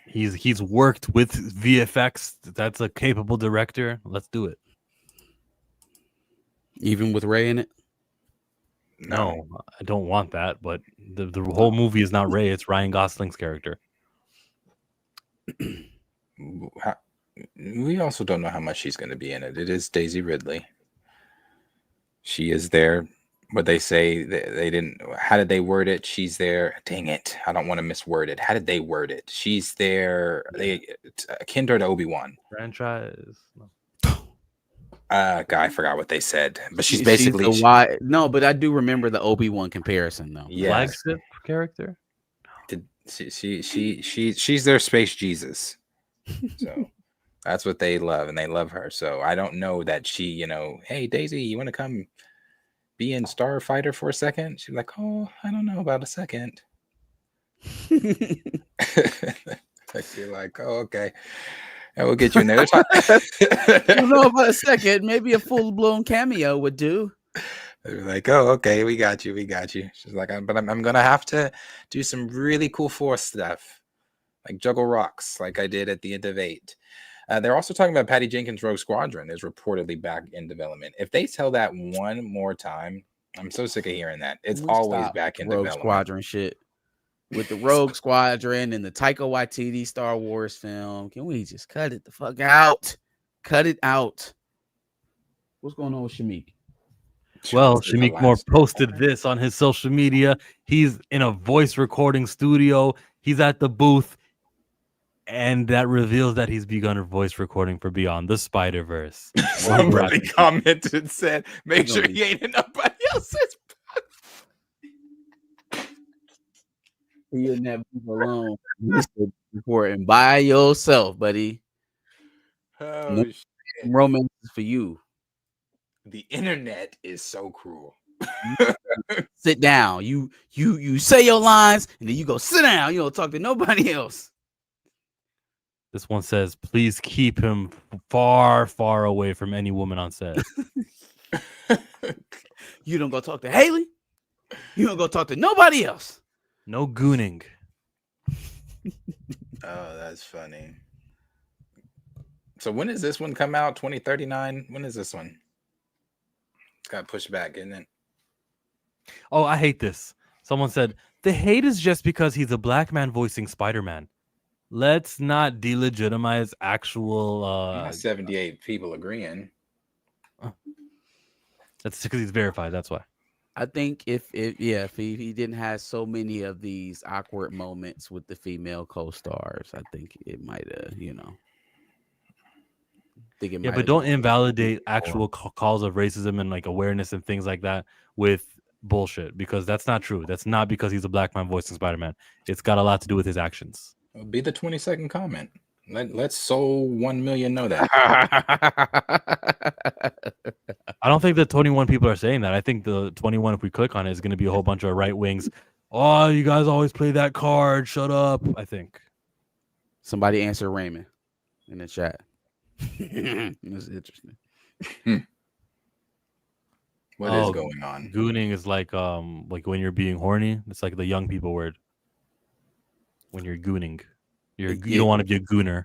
he's worked with VFX. That's a capable director. Let's do it. Even with Ray in it? No, I don't want that. But the whole movie is not Ray. It's Ryan Gosling's character. We also don't know how much she's going to be in it. It is Daisy Ridley. She is there, but they say they didn't. How did they word it? She's there. Dang it! I don't want to misword it. How did they word it? She's there. They akin to Obi-Wan franchise. Guy, I forgot what they said, but she's basically no. But I do remember the Obi-Wan comparison, though. Yes. Flagship character. She's their space Jesus. So that's what they love, and they love her. So I don't know that she, hey Daisy, you want to come be in Starfighter for a second? She's like, oh, I don't know about a second. You're like, oh, okay, and we'll get you in there. I don't know about a second. Maybe a full-blown cameo would do. They're like, oh, okay, we got you. She's like, but I'm gonna have to do some really cool Force stuff, like juggle rocks, like I did at the end of 8. They're also talking about Patty Jenkins' Rogue Squadron is reportedly back in development. If they tell that one more time, I'm so sick of hearing that. It's always back in Rogue development. Squadron shit. With the Rogue Squadron and the Taika Waititi Star Wars film, can we just cut it the fuck out? Cut it out. What's going on with Shameik? Well, Shameik Moore posted this on his social media. He's in a voice recording studio. He's at the booth. And that reveals that he's begun voice recording for Beyond the Spider-Verse. Somebody commented and said, make sure he ain't in nobody else's. You'll never be alone. Recording by yourself, buddy. Oh, shit. Romance is for you. The internet is so cruel. Sit down. You say your lines, and then you go sit down. You don't talk to nobody else. This one says, please keep him far, far away from any woman on set. You don't go talk to Haley. You don't go talk to nobody else. No gooning. Oh, that's funny. So when does this one come out? 2039? When is this one? It's got pushed back, isn't it? Oh, I hate this. Someone said, the hate is just because he's a black man voicing Spider-Man. Let's not delegitimize actual 78 people agreeing. That's because he's verified. That's why. I think if he didn't have so many of these awkward moments with the female co-stars, I think it might think it Yeah, might but have don't been invalidate 2024. actual calls of racism and like awareness and things like that with bullshit, because that's not true. That's not because he's a black man voicing Spider-Man. It's got a lot to do with his actions. It'll be the 20-second comment. Let's Soul 1 million know that. I don't think the 21 people are saying that. I think the 21, if we click on it, is going to be a whole bunch of right wings. Oh, you guys always play that card. Shut up. I think. Somebody answer Raymond in the chat. It's interesting. What is going on? Gooning is like when you're being horny. It's like the young people word. When you're gooning, you don't want to be a gooner.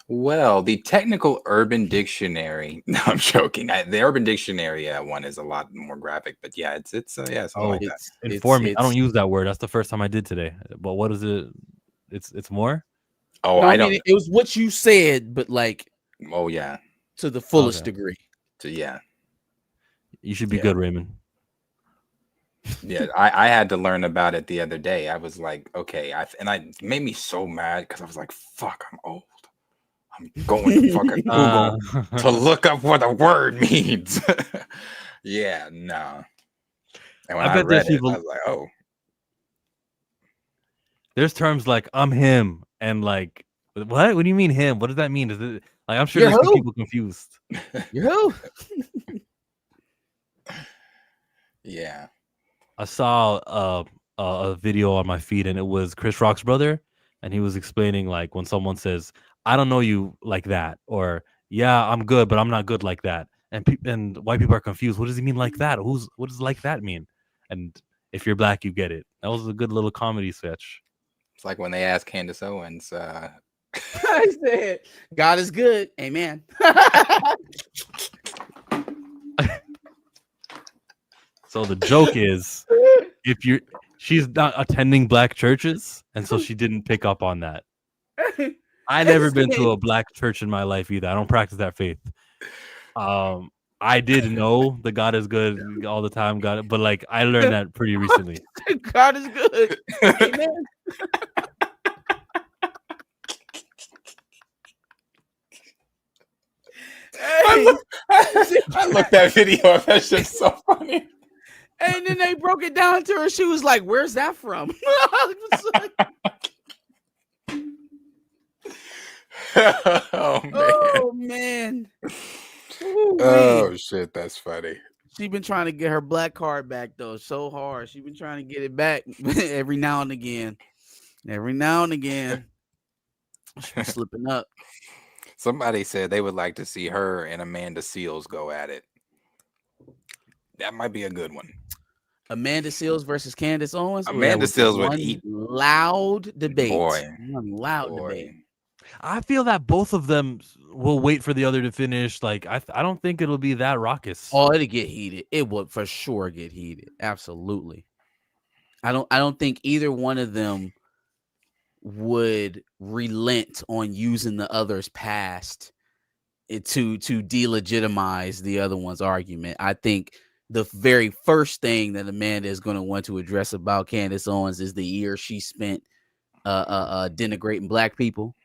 Well, the technical Urban Dictionary. No, I'm joking. The Urban Dictionary one is a lot more graphic, but yeah, it's something like that. Inform me. I don't use that word. That's the first time I did today. But what is it? It's more. Oh, no, I mean, don't. it was what you said, but like, oh yeah, to the fullest degree. So yeah, you should be good, Raymond. Yeah, I had to learn about it the other day. I was like, okay, it made me so mad because I was like, fuck, I'm old. I'm going to fucking Google to look up what a word means. Yeah, no. And when I read it, I was like, oh. There's terms like I'm him and like what? What do you mean him? What does that mean? Is it like I'm sure there's some people confused. You're who? Yeah. I saw a video on my feed and it was Chris Rock's brother, and he was explaining like when someone says, "I don't know you like that," or "Yeah, I'm good, but I'm not good like that," and white people are confused. What does he mean like that? What does like that mean? And if you're black, you get it. That was a good little comedy sketch. It's like when they asked Candace Owens. I said, "God is good, amen." So the joke is, she's not attending black churches, and so she didn't pick up on that. I never been to a black church in my life either. I don't practice that faith. I did know that God is good all the time, but like I learned that pretty recently. God is good. Amen. I looked that video up. That shit's so funny. And then they broke it down to her. She was like, "Where's that from?" Oh man. Oh shit, that's funny. She's been trying to get her black card back though so hard. She's been trying to get it back every now and again. She's slipping up. Somebody said they would like to see her and Amanda Seales go at it. That might be a good one. Amanda Seales versus Candace Owens. Amanda Seales would eat. Loud debate. Debate. I feel that both of them will wait for the other to finish. Like I don't think it'll be that raucous. Oh, it'll get heated. It would for sure get heated. Absolutely. I don't think either one of them would relent on using the other's past to delegitimize the other one's argument. I think the very first thing that Amanda is going to want to address about Candace Owens is the year she spent denigrating black people.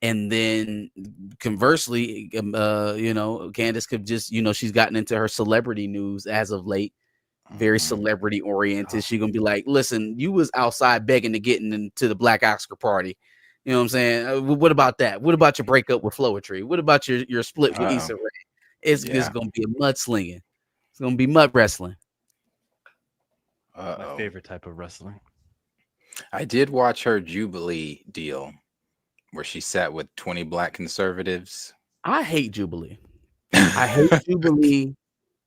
And then conversely, Candace could just, she's gotten into her celebrity news as of late, very celebrity oriented. She's going to be like, listen, you was outside begging to get into the Black Oscar party. You know what I'm saying? What about that? What about your breakup with Floetry? What about your split with Issa Rae? It's going to be a mudslinging. It's going to be mud wrestling. My favorite type of wrestling. I did watch her Jubilee deal where she sat with 20 black conservatives. I hate Jubilee. I hate Jubilee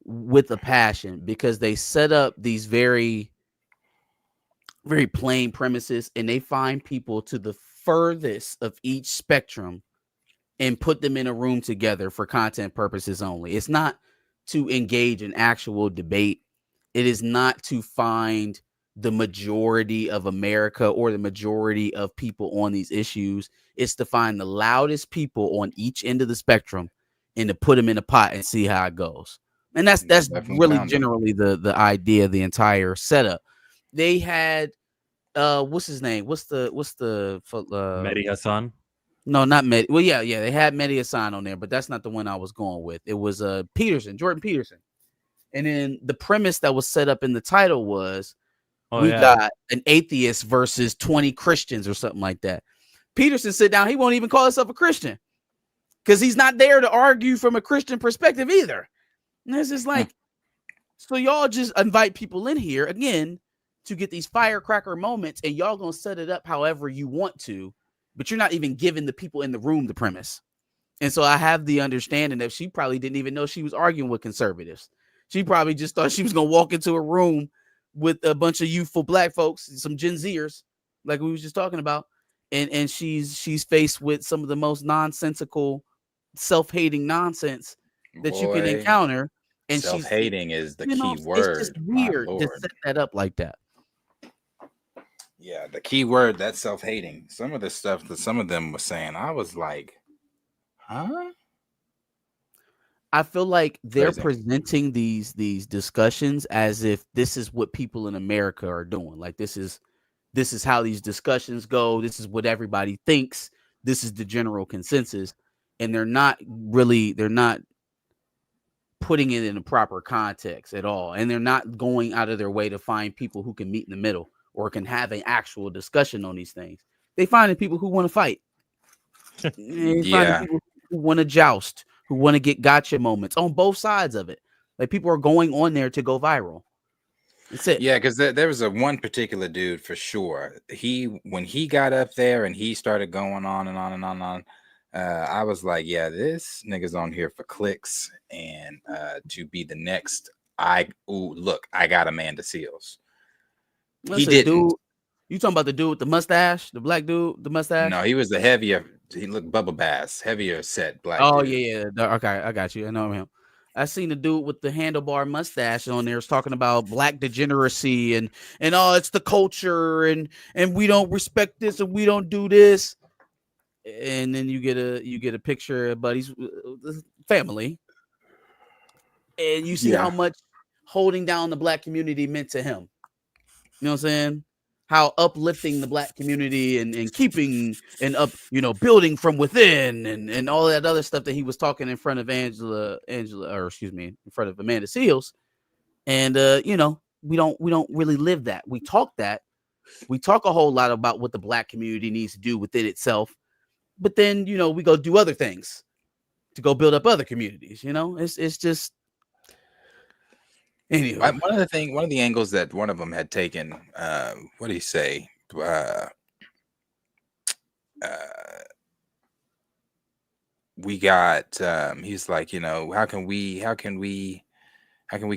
with a passion because they set up these very, very plain premises and they find people to the furthest of each spectrum and put them in a room together for content purposes only. It's not to engage in actual debate. It is not to find the majority of America or the majority of people on these issues. It's to find the loudest people on each end of the spectrum and to put them in a pot and see how it goes. And that's really generally the idea of the entire setup. They had what's his name? What's the Mehdi Hassan? No, not Med. Well, yeah, they had Mehdi Hassan on there, but that's not the one I was going with. It was Peterson, Jordan Peterson. And then the premise that was set up in the title was we got an atheist versus 20 Christians or something like that. Peterson sit down, he won't even call himself a Christian because he's not there to argue from a Christian perspective either. And it's just like, so y'all just invite people in here again to get these firecracker moments, and y'all gonna set it up however you want to, but you're not even giving the people in the room the premise. And so I have the understanding that she probably didn't even know she was arguing with conservatives. She probably just thought she was gonna walk into a room with a bunch of youthful black folks, some Gen Zers, like we was just talking about, and she's faced with some of the most nonsensical, self-hating nonsense that you can encounter. And self-hating is the key word. It's just weird to set that up like that. Yeah, the key word, that's self-hating. Some of the stuff that some of them were saying, I was like, huh? I feel like they're presenting these discussions as if this is what people in America are doing. Like this is how these discussions go. This is what everybody thinks. This is the general consensus. And they're not putting it in a proper context at all. And they're not going out of their way to find people who can meet in the middle or can have an actual discussion on these things. They find people who want to fight. They find people who want to joust, who want to get gotcha moments on both sides of it. Like people are going on there to go viral. That's it. Yeah, because there was one particular dude for sure. When he got up there and he started going on and on and on and on, I was like, yeah, this nigga's on here for clicks and to be the next. Look, I got Amanda Seals. He didn't. Dude, you talking about the dude with the mustache, the black dude, the mustache? No, he was the heavier. He looked Bubba Bass, heavier set black. Oh dude. yeah. Okay, I got you. I know him. I seen the dude with the handlebar mustache on there is talking about black degeneracy and it's the culture and we don't respect this and we don't do this. And then you get a picture of Buddy's family, and you see how much holding down the black community meant to him. You know what I'm saying? How uplifting the black community and keeping and up, building from within and all that other stuff that he was talking in front of in front of Amanda Seals. And we don't really live that. We talk a whole lot about what the black community needs to do within itself. But then, we go do other things to go build up other communities. It's just. Anyway, one of the angles that one of them had taken, what do you say? We got. He's like, how can we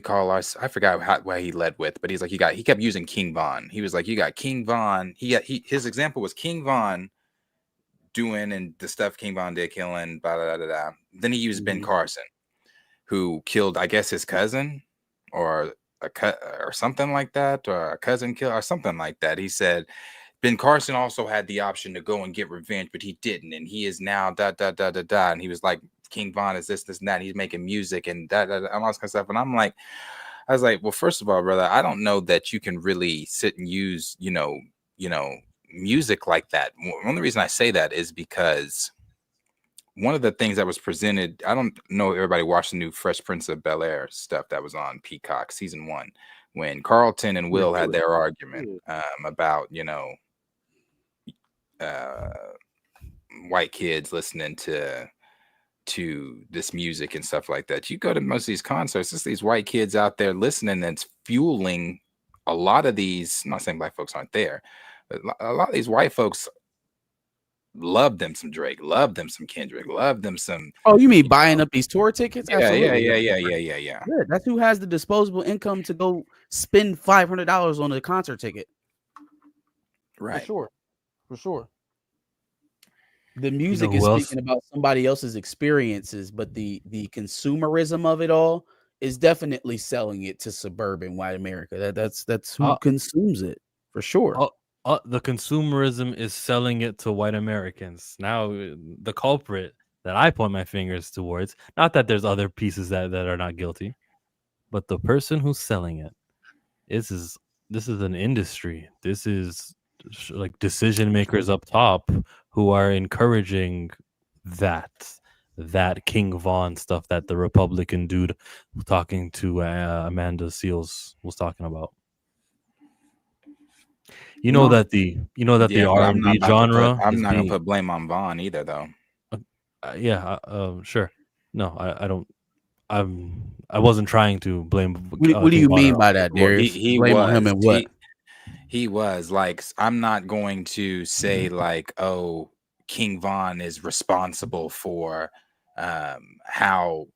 call us? I forgot why he led with, but he's like, he kept using King Von. He was like, you got King Von. His example was King Von doing and the stuff King Von did, killing, blah, blah, blah, blah. Then he used Ben Carson, who killed, I guess, his cousin. Or something like that, or a cousin kill, or something like that. He said Ben Carson also had the option to go and get revenge, but he didn't, and he is now da da da da da. And he was like, King Von is this and that. And he's making music and that and all this kind of stuff. And I was like, well, first of all, brother, I don't know that you can really sit and use, music like that. One of the reasons I say that is because one of the things that was presented, I don't know if everybody watched the new Fresh Prince of Bel-Air stuff that was on Peacock season 1, when Carlton and Will had their argument about, white kids listening to this music and stuff like that. You go to most of these concerts, it's these white kids out there listening that's fueling a lot of these. I'm not saying black folks aren't there, but a lot of these white folks love them some Drake, love them some Kendrick, love them some. Oh, you mean buying up these tour tickets? Yeah. Yeah, that's who has the disposable income to go spend $500 on a concert ticket. Right. For sure. The music is speaking about somebody else's experiences, but the consumerism of it all is definitely selling it to suburban white America. That's who consumes it for sure. The consumerism is selling it to white Americans. Now, the culprit that I point my fingers towards, not that there's other pieces that are not guilty, but the person who's selling it. This is an industry. This is like decision makers up top who are encouraging that King Von stuff that the Republican dude talking to Amanda Seals was talking about. You know that the Yeah, but I'm not R&B about to genre I'm is not gonna being put blame on Vaughn either, though. sure. No, I don't. I wasn't trying to blame What do King you Von. mean by that, Well, Darius? he Blame on him was and what? he was like, I'm not going to say like, oh, King Von is responsible for how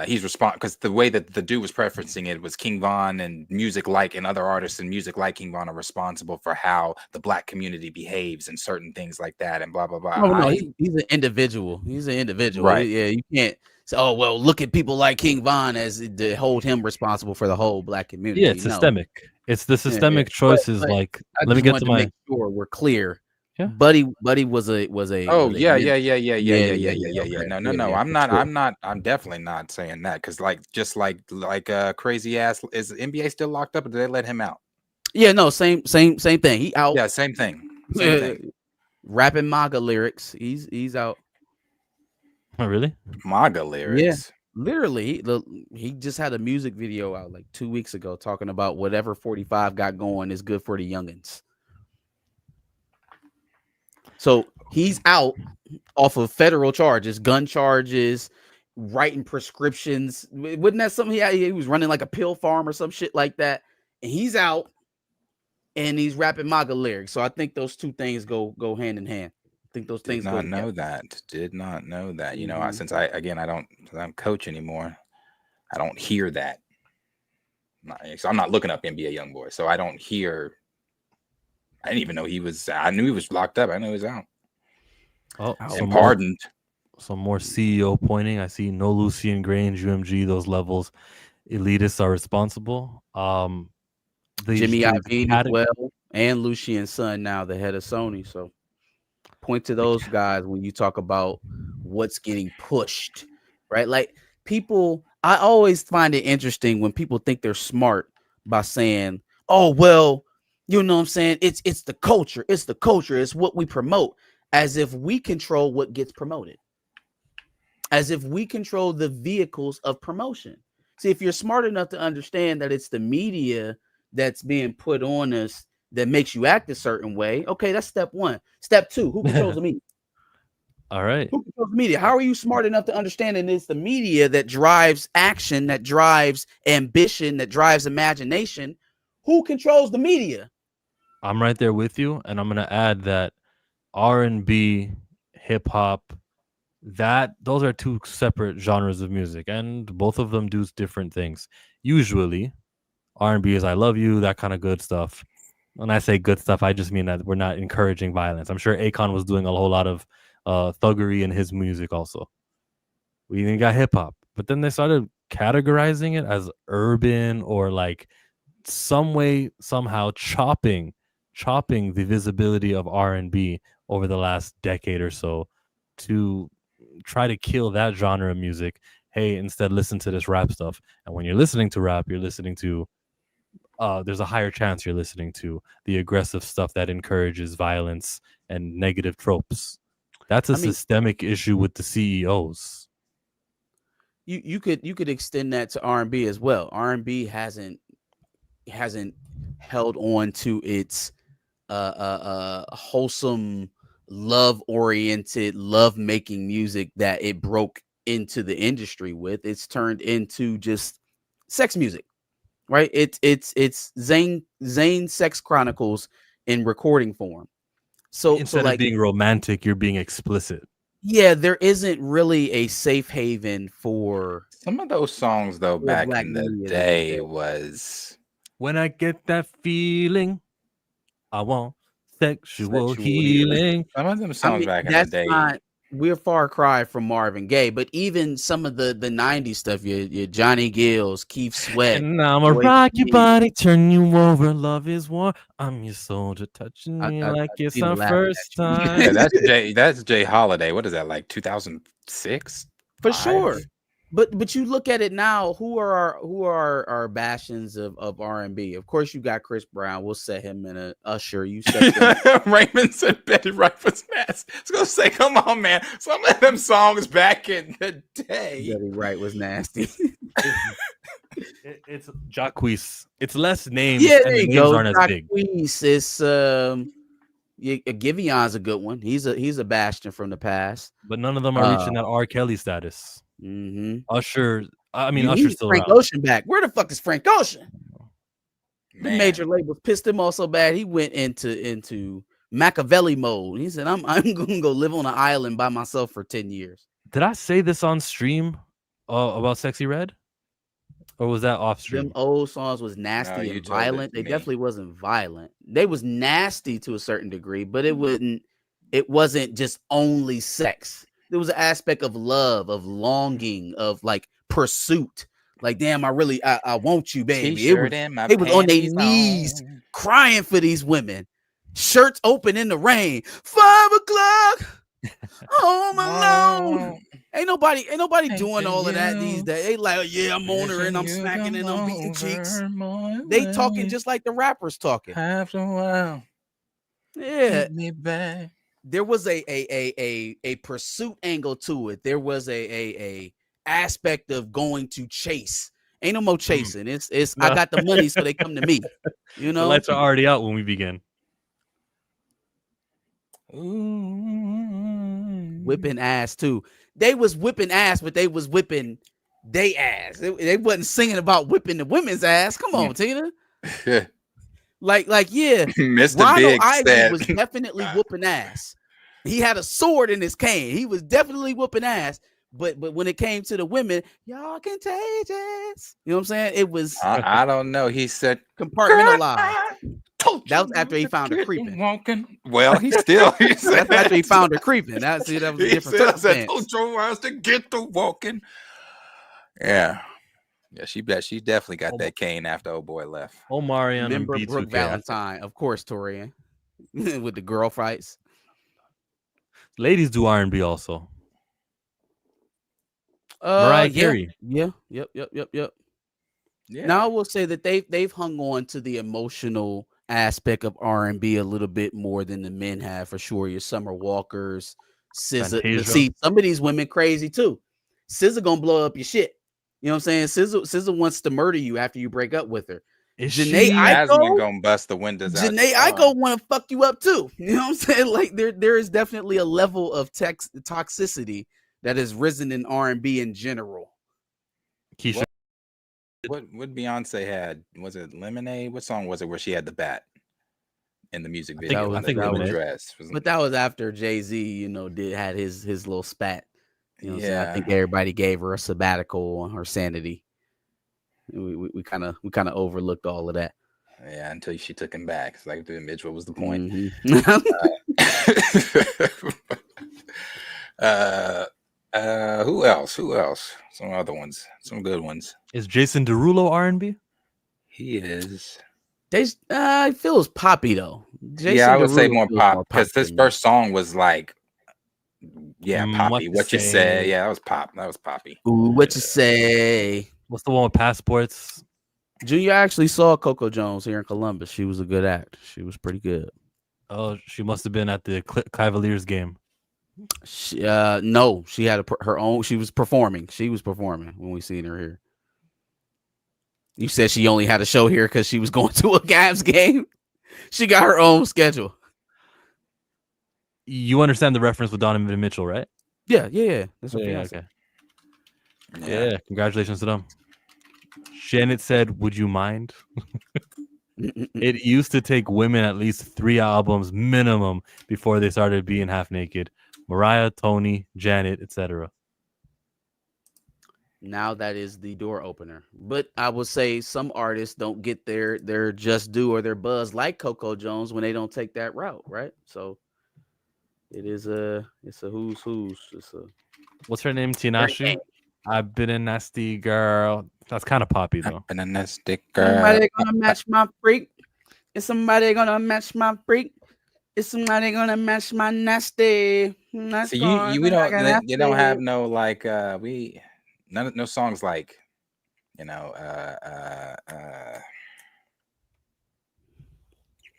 he's responsible, because the way that the dude was preferencing it was King Von and music like, and other artists and music like King Von are responsible for how the black community behaves and certain things like that and blah blah blah. Oh no, he's an individual. He's an individual. Right. Yeah, you can't say, oh well, look at people like King Von as to hold him responsible for the whole black community. Yeah, it's systemic. It's the systemic choices. But like, I let me just get wanted to to my. make sure we're clear. Yeah. Buddy was a Oh was a yeah. Okay, No. I'm for not. sure. I'm definitely not saying that, because just like crazy ass, is the NBA still locked up, or did they let him out? Yeah, no, same thing. He out. Yeah, same thing. Same thing. Rapping MAGA lyrics. He's out. Oh, really? MAGA lyrics. Literally, he just had a music video out like 2 weeks ago talking about whatever 45 got going is good for the youngins. So he's out off of federal charges, gun charges, writing prescriptions. Wasn't that something he was running like a pill farm or some shit like that? And he's out and he's rapping MAGA lyrics. So I think those two things go hand in hand. I think those things go together. Did not know that. You know, since I don't coach anymore, I don't hear that. So I'm not looking up NBA YoungBoy, so I don't hear. I didn't even know he was. I knew he was locked up. I know he was out. Oh, and pardoned. Some more CEO pointing. I see no Lucian Grange, UMG. Those levels, elitists are responsible. Jimmy Iovine as well, and Lucian's son now the head of Sony. So point to those guys when you talk about what's getting pushed, right? Like people, I always find it interesting when people think they're smart by saying, "Oh well, you know what I'm saying? It's the culture. It's the culture. It's what we promote," as if we control what gets promoted, as if we control the vehicles of promotion. See, if you're smart enough to understand that it's the media that's being put on us that makes you act a certain way, okay, that's step one. Step two, who controls the media? All right. Who controls the media? How are you smart enough to understand that it's the media that drives action, that drives ambition, that drives imagination? Who controls the media? I'm right there with you, and I'm gonna add that R&B, hip hop, those are two separate genres of music, and both of them do different things. Usually, R&B is "I love you," that kind of good stuff. When I say good stuff, I just mean that we're not encouraging violence. I'm sure Akon was doing a whole lot of thuggery in his music also. We even got hip hop, but then they started categorizing it as urban, or like some way, somehow chopping the visibility of R&B over the last decade or so to try to kill that genre of music. Hey, instead listen to this rap stuff. And when you're listening to rap, you're listening to there's a higher chance you're listening to the aggressive stuff that encourages violence and negative tropes. That's a systemic issue with the CEOs. You could extend that to R&B as well. R&B hasn't held on to its wholesome, love-oriented, love-making music that it broke into the industry with. It's turned into just sex music, right? It's Zane Sex Chronicles in recording form. So instead of being romantic, you're being explicit. Yeah, there isn't really a safe haven for some of those songs, though. Back in the day, was "When I get that feeling, I want sexual healing." Some of them songs back in the day. We're far cry from Marvin Gaye, but even some of the 90s stuff, your Johnny Gills, Keith Sweat. And I'ma rock your body, turn you over, love is war. I'm your soldier, touching me like it's our first time. Yeah, that's Jay Holiday. What is that, like 2006? For sure. But you look at it now. Who are our bastions of R&B? Of course, you got Chris Brown. We'll set him in a Usher. You set him. Raymond said Betty Wright was nasty. I was gonna say, come on, man. Some of them songs back in the day. Betty Wright was nasty. It's Jacquees. It's less names. Yeah, and there the you names go. aren't as big. Jacquees is Givion's a good one. He's a bastion from the past. But none of them are reaching that R. Kelly status. Mm-hmm. Usher. I mean, You Usher's need still Frank around. Ocean back. Where the fuck is Frank Ocean? The Man. major labels pissed him off so bad he went into Machiavelli mode. He said, "I'm gonna go live on an island by myself for 10 years." Did I say this on stream about Sexy Red? Or was that off stream? Them old songs was nasty you and told it violent. to They me. definitely wasn't violent. They was nasty to a certain degree, but it wasn't just only sex. There was an aspect of love, of longing, of like pursuit. Like, damn, I want you, baby. It was on their knees crying for these women. Shirts open in the rain. 5 o'clock. Home alone. Ain't nobody doing all of that these days. They like, yeah, I'm on her and I'm smacking and I'm beating cheeks. They talking just like the rappers talking. After a while, Yeah. me back. There was a pursuit angle to it. There was a aspect of going to chase. Ain't no more chasing. It's No. I got the money, so they come to me. You The know, lights are already out when we begin. whipping ass too. They was whipping ass, but they was whipping they ass. They wasn't singing about whipping the women's ass. Come on, Tina. Like yeah. Mr. Ronald Big Ivy said, was definitely whooping ass. He had a sword in his cane. He was definitely whooping ass. But when it came to the women, y'all contagious. You know what I'm saying? It was I don't know. He said, compartmentalized. That was after he found her creeping. Walking. Well, he still. He said, That's after he found her creeping. That was a he different said, circumstance. told your ass to get to walking. Yeah. Yeah, she definitely got that cane after old boy left. Omarion and Remember B2K. Brooke Valentine, of course, Torian, with the girl fights. Ladies do R&B also. Mariah Carey. Yeah. Yep. Yeah. Now I will say that they've hung on to the emotional aspect of R&B a little bit more than the men have, for sure. Your Summer Walkers, SZA. Fantasia. See, some of these women crazy too. SZA gonna blow up your shit. You know what I'm saying? SZA wants to murder you after you break up with her. Is Janae she? Asma gonna bust the windows out. Janae Aiko want to fuck you up too. You know what I'm saying? Like there is definitely a level of toxicity that has risen in R&B in general. Keisha. What Beyonce had? Was it Lemonade? What song was it where she had the bat in the music video? I think that Lemonade. dress. But that was after Jay-Z, you know, had his little spat. You know what I'm saying? I Yeah. think everybody gave her a sabbatical on her sanity. We kind of overlooked all of that. Yeah, until she took him back. It's like, Mitch, what was the point? Who else? Some other ones. Some good ones. Is Jason Derulo R&B? He is. He feels poppy though. Jason I would say Derulo more feels pop because poppy this to me. first song was like, poppy. What What You you Say. say? Yeah, that was pop. That was poppy. Ooh, what you say? What's the one with passports? Junior actually saw Coco Jones here in Columbus. She was a good act. She was pretty good. Oh, she must have been at the Cavaliers game. No, she had her own. She was performing. When we seen her here. You said she only had a show here because she was going to a Cavs game. She got her own schedule. You understand the reference with Donovan Mitchell, right? Yeah. That's what Yeah, Beyonce said. okay. Yeah, congratulations to them. Janet said, "Would you mind?" It used to take women at least 3 albums minimum before they started being half naked. Mariah, Tony, Janet, etc. Now that is the door opener. But I will say some artists don't get their just due or their buzz like Coco Jones when they don't take that route, right? So it's a who's. What's her name? Tinashe. I've been a nasty girl. That's kind of poppy though. And a nasty girl. Somebody gonna match my freak. Is somebody gonna match my freak? Is somebody gonna match my nasty? So you don't have no like no songs like,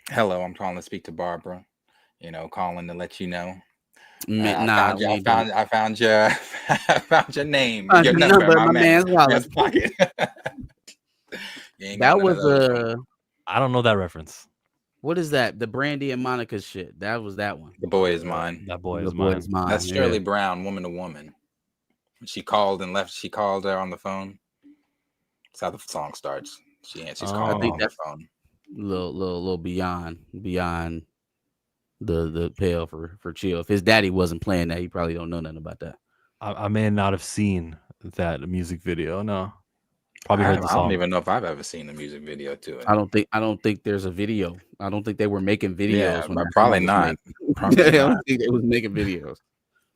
hello, I'm calling to speak to Barbara. Calling to let you know. I found your I found your name, your number in my man's pocket. That was I don't know that reference. What is that? The Brandy and Monica shit. That was that one. The Boy Is Mine. That Boy Is Mine. That's Shirley Brown, Woman to Woman. She called and left. She called her on the phone. That's how the song starts. She answers calling. I think that phone. Little beyond the pale for chill. If his daddy wasn't playing that, he probably don't know nothing about that. I may not have seen that music video. No, probably heard the song. I don't even know if I've ever seen a music video to it. I don't think there's a video. I don't think they were making videos. Yeah, probably not. I don't think they was making videos.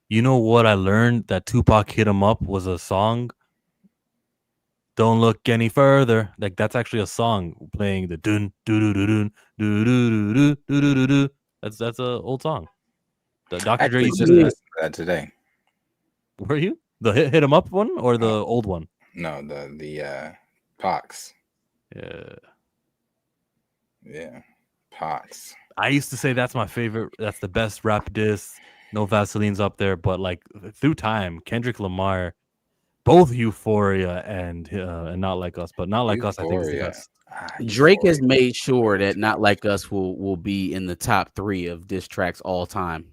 You know what I learned? That Tupac Hit 'Em Up was a song. Don't look any further. Like that's actually a song playing the dun doo doo doo doo doo doo doo doo doo doo. That's an old song. The Dr. Dre just listened to that today. Were you the hit 'em up one or the old one? No, the Pox. Yeah, Pox. I used to say that's my favorite. That's the best rap diss. No Vaseline's up there, but like through time, Kendrick Lamar, both Euphoria and Not Like Us, but Not Like Us, I think is the best. Drake has made sure that Not Like Us will be in the top 3 of diss tracks all time.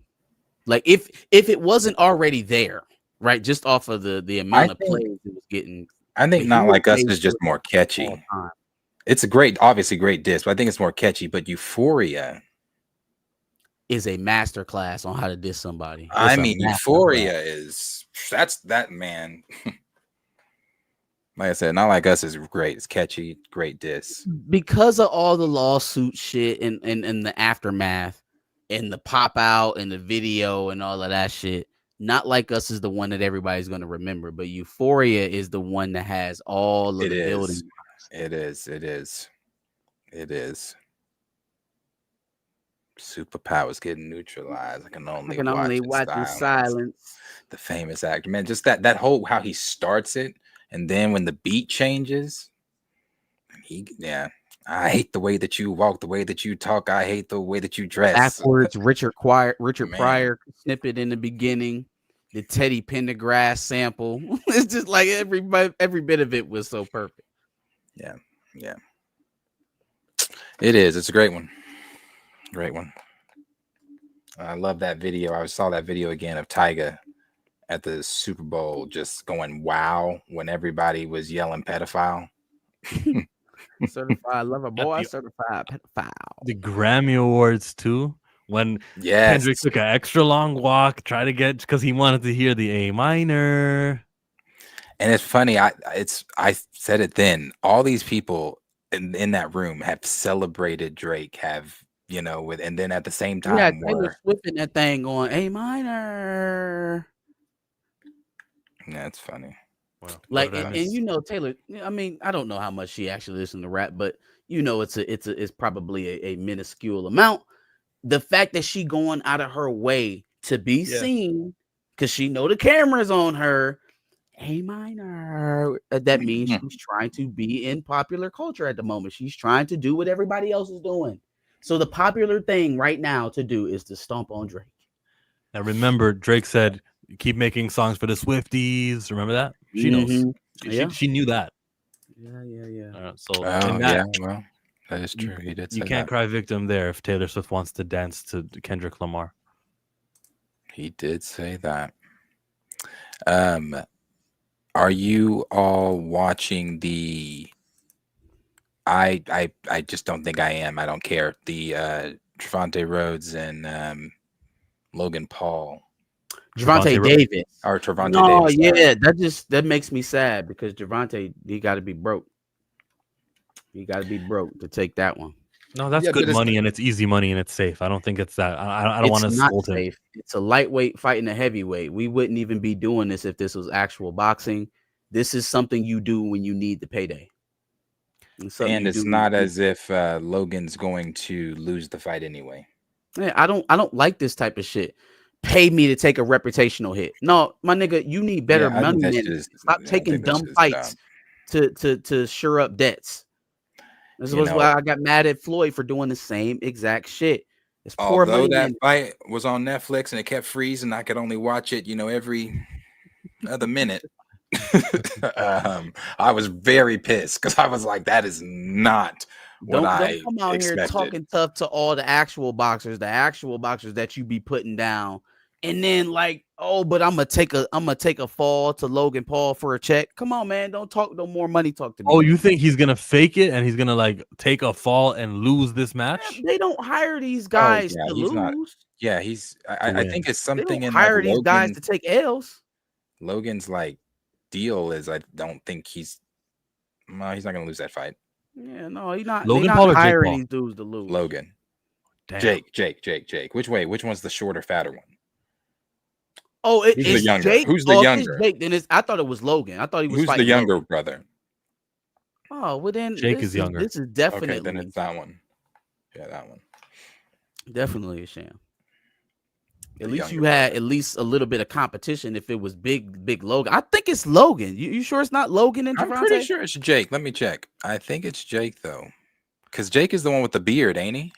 Like if it wasn't already there, right? Just off of the amount of plays it was getting. I think Not Like Us is just more catchy. It's obviously great diss, but I think it's more catchy. But Euphoria is a masterclass on how to diss somebody. Euphoria that's that, man. Like I said, Not Like Us is great. It's catchy, great diss. Because of all the lawsuit shit and the aftermath and the pop out and the video and all of that shit, Not Like Us is the one that everybody's going to remember. But Euphoria is the one that has all of the building. It is. Superpowers getting neutralized. I can only watch in silence. The famous actor, man. Just that whole how he starts it. And then when the beat changes, I hate the way that you walk, the way that you talk. I hate the way that you dress. Backwards, Richard Pryor snippet in the beginning, the Teddy Pendergrass sample. It's just like every bit of it was so perfect. Yeah. It is. It's a great one. I love that video. I saw that video again of Tyga at the Super Bowl just going wow when everybody was yelling pedophile. Certified lover boy, certified pedophile. The Grammy Awards too, when Kendrick took an extra long walk, try to get because he wanted to hear the A minor. And it's funny, I said it then. All these people in that room have celebrated Drake, and then at the same time, Taylor Swift in that thing going A minor. That's funny. Wow. Like and Taylor, I mean, I don't know how much she actually listens to rap, but it's probably a minuscule amount. The fact that she going out of her way to be seen because she know the camera's on her, A minor. That means she's trying to be in popular culture at the moment. She's trying to do what everybody else is doing. So the popular thing right now to do is to stomp on Drake. Now remember, Drake said, keep making songs for the Swifties. Remember that? She knows. She knew that. Yeah. Well, that is true. He did say you can't cry victim there if Taylor Swift wants to dance to Kendrick Lamar. He did say that. Are you all watching the I just don't think I am. I don't care. The Trevante Rhodes and Logan Paul. Gervonta Davis. Or Trevante Davis. Oh, yeah. That makes me sad because Gervonta, he got to be broke. He got to be broke to take that one. No, that's good money and it's easy money and it's safe. I don't think it's that. I don't want to scold him. It's a lightweight fighting a heavyweight. We wouldn't even be doing this if this was actual boxing. This is something you do when you need the payday. And it's not as if Logan's going to lose the fight anyway. Yeah, I don't like this type of shit. pay me to take a reputational hit. No, my nigga, you need better I money think that shit management. is- Stop I taking think that dumb shit is fights dumb. to shore up debts. This You was know- why I got mad at Floyd for doing the same exact shit. It's poor Although money that management. fight was on Netflix and it kept freezing, I could only watch it, every other minute. I was very pissed because I was like, that is not what Don't I come out here expected. talking tough to all the actual boxers that you be putting down, and then like, oh, but I'm gonna take a fall to Logan Paul for a check. Come on, man, don't talk no more money talk to me. Oh, you think he's gonna fake it and he's gonna like take a fall and lose this match? They don't hire these guys yeah, to he's lose. not- Yeah, I think it's They something don't in hire like these guys to take L's. Logan's like deal is I don't think he's not gonna lose that fight. Yeah, no, he's not. Logan They Paul not or Jake hiring Paul? these dudes to lose. Logan. Damn. Jake. Which way? Which one's the shorter, fatter one? Oh, Who's the it's younger? Jake. Who's the If younger? it's Jake, then I thought it was Logan. I thought he was Who's the fighting younger Logan. brother? Oh, well then Jake this is younger. This is definitely Okay, then it's that one. Yeah, that one. definitely a sham. At The least you younger had brother. at least a little bit of competition if it was big Logan. I think it's Logan. You sure it's not Logan and I'm Javante? pretty sure it's Jake. Let me check. I think it's Jake though, because Jake is the one with the beard, ain't he?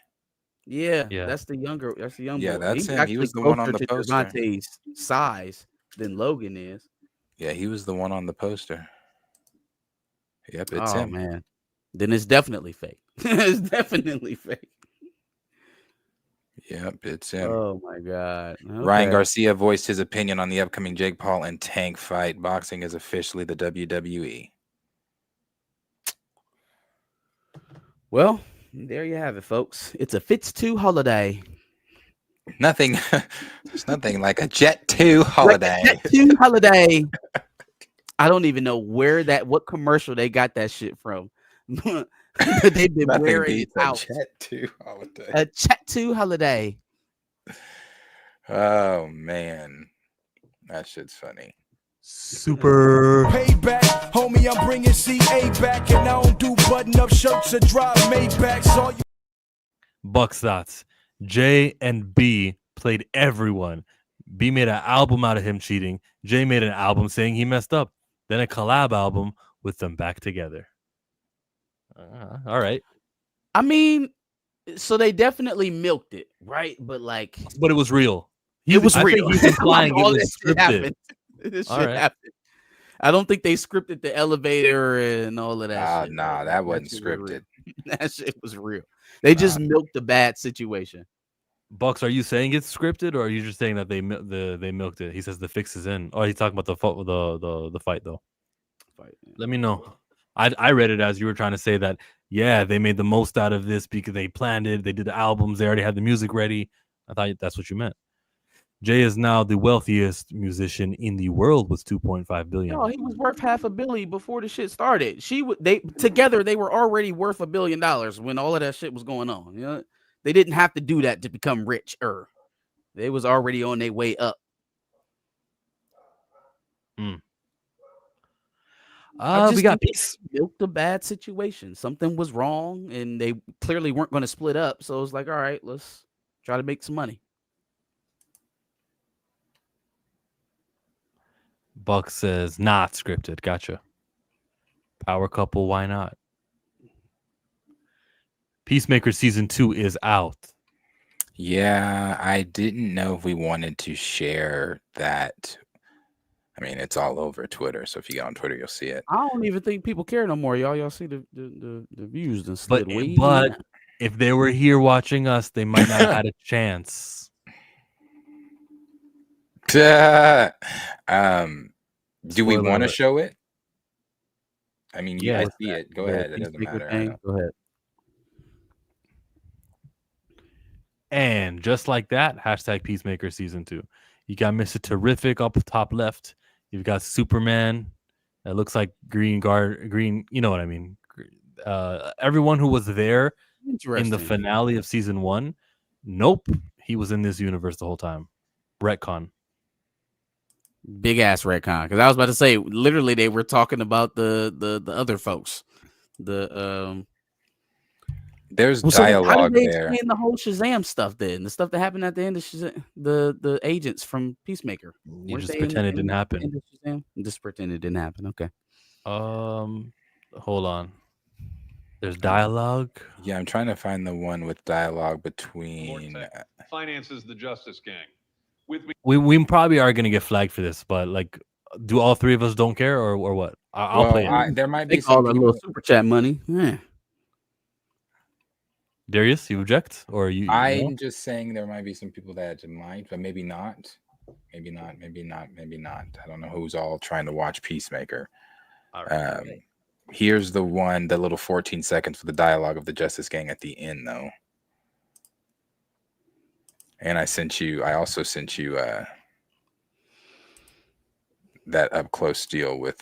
Yeah, Yeah. that's the younger. That's the young Yeah, boy. that's He's him. He actually was the one on closer the to poster. Javante's size than Logan is. Yeah, he was the one on the poster. Yep, it's Oh him. man, then it's definitely fake. It's definitely fake. Yep, it's him. Oh my god. Ryan Okay. Garcia voiced his opinion on the upcoming Jake Paul and Tank fight. Boxing is officially the WWE. Well, there you have it, folks. It's a Fitz 2 holiday. Nothing. There's nothing like a Jet 2 holiday. Jet 2 holiday. I don't even know what commercial they got that shit from. But they've been Nothing wearing it beats a out. Jet 2 holiday. A Jet 2 holiday. Oh man, that shit's funny. Super. Payback, homie, I'm bringing CA back, and I don't do button-up shirts or drive Maybachs. All you Bucks thoughts. J and B played everyone. B made an album out of him cheating. J made an album saying he messed up. Then a collab album with them back together. All right. I mean, so they definitely milked it, right? But like, But it was real. it was I think real. he's implying it All was that shit scripted. happened. This All shit right. happened. I don't think they scripted the elevator and all of that shit. Nah, bro. that wasn't shit was real. scripted. That shit was real. They just milked the bad situation. Bucks, are you saying it's scripted, or are you just saying that they milked it? He says the fix is in. Oh, he's talking about the fight though. Let me know. I read it as you were trying to say that. Yeah, they made the most out of this because they planned it. They did the albums. They already had the music ready. I thought that's what you meant. Jay is now the wealthiest musician in the world with 2.5 billion. No, he was worth $500 million before the shit started. They together they were already worth $1 billion when all of that shit was going on. You know, they didn't have to do that to become richer. They was already on their way up. We got peace. Milked a bad situation. Something was wrong, and they clearly weren't going to split up. So it's like, all right, let's try to make some money. Buck says not scripted. Gotcha. Power couple. Why not? Peacemaker season 2 is out. Yeah, I didn't know if we wanted to share that. I mean, it's all over Twitter, so if you get on Twitter, you'll see it. I don't even think people care no more, y'all. Y'all see the views and slid But way but down. if they were here watching us, they might not have had a chance. Do we Spoiler want to alert. show it? I mean, you Yeah. guys see it. Go ahead. It doesn't Peacemaker matter. I thing, know. go ahead. And just like that, hashtag Peacemaker season 2. You got Mr. Terrific up top left. You've got Superman. That looks like green. You know what I mean. Everyone who was there in the Interesting. finale of season 1. Nope, he was in this universe the whole time. Retcon. Big ass retcon. Because I was about to say, literally, they were talking about the other folks. There's Well, so how dialogue did they there. explain the whole Shazam stuff then? The stuff that happened at the end of Shazam, the agents from Peacemaker. You Weren't just they pretend it didn't the happen. end of Shazam? Just pretend it didn't happen. Okay. Hold on. There's dialogue. Yeah, I'm trying to find the one with dialogue between. Finances the Justice Gang. With me. We probably are gonna get flagged for this, but like, do all three of us don't care or what? I'll Well, play it. there might They be call some that people. little super chat money. Yeah. Darius, you object or you? I'm just saying there might be some people that might, but maybe not. Maybe not. Maybe not. Maybe not. I don't know who's all trying to watch Peacemaker. All right. Here's the one, the little 14 seconds for the dialogue of the Justice Gang at the end, though. And I also sent you that up close deal with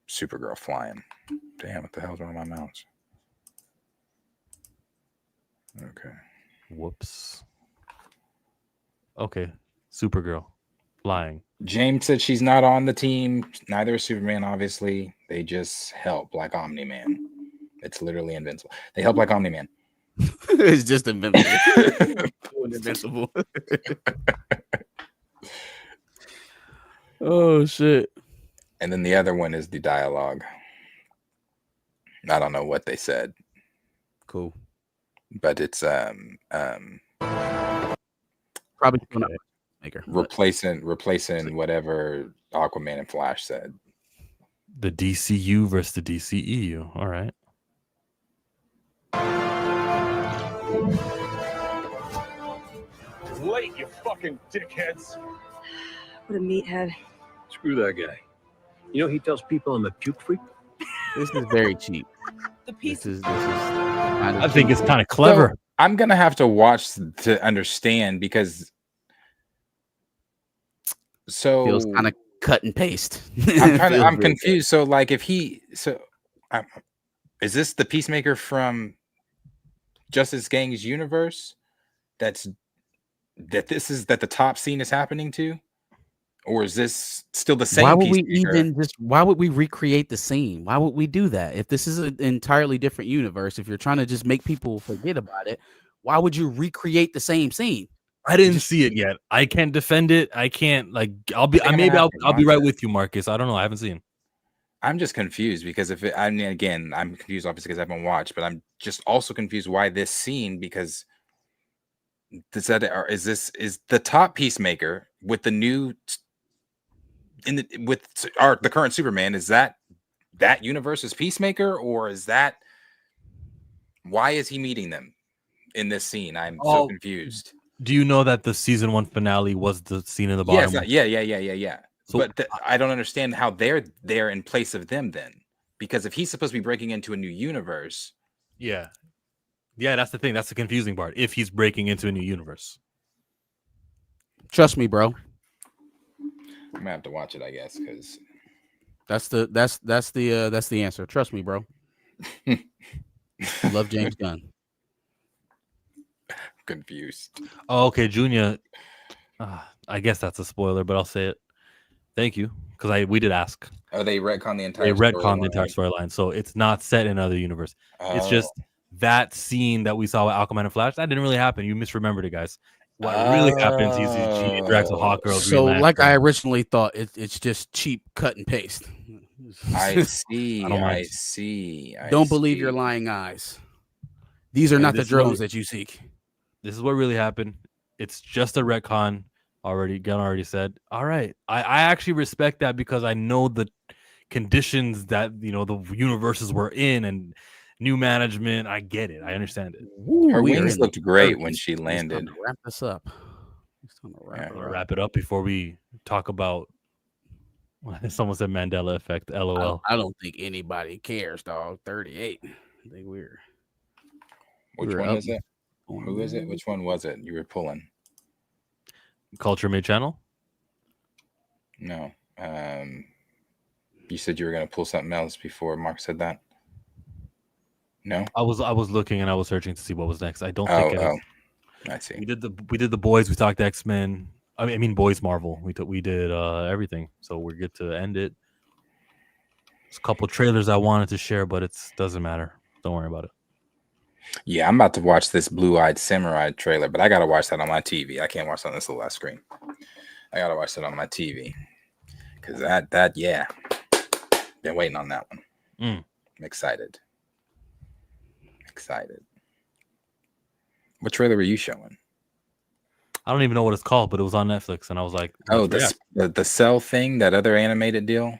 Supergirl flying. Damn, what the hell's wrong with my mouse? Okay. Whoops. Okay, Supergirl flying. James said she's not on the team. Neither is Superman, obviously. They just help like Omni-Man. It's literally invincible. They help like Omni-Man. It's just invincible. Invincible. Oh shit. And then the other one is the dialogue. I don't know what they said, Cool. but it's Probably not Maker. replacing whatever Aquaman and Flash said. The DCU versus the DCEU. All right. Late, you fucking dickheads. What a meathead. Screw that guy. You know he tells people I'm a puke freak. This is very cheap. The piece. This is kind of I think it's cheap. kind of clever. So, I'm gonna have to watch to understand because feels kind of cut and paste. I'm confused. So like if is this the Peacemaker from Justice Gang's universe that the top scene is happening to? Or is this still the same? Why would we Peacemaker? why would we recreate the scene? Why would we do that? If this is an entirely different universe, if you're trying to just make people forget about it, why would you recreate the same scene? I didn't see it yet. I can't defend it. I can't I'll be right with you, Marcus. I don't know. I haven't seen. I'm just confused because I'm confused obviously because I haven't watched, but I'm just also confused why this scene, because is the top Peacemaker with the new the current Superman, is that universe's Peacemaker, or is that why is he meeting them in this scene? I'm so confused. Do you know that the season 1 finale was the scene in the bottom? Yes, yeah. So, but I don't understand how they're there in place of them then, because if he's supposed to be breaking into a new universe, yeah, that's the thing. That's the confusing part. If he's breaking into a new universe, Trust me, bro. I'm gonna have to watch it, I guess, because That's the answer. Trust me, bro. Love James Gunn. confused. oh, okay, Junior. I guess that's a spoiler, but I'll say it. Thank you, because we did ask. Oh, they retcon the entire. They retcon the entire storyline, so it's not set in another universe. It's just that scene that we saw with Aquaman and Flash. That didn't really happen. You misremembered it, guys. What really happens is he interacts with Hawkgirl. So, like I originally thought, it's just cheap cut and paste. I see. I see. Don't believe your lying eyes. These are not the this is drones what- that you seek. This is what really happened. It's just a retcon. Gunn already said. All right. I actually respect that because I know the conditions that the universes were in and new management. I get it. I understand it. Her We are wings in the looked great 30s. when she It's time landed. to wrap this up. It's time to wrap Yeah. it We'll up. wrap it up before we talk about. Someone said Mandela effect. LOL. I don't think anybody cares, dog. 38. I think we're Which were one up. is it? Who is it? Which one was it you were pulling? Culture Made Channel. No. You said you were going to pull something else before Mark said that. No. I was looking and I was searching to see what was next. I don't think it is. I see. We did the boys. We talked X-Men. I mean boys Marvel. We did everything. So we're good to end it. There's a couple trailers I wanted to share, but it doesn't matter. Don't worry about it. Yeah, I'm about to watch this Blue-Eyed Samurai trailer, but I gotta watch that on my TV. I can't watch it on this little last screen. I gotta watch that on my TV because that yeah, been waiting on that one. I'm excited. What trailer were you showing? I don't even know what it's called, but it was on Netflix, and I was like, oh, the Cell thing, that other animated deal,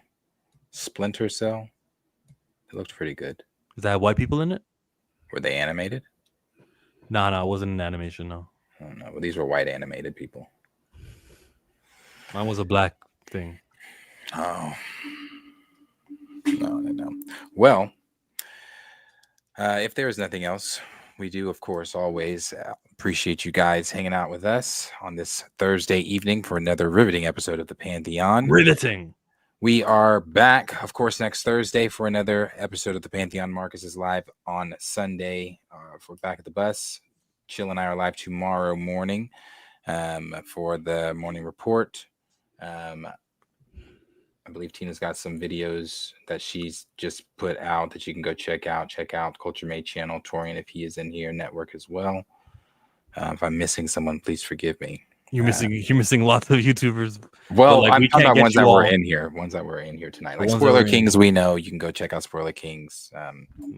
Splinter Cell. It looked pretty good. Does that have white people in it? Were they animated? No, it wasn't an animation. No. I don't know. Well, these were white animated people. Mine was a black thing. Oh. No. Well, if there is nothing else, we do, of course, always appreciate you guys hanging out with us on this Thursday evening for another riveting episode of the Pantheon. Riveting. We are back, of course, next Thursday for another episode of the Pantheon. Marcus is live on Sunday for Back at the Bus. Chill and I are live tomorrow morning for the morning report. I believe Tina's got some videos that she's just put out that you can go check out. Check out Culture Made channel, Torian, if he is in here, network as well. If I'm missing someone, please forgive me. You're missing lots of YouTubers. Well, like, I'm talking about ones that all. were in here. Ones that were in here tonight. Like Spoiler Kings, we know. You can go check out Spoiler Kings.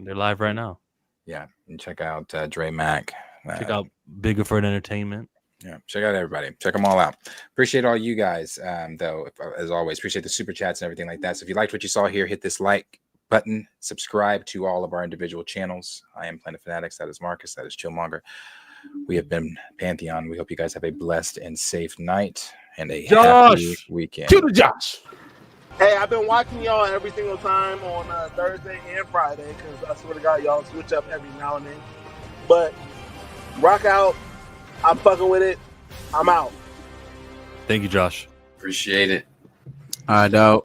They're live right now. Yeah, and check out Dre Mac. Check out Biggerford Entertainment. Yeah, check out everybody. Check them all out. Appreciate all you guys, though, as always. Appreciate the super chats and everything like that. So if you liked what you saw here, hit this like button. Subscribe to all of our individual channels. I am Planet Fanatics. That is Marcus. That is Chillmonger. We have been Pantheon. We hope you guys have a blessed and safe night and a happy weekend. Cue the Josh. Hey, I've been watching y'all every single time on Thursday and Friday because I swear to God, y'all switch up every now and then. But rock out. I'm fucking with it. I'm out. Thank you, Josh. Appreciate it. I know.